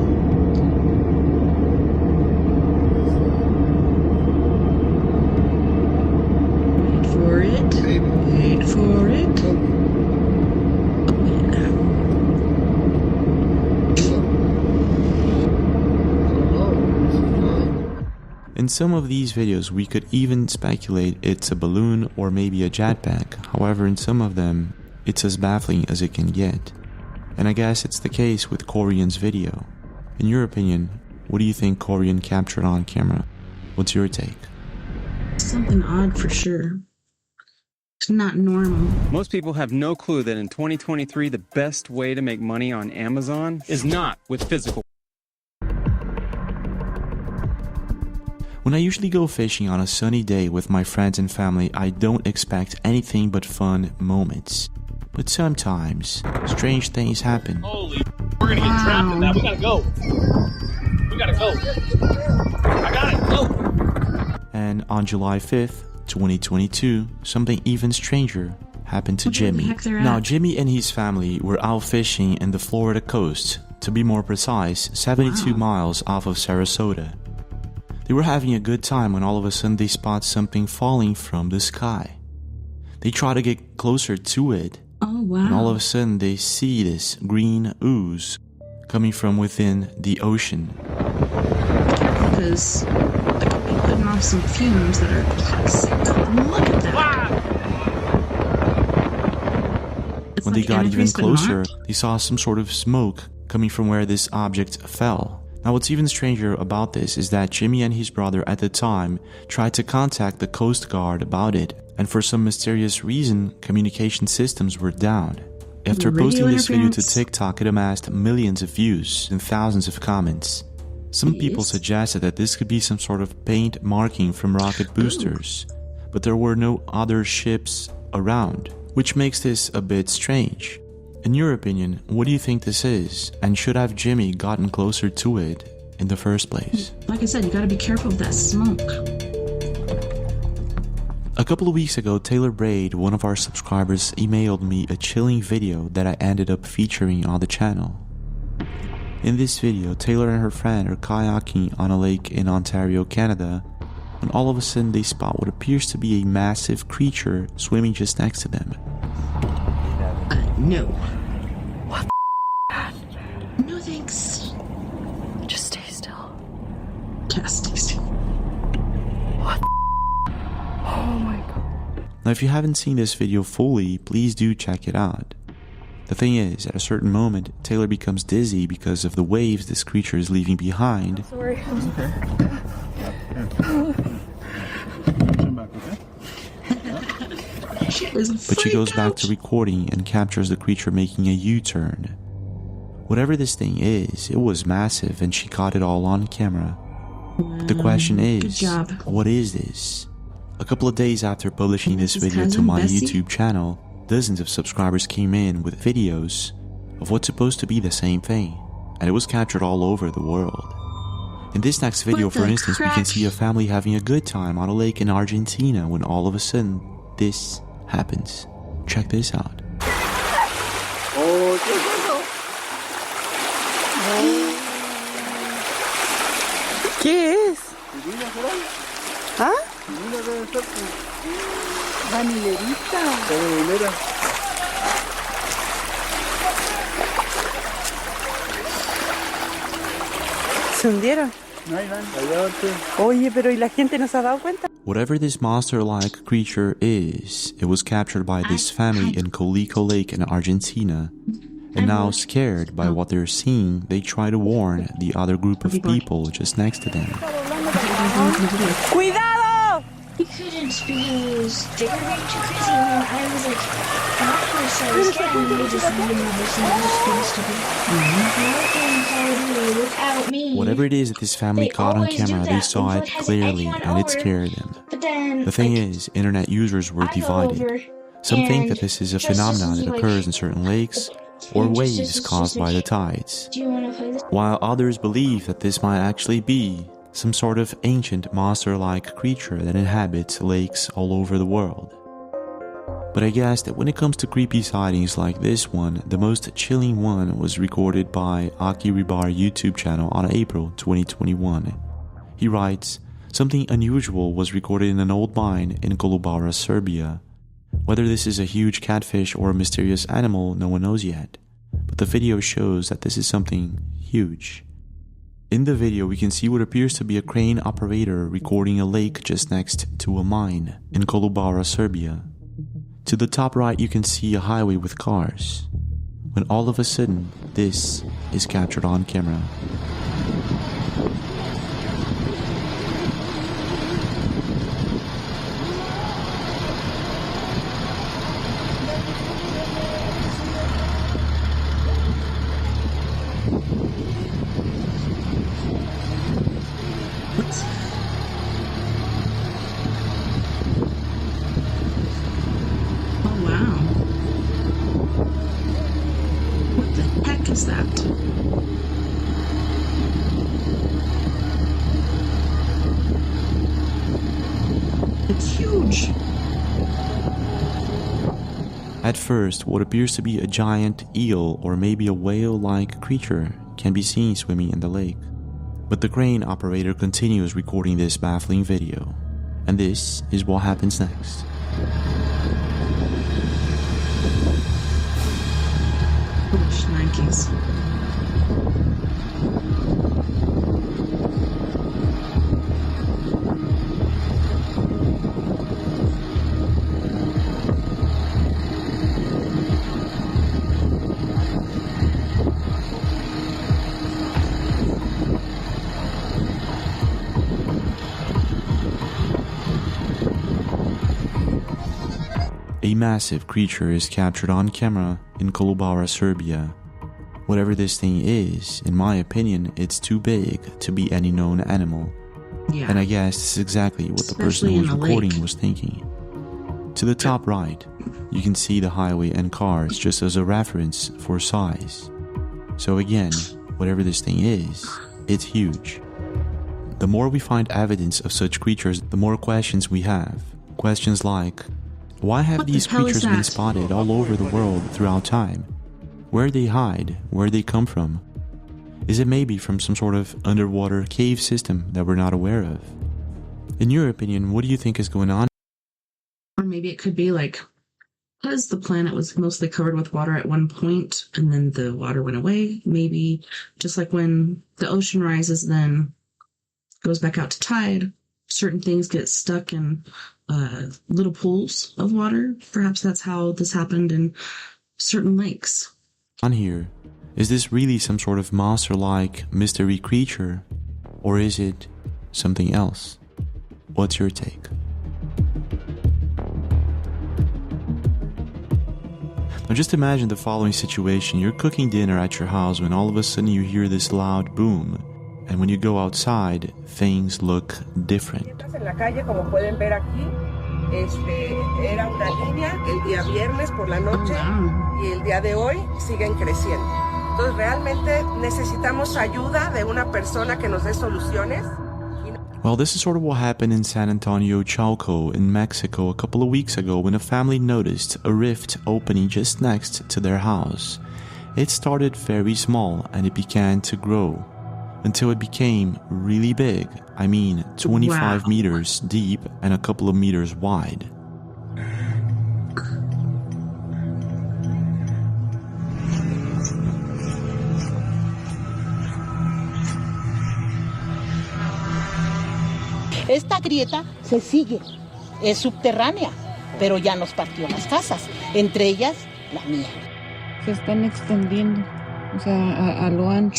S1: for it. Wait for it.
S9: In some of these videos, we could even speculate it's a balloon or maybe a jetpack. However, in some of them, it's as baffling as it can get. And I guess it's the case with Corian's video. In your opinion, what do you think Corian captured on camera? What's your take?
S1: Something odd for sure. It's not normal.
S13: Most people have no clue that in 2023, the best way to make money on Amazon is not with physical.
S9: When I usually go fishing on a sunny day with my friends and family, I don't expect anything but fun moments. But sometimes, strange things happen.
S6: Holy, we're gonna get trapped in that. We gotta go. We gotta go. I got it. Go.
S9: And on July 5th, 2022, something even stranger happened to Jimmy. Now, Jimmy and his family were out fishing in the Florida coast, to be more precise, 72 miles off of Sarasota. They were having a good time when all of a sudden they spot something falling from the sky. They try to get closer to it, and all of a sudden they see this green ooze coming from within the ocean.
S1: Because they could be putting off some fumes that are toxic. Look at that.
S9: When they got even closer, they saw some sort of smoke coming from where this object fell. Now, what's even stranger about this is that Jimmy and his brother at the time tried to contact the Coast Guard about it, and for some mysterious reason, communication systems were down. After posting this video to TikTok, it amassed millions of views and thousands of comments. Some people suggested that this could be some sort of paint marking from rocket boosters, but there were no other ships around, which makes this a bit strange. In your opinion, what do you think this is, and should have Jimmy gotten closer to it in the first place?
S1: Like I said, you gotta be careful of that smoke.
S9: A couple of weeks ago, Taylor Braid, one of our subscribers, emailed me a chilling video that I ended up featuring on the channel. In this video, Taylor and her friend are kayaking on a lake in Ontario, Canada, when all of a sudden they spot what appears to be a massive creature swimming just next to them.
S1: No. What the No thanks.
S8: Just stay still.
S1: Just stay still.
S8: What the Oh my god.
S9: Now, if you haven't seen this video fully, please do check it out. The thing is, at a certain moment, Taylor becomes dizzy because of the waves this creature is leaving behind.
S8: Sorry.
S9: But she goes back to recording and captures the creature making a U-turn. Whatever this thing is, it was massive and she caught it all on camera. But the question is, what is this? A couple of days after publishing this video to my YouTube channel, dozens of subscribers came in with videos of what's supposed to be the same thing, and it was captured all over the world. In this next video, for instance, we can see a family having a good time on a lake in Argentina when all of a sudden, this happens. Check this out.
S14: ¿Qué es? ¿Ah? Vanilerita. ¿Se hundieron? Oye, pero ¿y la gente no se ha dado cuenta?
S9: Whatever this monster-like creature is, it was captured by this family in Colico Lake in Argentina. And now, scared by what they're seeing, they try to warn the other group of people just next to them.
S14: ¡Cuidado!
S4: You couldn't because they were going too crazy and then I was like, I'm so scared and they just leave me without me.
S9: Whatever it is that this family caught on camera, they saw it clearly and it scared them. The thing is, internet users were divided. Some think that this is a phenomenon that occurs in certain lakes or waves caused by the tides, while others believe that this might actually be some sort of ancient monster-like creature that inhabits lakes all over the world. But I guess that when it comes to creepy sightings like this one, the most chilling one was recorded by Aki Ribar YouTube channel on April 2021. He writes, "Something unusual was recorded in an old mine in Kolubara, Serbia. Whether this is a huge catfish or a mysterious animal, no one knows yet. But the video shows that this is something huge." In the video, we can see what appears to be a crane operator recording a lake just next to a mine in Kolubara, Serbia. To the top right, you can see a highway with cars, when all of a sudden, this is captured on camera.
S1: It's huge.
S9: At first, what appears to be a giant eel or maybe a whale-like creature can be seen swimming in the lake. But the crane operator continues recording this baffling video. And this is what happens next.
S1: Oops, Nikes.
S9: A massive creature is captured on camera in Kolubara, Serbia. Whatever this thing is, in my opinion, it's too big to be any known animal.
S1: Yeah.
S9: And I guess this is exactly what the person who was recording was thinking. To the top right, you can see the highway and cars just as a reference for size. So again, whatever this thing is, it's huge. The more we find evidence of such creatures, the more questions we have. Questions like, why have these creatures been spotted all over the world throughout time? Where they hide? Where they come from? Is it maybe from some sort of underwater cave system that we're not aware of? In your opinion, what do you think is going on?
S1: Or maybe it could be like, because the planet was mostly covered with water at one point, and then the water went away. Maybe just like when the ocean rises, then goes back out to tide, certain things get stuck in little pools of water. Perhaps that's how this happened in certain lakes.
S9: On here, is this really some sort of monster-like mystery creature, or is it something else? What's your take? Now just imagine the following situation. You're cooking dinner at your house when all of a sudden you hear this loud boom, and when you go outside, things look different.
S15: Era una línea el día viernes por la noche y el día de hoy siguen creciendo. Entonces realmente necesitamos ayuda de una persona que nos dé soluciones.
S9: Well, this is sort of what happened in San Antonio, Chalco, in Mexico a couple of weeks ago when a family noticed a rift opening just next to their house. It started very small and it began to grow until it became really big. I mean, 25 meters deep and a couple of meters wide.
S16: Esta grieta se sigue, es subterránea, pero ya nos partió las casas, entre ellas la mía.
S14: Se están extendiendo, o sea, a lo ancho.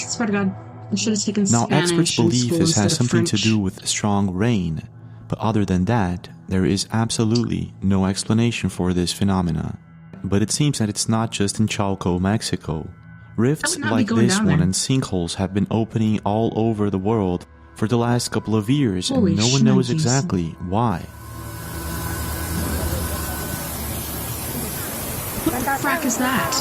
S9: Now, experts believe this has something to do with strong rain, but other than that, there is absolutely no explanation for this phenomena. But it seems that it's not just in Chalco, Mexico. Rifts like this one and sinkholes have been opening all over the world for the last couple of years, and no one knows exactly why.
S1: What the frack is that?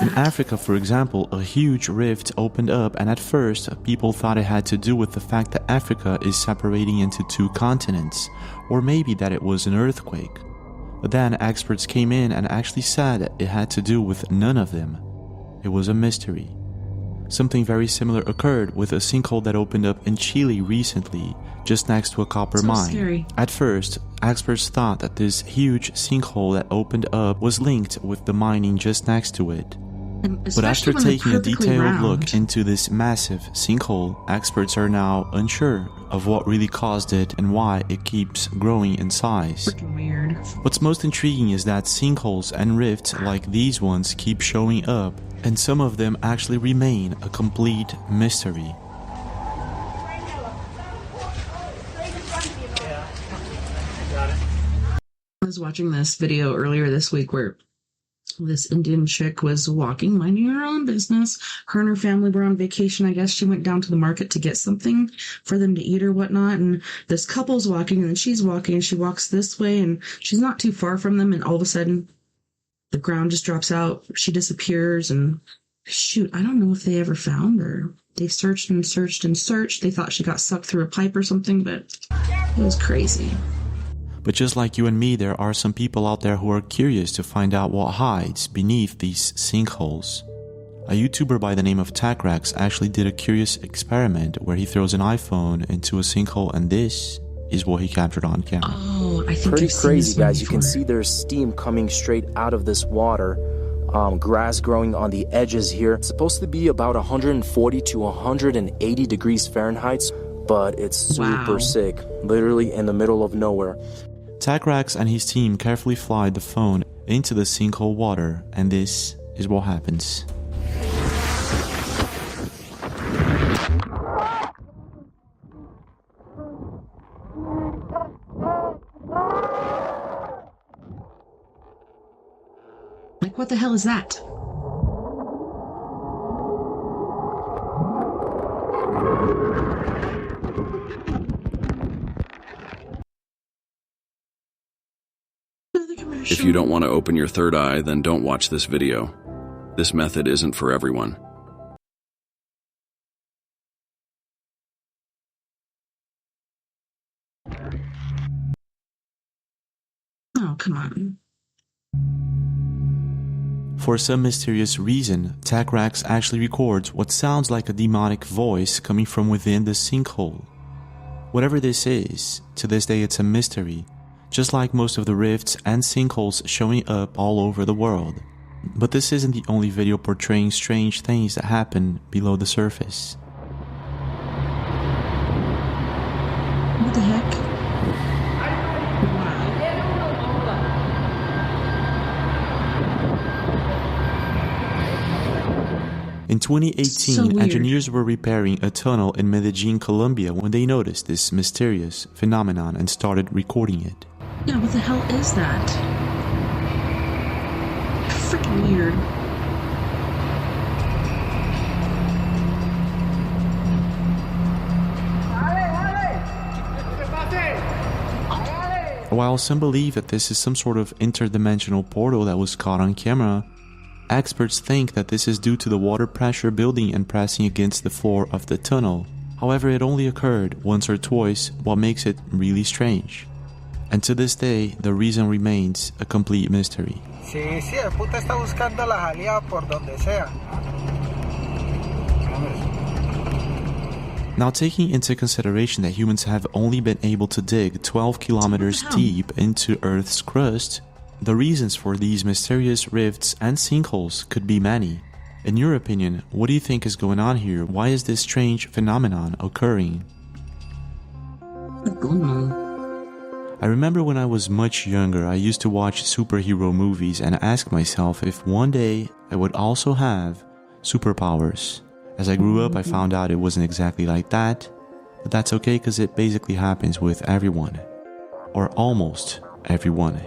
S9: In Africa, for example, a huge rift opened up, and at first, people thought it had to do with the fact that Africa is separating into two continents, or maybe that it was an earthquake. But then experts came in and actually said it had to do with none of them. It was a mystery. Something very similar occurred with a sinkhole that opened up in Chile recently, just next to a copper mine.
S1: Scary.
S9: At first, experts thought that this huge sinkhole that opened up was linked with the mining just next to it. But after taking a detailed look into this massive sinkhole, experts are now unsure of what really caused it and why it keeps growing in size.
S1: Freaking weird.
S9: What's most intriguing is that sinkholes and rifts like these ones keep showing up, and some of them actually remain a complete mystery.
S1: I was watching this video earlier this week where this Indian chick was walking, minding her own business. Her and her family were on vacation. I guess she went down to the market to get something for them to eat or whatnot. And this couple's walking, and then she's walking, and she walks this way, and she's not too far from them. And all of a sudden, the ground just drops out. She disappears, and Shoot, I don't know if they ever found her. They searched and searched and searched. They thought she got sucked through a pipe or something, but it was crazy.
S9: But just like you and me, there are some people out there who are curious to find out what hides beneath these sinkholes. A YouTuber by the name of Takrax actually did a curious experiment where he throws an iPhone into a sinkhole, and this is what he captured on camera.
S1: Oh, I think
S17: pretty crazy, guys. You can see there's steam coming straight out of this water. Grass growing on the edges here. It's supposed to be about 140 to 180 degrees Fahrenheit, but it's super sick. Literally in the middle of nowhere.
S9: Takrax and his team carefully fly the phone into the sinkhole water, and this is what happens.
S1: Like, what the hell is that?
S18: If you don't want to open your third eye, then don't watch this video. This method isn't for everyone.
S1: Oh, come on.
S9: For some mysterious reason, Takrax actually records what sounds like a demonic voice coming from within the sinkhole. Whatever this is, to this day it's a mystery, just like most of the rifts and sinkholes showing up all over the world. But this isn't the only video portraying strange things that happen below the surface.
S1: What the heck?
S9: In 2018, engineers were repairing a tunnel in Medellin, Colombia when they noticed this mysterious phenomenon and started recording it.
S1: Yeah, what the hell is that? Freaking weird.
S9: While some believe that this is some sort of interdimensional portal that was caught on camera, experts think that this is due to the water pressure building and pressing against the floor of the tunnel. However, it only occurred once or twice, what makes it really strange. And to this day, the reason remains a complete mystery.
S11: Sí, sí, el puta está buscando la salida por donde sea.
S9: Now, taking into consideration that humans have only been able to dig 12 kilometers deep into Earth's crust, the reasons for these mysterious rifts and sinkholes could be many. In your opinion, what do you think is going on here? Why is this strange phenomenon occurring? I remember when I was much younger, I used to watch superhero movies and ask myself if one day I would also have superpowers. As I grew up, I found out it wasn't exactly like that, but that's okay because it basically happens with everyone. Or almost everyone.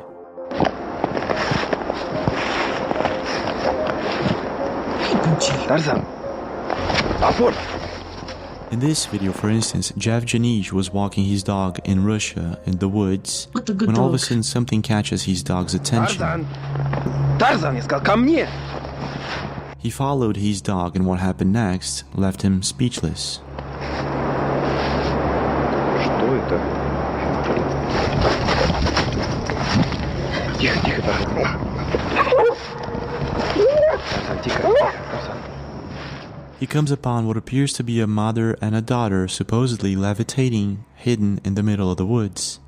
S9: In this video, for instance, Jeff Janish was walking his dog in Russia in the woods when all of a sudden something catches his dog's attention. He followed his dog, and what happened next left him speechless. He comes upon what appears to be a mother and a daughter supposedly levitating, hidden in the middle of the woods.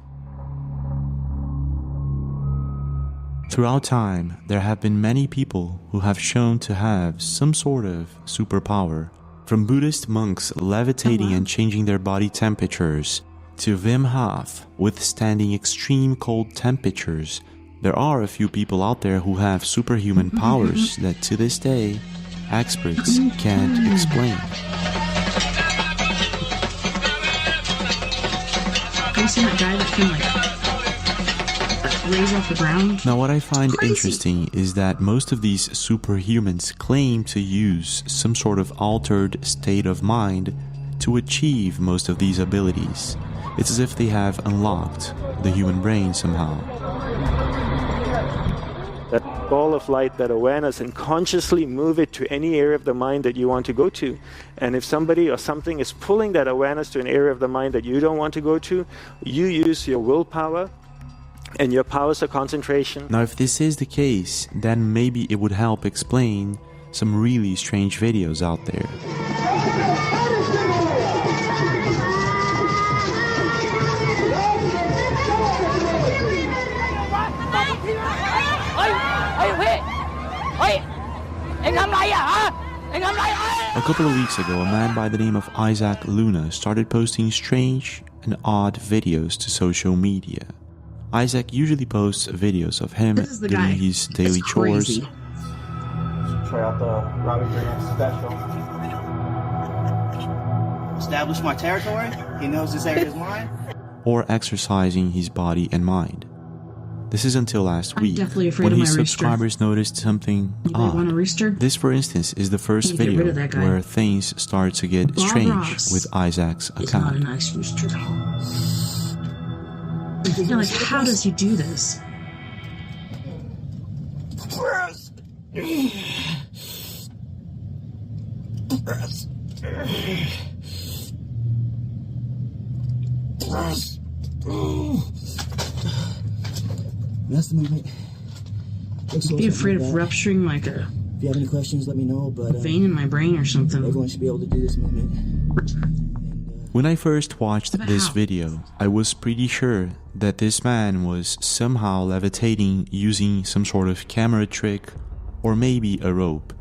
S9: Throughout time, there have been many people who have shown to have some sort of superpower. From Buddhist monks levitating and changing their body temperatures, to Wim Hof withstanding extreme cold temperatures, there are a few people out there who have superhuman powers that to this day, experts can't explain.
S1: Have you seen that guy that can raise off the ground?
S9: Now, what I find interesting is that most of these superhumans claim to use some sort of altered state of mind to achieve most of these abilities. It's as if they have unlocked the human brain somehow.
S19: ball of light, that awareness, and consciously move it to any area of the mind that you want to go to. And if somebody or something is pulling that awareness to an area of the mind that you don't want to go to, you use your willpower and your powers of concentration.
S9: Now, if this is the case, then maybe it would help explain some really strange videos out there. A couple of weeks ago, a man by the name of Isaac Luna started posting strange and odd videos to social media. Isaac usually posts videos of him doing his daily chores.
S20: Try out the Robbie Grant special. Establish my territory. He knows this area is mine.
S9: Or exercising his body and mind. This is until last week, when his subscribers noticed something odd. This, for instance, is the first video where things start to get strange with Isaac's account.
S1: Not a nice rooster. You're like, how does he do this?
S20: That's the movement.
S1: I'd be afraid of rupturing like a...
S20: If you have any questions, let me know. But
S1: vein in my brain or something.
S20: Everyone should be able to do this movement.
S9: When I first watched this video, I was pretty sure that this man was somehow levitating using some sort of camera trick or maybe a rope.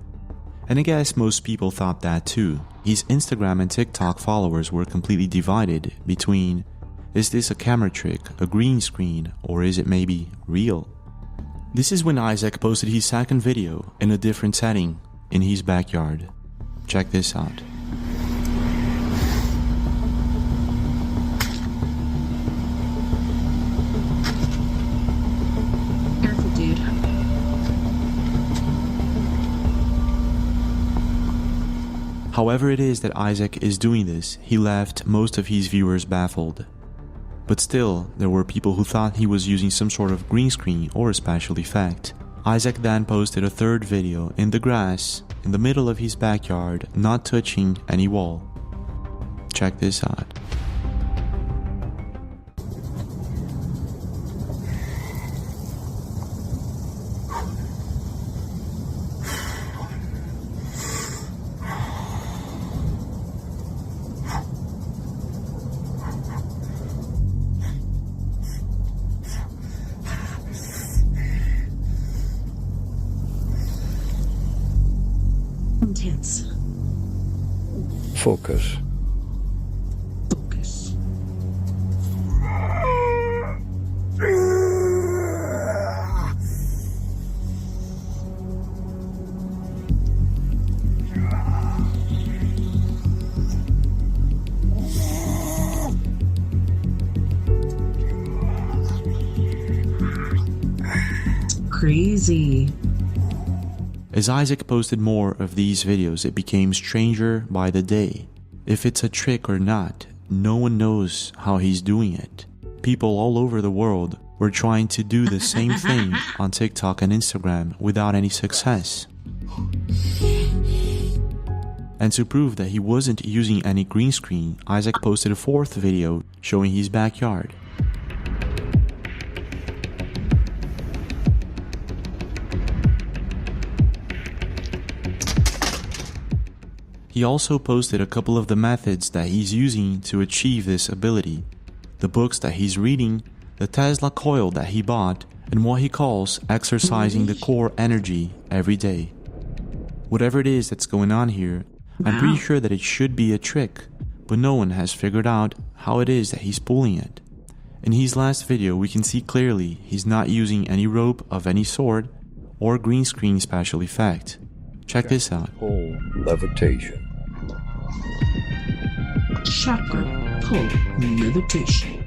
S9: And I guess most people thought that too. His Instagram and TikTok followers were completely divided between, is this a camera trick, a green screen, or is it maybe real? This is when Isaac posted his second video in a different setting, in his backyard. Check this out.
S1: Careful, dude.
S9: However it is that Isaac is doing this, he left most of his viewers baffled. But still, there were people who thought he was using some sort of green screen or a special effect. Isaac then posted a third video in the grass, in the middle of his backyard, not touching any wall. Check this out.
S1: Intense.
S21: Focus.
S1: Focus. Crazy.
S9: As Isaac posted more of these videos, it became stranger by the day. If it's a trick or not, no one knows how he's doing it. People all over the world were trying to do the same thing on TikTok and Instagram without any success. And to prove that he wasn't using any green screen, Isaac posted a fourth video showing his backyard. He also posted a couple of the methods that he's using to achieve this ability, the books that he's reading, the Tesla coil that he bought, and what he calls exercising the core energy every day. Whatever it is that's going on here, I'm pretty sure that it should be a trick, but no one has figured out how it is that he's pulling it. In his last video, we can see clearly he's not using any rope of any sort or green screen special effect. Check this out.
S21: Pull levitation.
S1: Chakra pull levitation.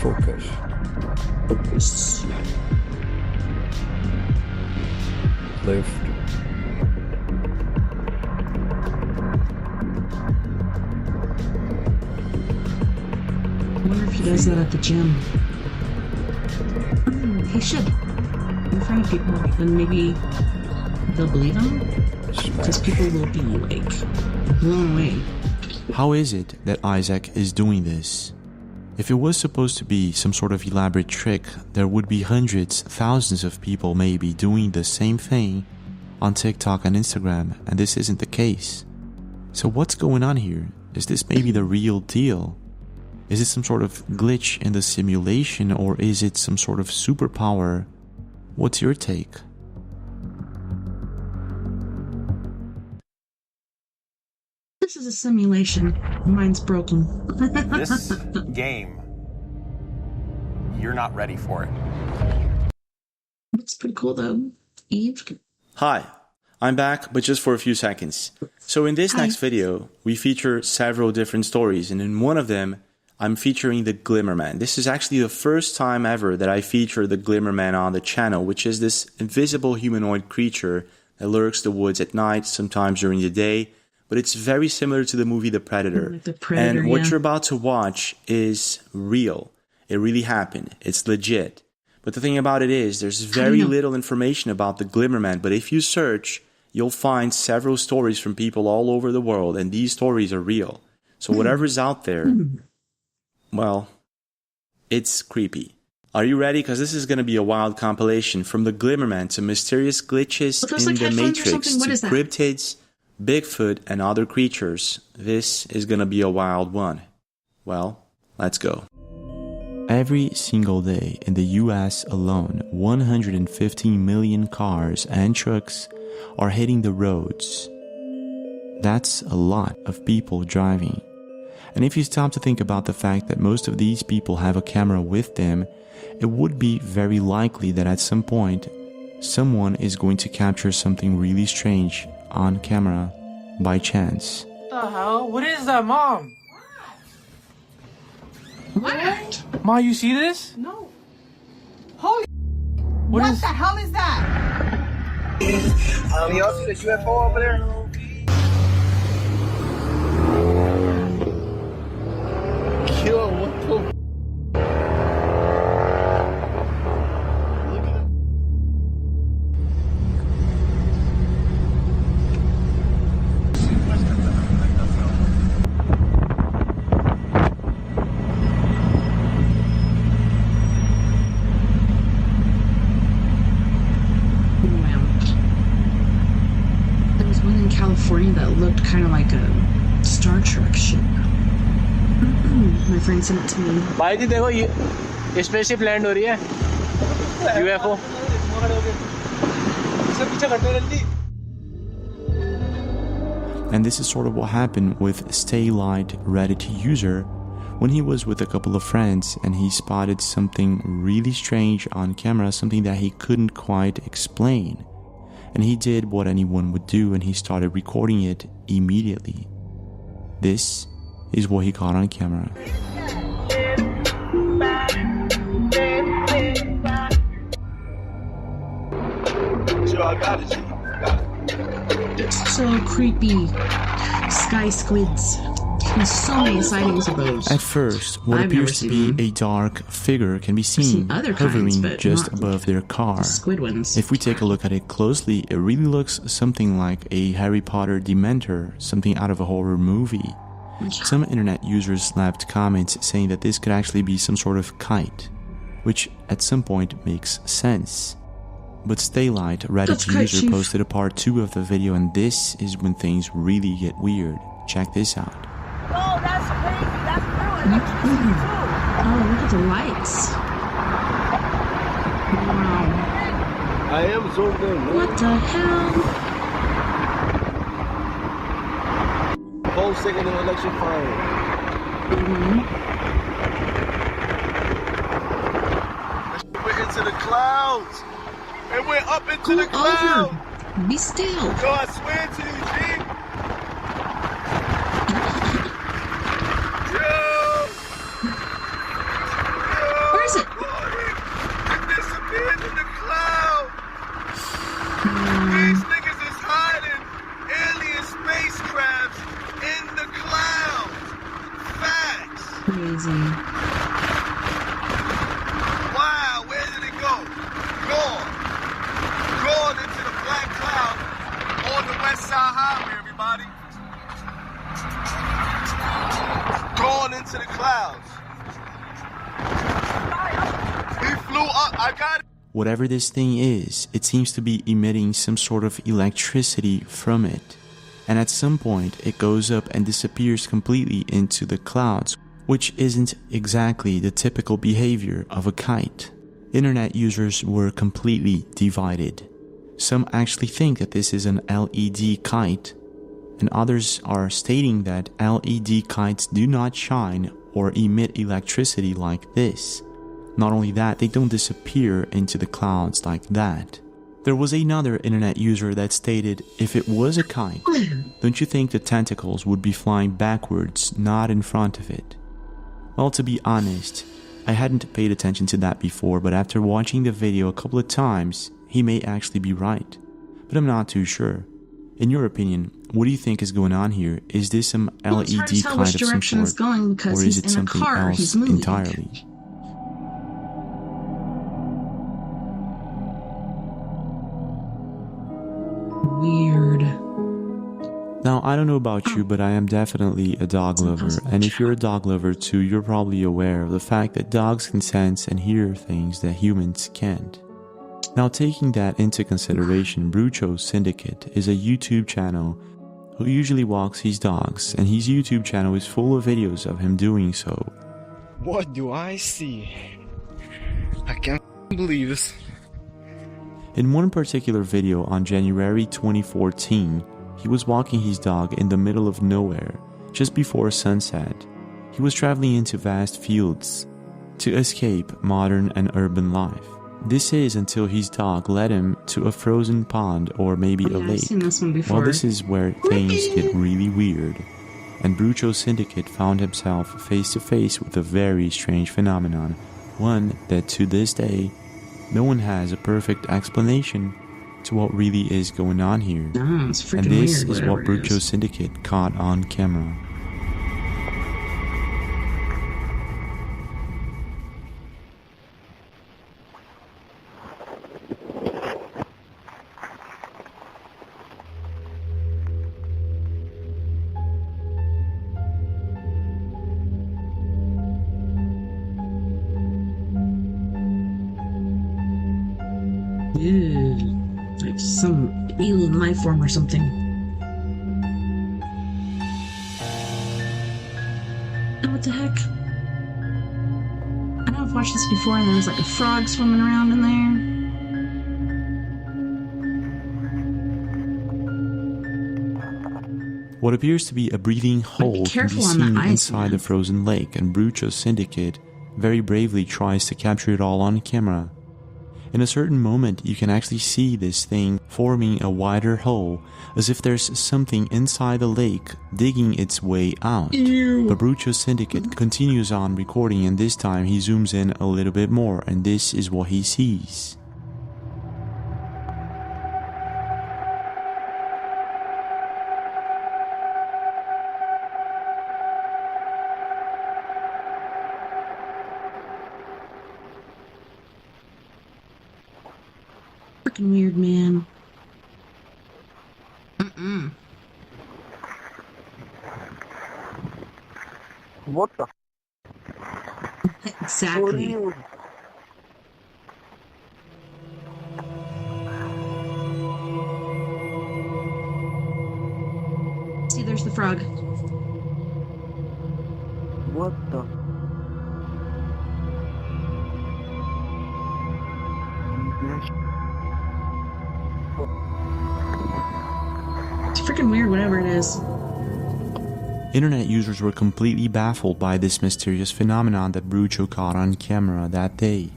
S21: Focus.
S1: he does that at the gym. He should. In front of people. Then maybe they'll believe him? Because people will be, like, blown away.
S9: How is it that Isaac is doing this? If it was supposed to be some sort of elaborate trick, there would be hundreds, thousands of people maybe doing the same thing on TikTok and Instagram, and this isn't the case. So what's going on here? Is this maybe the real deal? Is it some sort of glitch in the simulation, or is it some sort of superpower? What's your take?
S1: This is a simulation. Mine's broken.
S3: This game, you're not ready for it.
S1: It's pretty cool though. Eve.
S9: Hi, I'm back, but just for a few seconds. So in this next video, we feature several different stories, and in one of them, I'm featuring the Glimmerman. This is actually the first time ever that I feature the Glimmerman on the channel, which is this invisible humanoid creature that lurks the woods at night, sometimes during the day, but it's very similar to the movie The Predator. And what you're about to watch is real. It really happened. It's legit. But the thing about it is, there's very little information about the Glimmerman, but if you search, you'll find several stories from people all over the world, and these stories are real. So whatever's out there, well, it's creepy. Are you ready? Because this is going to be a wild compilation, from the Glimmerman to mysterious glitches in the Matrix to cryptids, Bigfoot, and other creatures. This is gonna be a wild one. Well, let's go. Every single day in the US alone, 115 million cars and trucks are hitting the roads. That's a lot of people driving. And if you stop to think about the fact that most of these people have a camera with them, it would be very likely that at some point, someone is going to capture something really strange on camera by chance.
S22: What the hell? What is that, Mom?
S1: What?
S22: Ma, you see this?
S15: No. Holy
S22: What
S15: the hell is that?
S20: Y'all see the UFO over there? Yo, what the...
S1: California that looked kind of like a Star Trek ship. My friend sent it to me.
S22: भाई जी देखो ये spaceship land हो रही है UFO इसे पीछे करते जल्दी.
S9: And this is sort of what happened with Staylight Reddit user when he was with a couple of friends and he spotted something really strange on camera, something that he couldn't quite explain. And he did what anyone would do and he started recording it immediately. This is what he caught on camera.
S1: It's so creepy. Sky squids. There's so many sightings of those.
S9: At first, what appears to be a dark figure can be seen hovering just above their car.
S1: The squid ones.
S9: If we take a look at it closely, it really looks something like a Harry Potter Dementor, something out of a horror movie. Some internet users left comments saying that this could actually be some sort of kite, which at some point makes sense. But Staylight, Reddit user, posted a part 2 of the video, and this is when things really get weird. Check this out.
S7: Oh, that's crazy. That's true.
S1: Oh, look at the lights. Wow.
S20: I am zoomed in.
S1: What the hell?
S20: Whole second of electrifying.
S12: It went into the clouds. It went up into the clouds.
S1: Be still.
S12: Yo, I swear to you, G.
S1: Where is it?
S12: It disappeared in the cloud. These niggas is hiding alien spacecrafts in the clouds. Facts.
S1: Crazy.
S12: into the clouds. He flew up. I got it.
S9: Whatever this thing is, it seems to be emitting some sort of electricity from it. And at some point, it goes up and disappears completely into the clouds, which isn't exactly the typical behavior of a kite. Internet users were completely divided. Some actually think that this is an LED kite, and others are stating that LED kites do not shine or emit electricity like this. Not only that, they don't disappear into the clouds like that. There was another internet user that stated, if it was a kite, don't you think the tentacles would be flying backwards, not in front of it? Well, to be honest, I hadn't paid attention to that before, but after watching the video a couple of times, he may actually be right. But I'm not too sure. In your opinion, what do you think is going on here? Is this some LED kite of some sort, or is it something else entirely?
S1: Weird.
S9: Now, I don't know about you, but I am definitely a dog lover, and if you're a dog lover too, you're probably aware of the fact that dogs can sense and hear things that humans can't. Now, taking that into consideration, Brucho Syndicate is a YouTube channel who usually walks his dogs, and his YouTube channel is full of videos of him doing so.
S2: What do I see? I can't believe this.
S9: In one particular video on January 2014, he was walking his dog in the middle of nowhere, just before sunset. He was traveling into vast fields to escape modern and urban life. This is until his dog led him to a frozen pond or maybe a lake.
S1: I've seen this one before.
S9: Well, this is where things get really weird, and Brucho Syndicate found himself face to face with a very strange phenomenon, one that to this day, no one has a perfect explanation to what really is going on here.
S1: It's freaking
S9: and this
S1: weird,
S9: is what Brucho Syndicate caught on camera.
S1: Ew, like some alien life form or something. Oh, what the heck? I know I've watched this before and there was like a frog swimming around in there.
S9: What appears to be a breathing hole can be seen inside the frozen lake, and Brucho Syndicate very bravely tries to capture it all on camera. In a certain moment, you can actually see this thing forming a wider hole, as if there's something inside the lake digging its way out.
S1: Ew.
S9: But Brucho Syndicate continues on recording, and this time he zooms in a little bit more, and this is what he sees.
S1: Freaking weird, man.
S2: What the?
S1: Exactly. See, there's the frog.
S2: What the?
S1: It's freaking weird, whatever it is.
S9: Internet users were completely baffled by this mysterious phenomenon that Brucho caught on camera that day.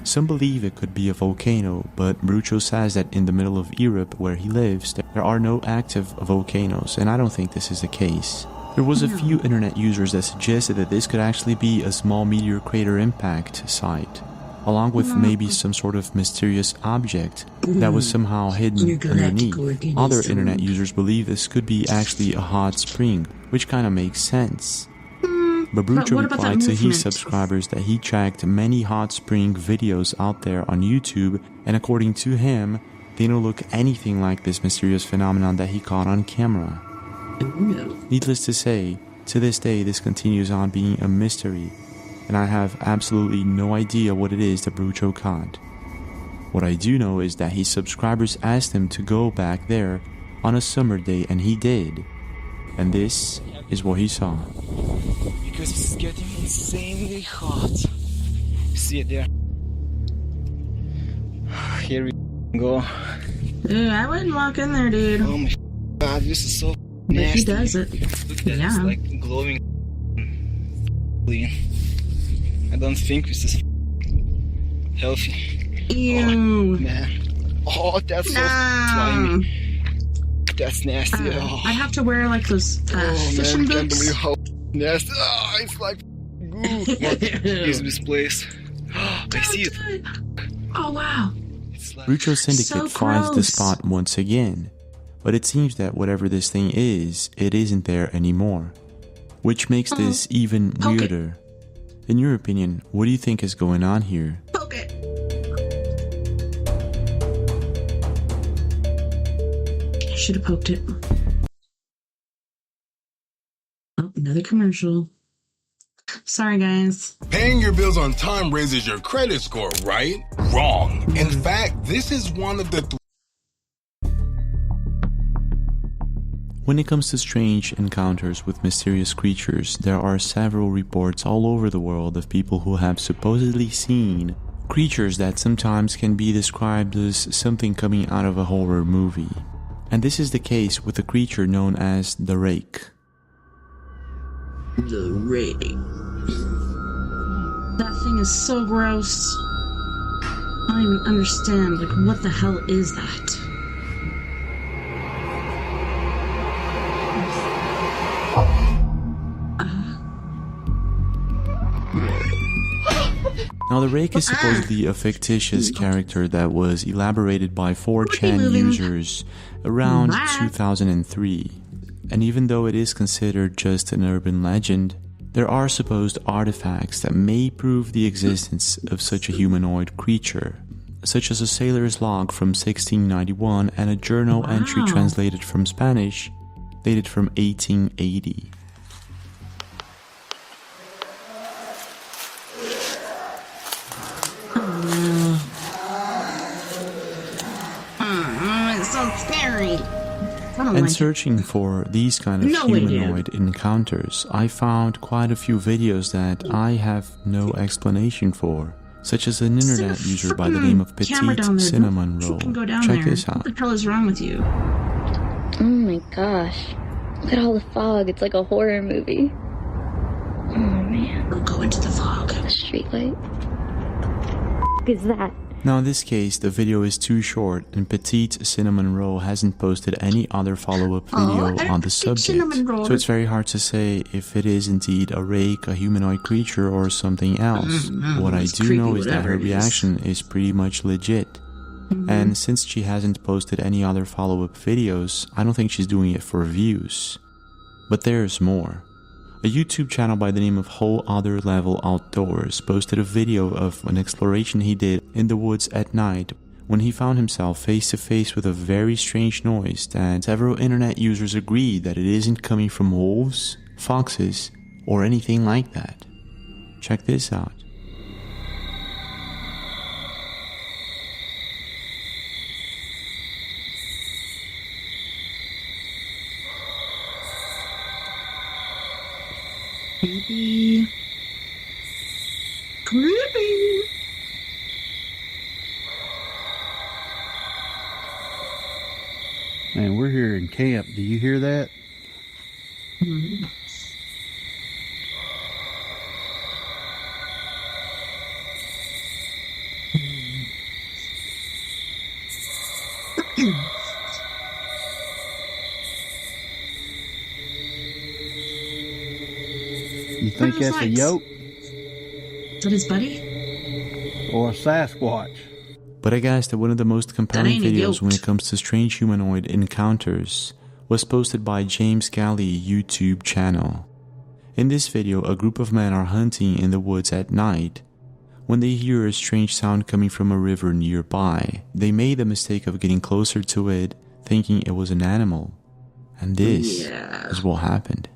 S9: Some believe it could be a volcano, but Brucho says that in the middle of Europe where he lives, there are no active volcanoes, and I don't think this is the case. There was a few internet users that suggested that this could actually be a small meteor crater impact site, along with maybe some sort of mysterious object that was somehow hidden underneath. Other internet users believe this could be actually a hot spring, which kind of makes sense. But Brucho replied to his subscribers that he checked many hot spring videos out there on YouTube, and according to him, they don't look anything like this mysterious phenomenon that he caught on camera. Needless to say, To this day, this continues on being a mystery, and I have absolutely no idea what it is that Brucho caught. What I do know is that his subscribers asked him to go back there on a summer day, and he did. And this is what he saw.
S2: Because it's getting insanely hot. See it there? Here we go.
S1: Dude, I wouldn't walk in there, dude.
S2: Oh my god, this is so
S1: But
S2: nasty.
S1: he does it.
S2: Look at that,
S1: Yeah.
S2: it's like glowing. I don't think this is healthy.
S1: Ew.
S2: Oh, man. Oh, that's so slimy. That's nasty. Oh.
S1: I'd have to wear like those fishing
S2: man, I can't
S1: boots.
S2: believe how nasty. Oh, it's like what is this place? I see it.
S1: Oh wow.
S9: Brucho Syndicate
S1: So
S9: finds the
S1: gross.
S9: spot once again, but it seems that whatever this thing is, it isn't there anymore, which makes this even
S1: Poke it.
S9: weirder. In your opinion, what do you think is going on here?
S1: Poke it. I should have poked it. Oh, another commercial. Sorry, guys.
S5: Paying your bills on time raises your credit score, right? Wrong. In fact, this is one of the
S9: When it comes to strange encounters with mysterious creatures, there are several reports all over the world of people who have supposedly seen creatures that sometimes can be described as something coming out of a horror movie. And this is the case with a creature known as the Rake.
S1: The Rake. That thing is so gross. I don't even understand. Like, what the hell is that?
S9: Now, the Rake is supposedly a fictitious character that was elaborated by 4chan users around 2003. And even though it is considered just an urban legend, there are supposed artifacts that may prove the existence of such a humanoid creature, such as a sailor's log from 1691 and a journal entry translated from Spanish, dated from 1880.
S1: It's so scary.
S9: And searching for these kind of humanoid encounters, I found quite a few videos that I have no explanation for, such as an internet user by the name of Petite Cinnamon Roll. Check this out.
S1: What the hell is wrong with you?
S10: Oh my gosh. Look at all the fog. It's like a horror movie. Oh man.
S1: Don't go into the fog.
S10: The street light. What is that?
S9: Now in this case, the video is too short and Petite Cinnamon Roll hasn't posted any other follow-up video on the subject, so it's very hard to say if it is indeed a Rake, a humanoid creature, or something else. What I do know is that her reaction is pretty much legit. And since she hasn't posted any other follow-up videos, I don't think she's doing it for views. But there's more. A YouTube channel by the name of Whole Other Level Outdoors posted a video of an exploration he did in the woods at night when he found himself face to face with a very strange noise that several internet users agree that it isn't coming from wolves, foxes, or anything like that. Check this out.
S1: Creepy. Creepy.
S23: Man, we're here in camp. Do you hear that? You think that's a yoke?
S1: Is that his buddy?
S23: Or a Sasquatch?
S9: But I guess that one of the most compelling videos when it comes to strange humanoid encounters was posted by James Galley YouTube channel. In this video, a group of men are hunting in the woods at night. When they hear a strange sound coming from a river nearby, they made the mistake of getting closer to it, thinking it was an animal. And this is what happened.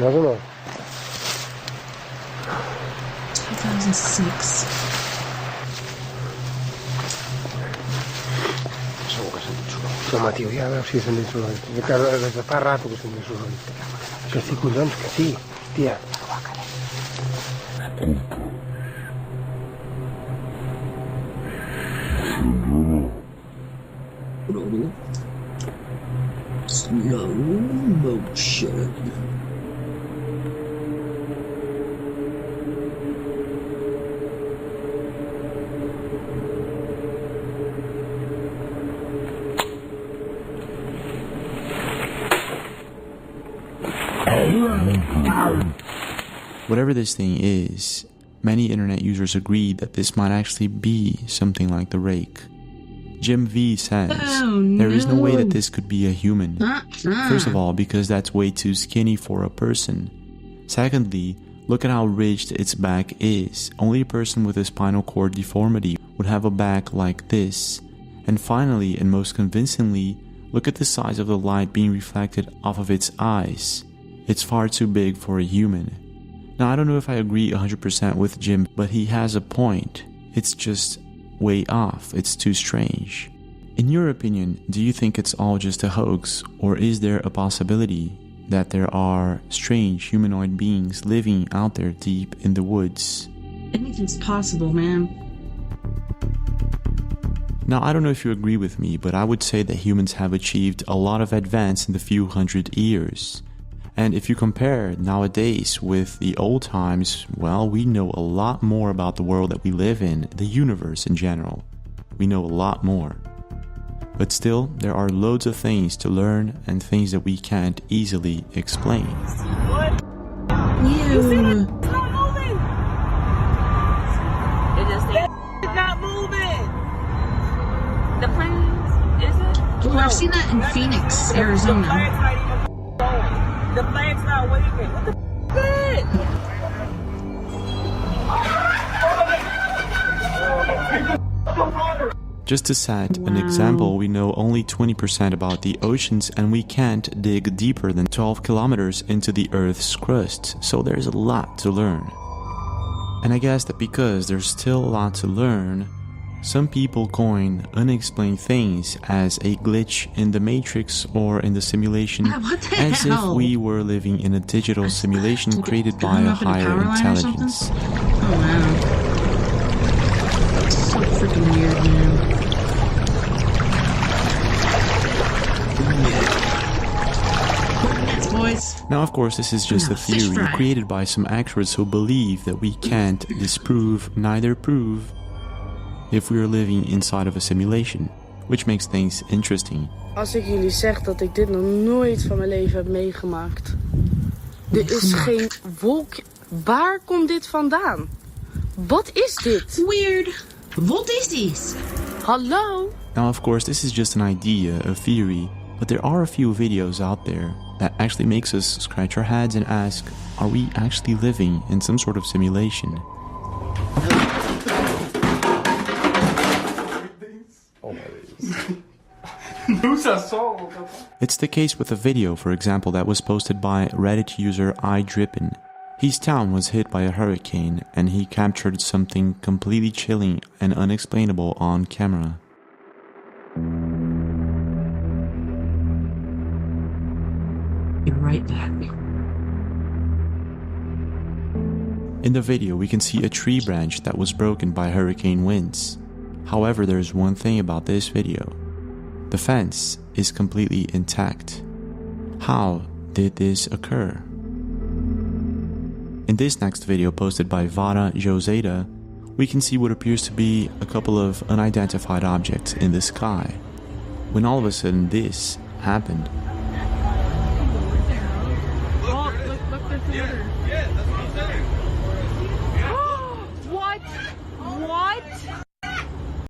S6: I don't know.
S1: 2006.
S6: Insomma, tio, ja veus si són insolents. Des de fa rato que són insolents. Que sí, collons, que sí, tia.
S8: Slow motion.
S9: Whatever this thing is, many internet users agree that this might actually be something like the rake. Jim V says, there is no way that this could be a human. First of all, because that's way too skinny for a person. Secondly, look at how ridged its back is. Only a person with a spinal cord deformity would have a back like this. And finally, and most convincingly, look at the size of the light being reflected off of its eyes. It's far too big for a human. Now, I don't know if I agree 100% with Jim, but he has a point. It's just way off. It's too strange. In your opinion, do you think it's all just a hoax, or is there a possibility that there are strange humanoid beings living out there deep in the woods?
S1: Anything's possible, man.
S9: Now, I don't know if you agree with me, but I would say that humans have achieved a lot of advance in the few hundred years. And if you compare nowadays with the old times, well, we know a lot more about the world that we live in, the universe in general. We know a lot more. But still, there are loads of things to learn and things that we can't easily explain.
S7: What? You see that? It's not moving! It just it's not moving! The planes, is it?
S1: Well, I've seen that in Phoenix, Arizona.
S7: The flag's not waving. What the f*** is it?
S9: Just to set an example, we know only 20% about the oceans and we can't dig deeper than 12 kilometers into the Earth's crust, so there's a lot to learn. And I guess that because there's still a lot to learn, some people coin unexplained things as a glitch in the matrix or in the simulation, as if we were living in a digital simulation created by a higher intelligence.
S1: Oh wow. That's so freaking weird, man. Yes, boys.
S9: Now, of course, this is just a theory created by some experts who believe that we can't disprove, neither prove, if we are living inside of a simulation, which makes things interesting.
S14: Als ik jullie zeg dat ik dit nog nooit van mijn leven heb meegemaakt. Er is geen wolk. Waar komt dit vandaan? Wat is dit?
S1: Weird. What is this?
S14: Hallo?
S9: Now, of course, this is just an idea, a theory, but there are a few videos out there that actually makes us scratch our heads and ask, are we actually living in some sort of simulation? It's the case with a video, for example, that was posted by Reddit user iDrippin. His town was hit by a hurricane, and he captured something completely chilling and unexplainable on camera.
S1: Be right back.
S9: In the video, we can see a tree branch that was broken by hurricane winds. However, there's one thing about this video. The fence is completely intact. How did this occur? In this next video posted by Vara Joseda, we can see what appears to be a couple of unidentified objects in the sky. When all of a sudden this happened.
S7: Oh, look, there's another.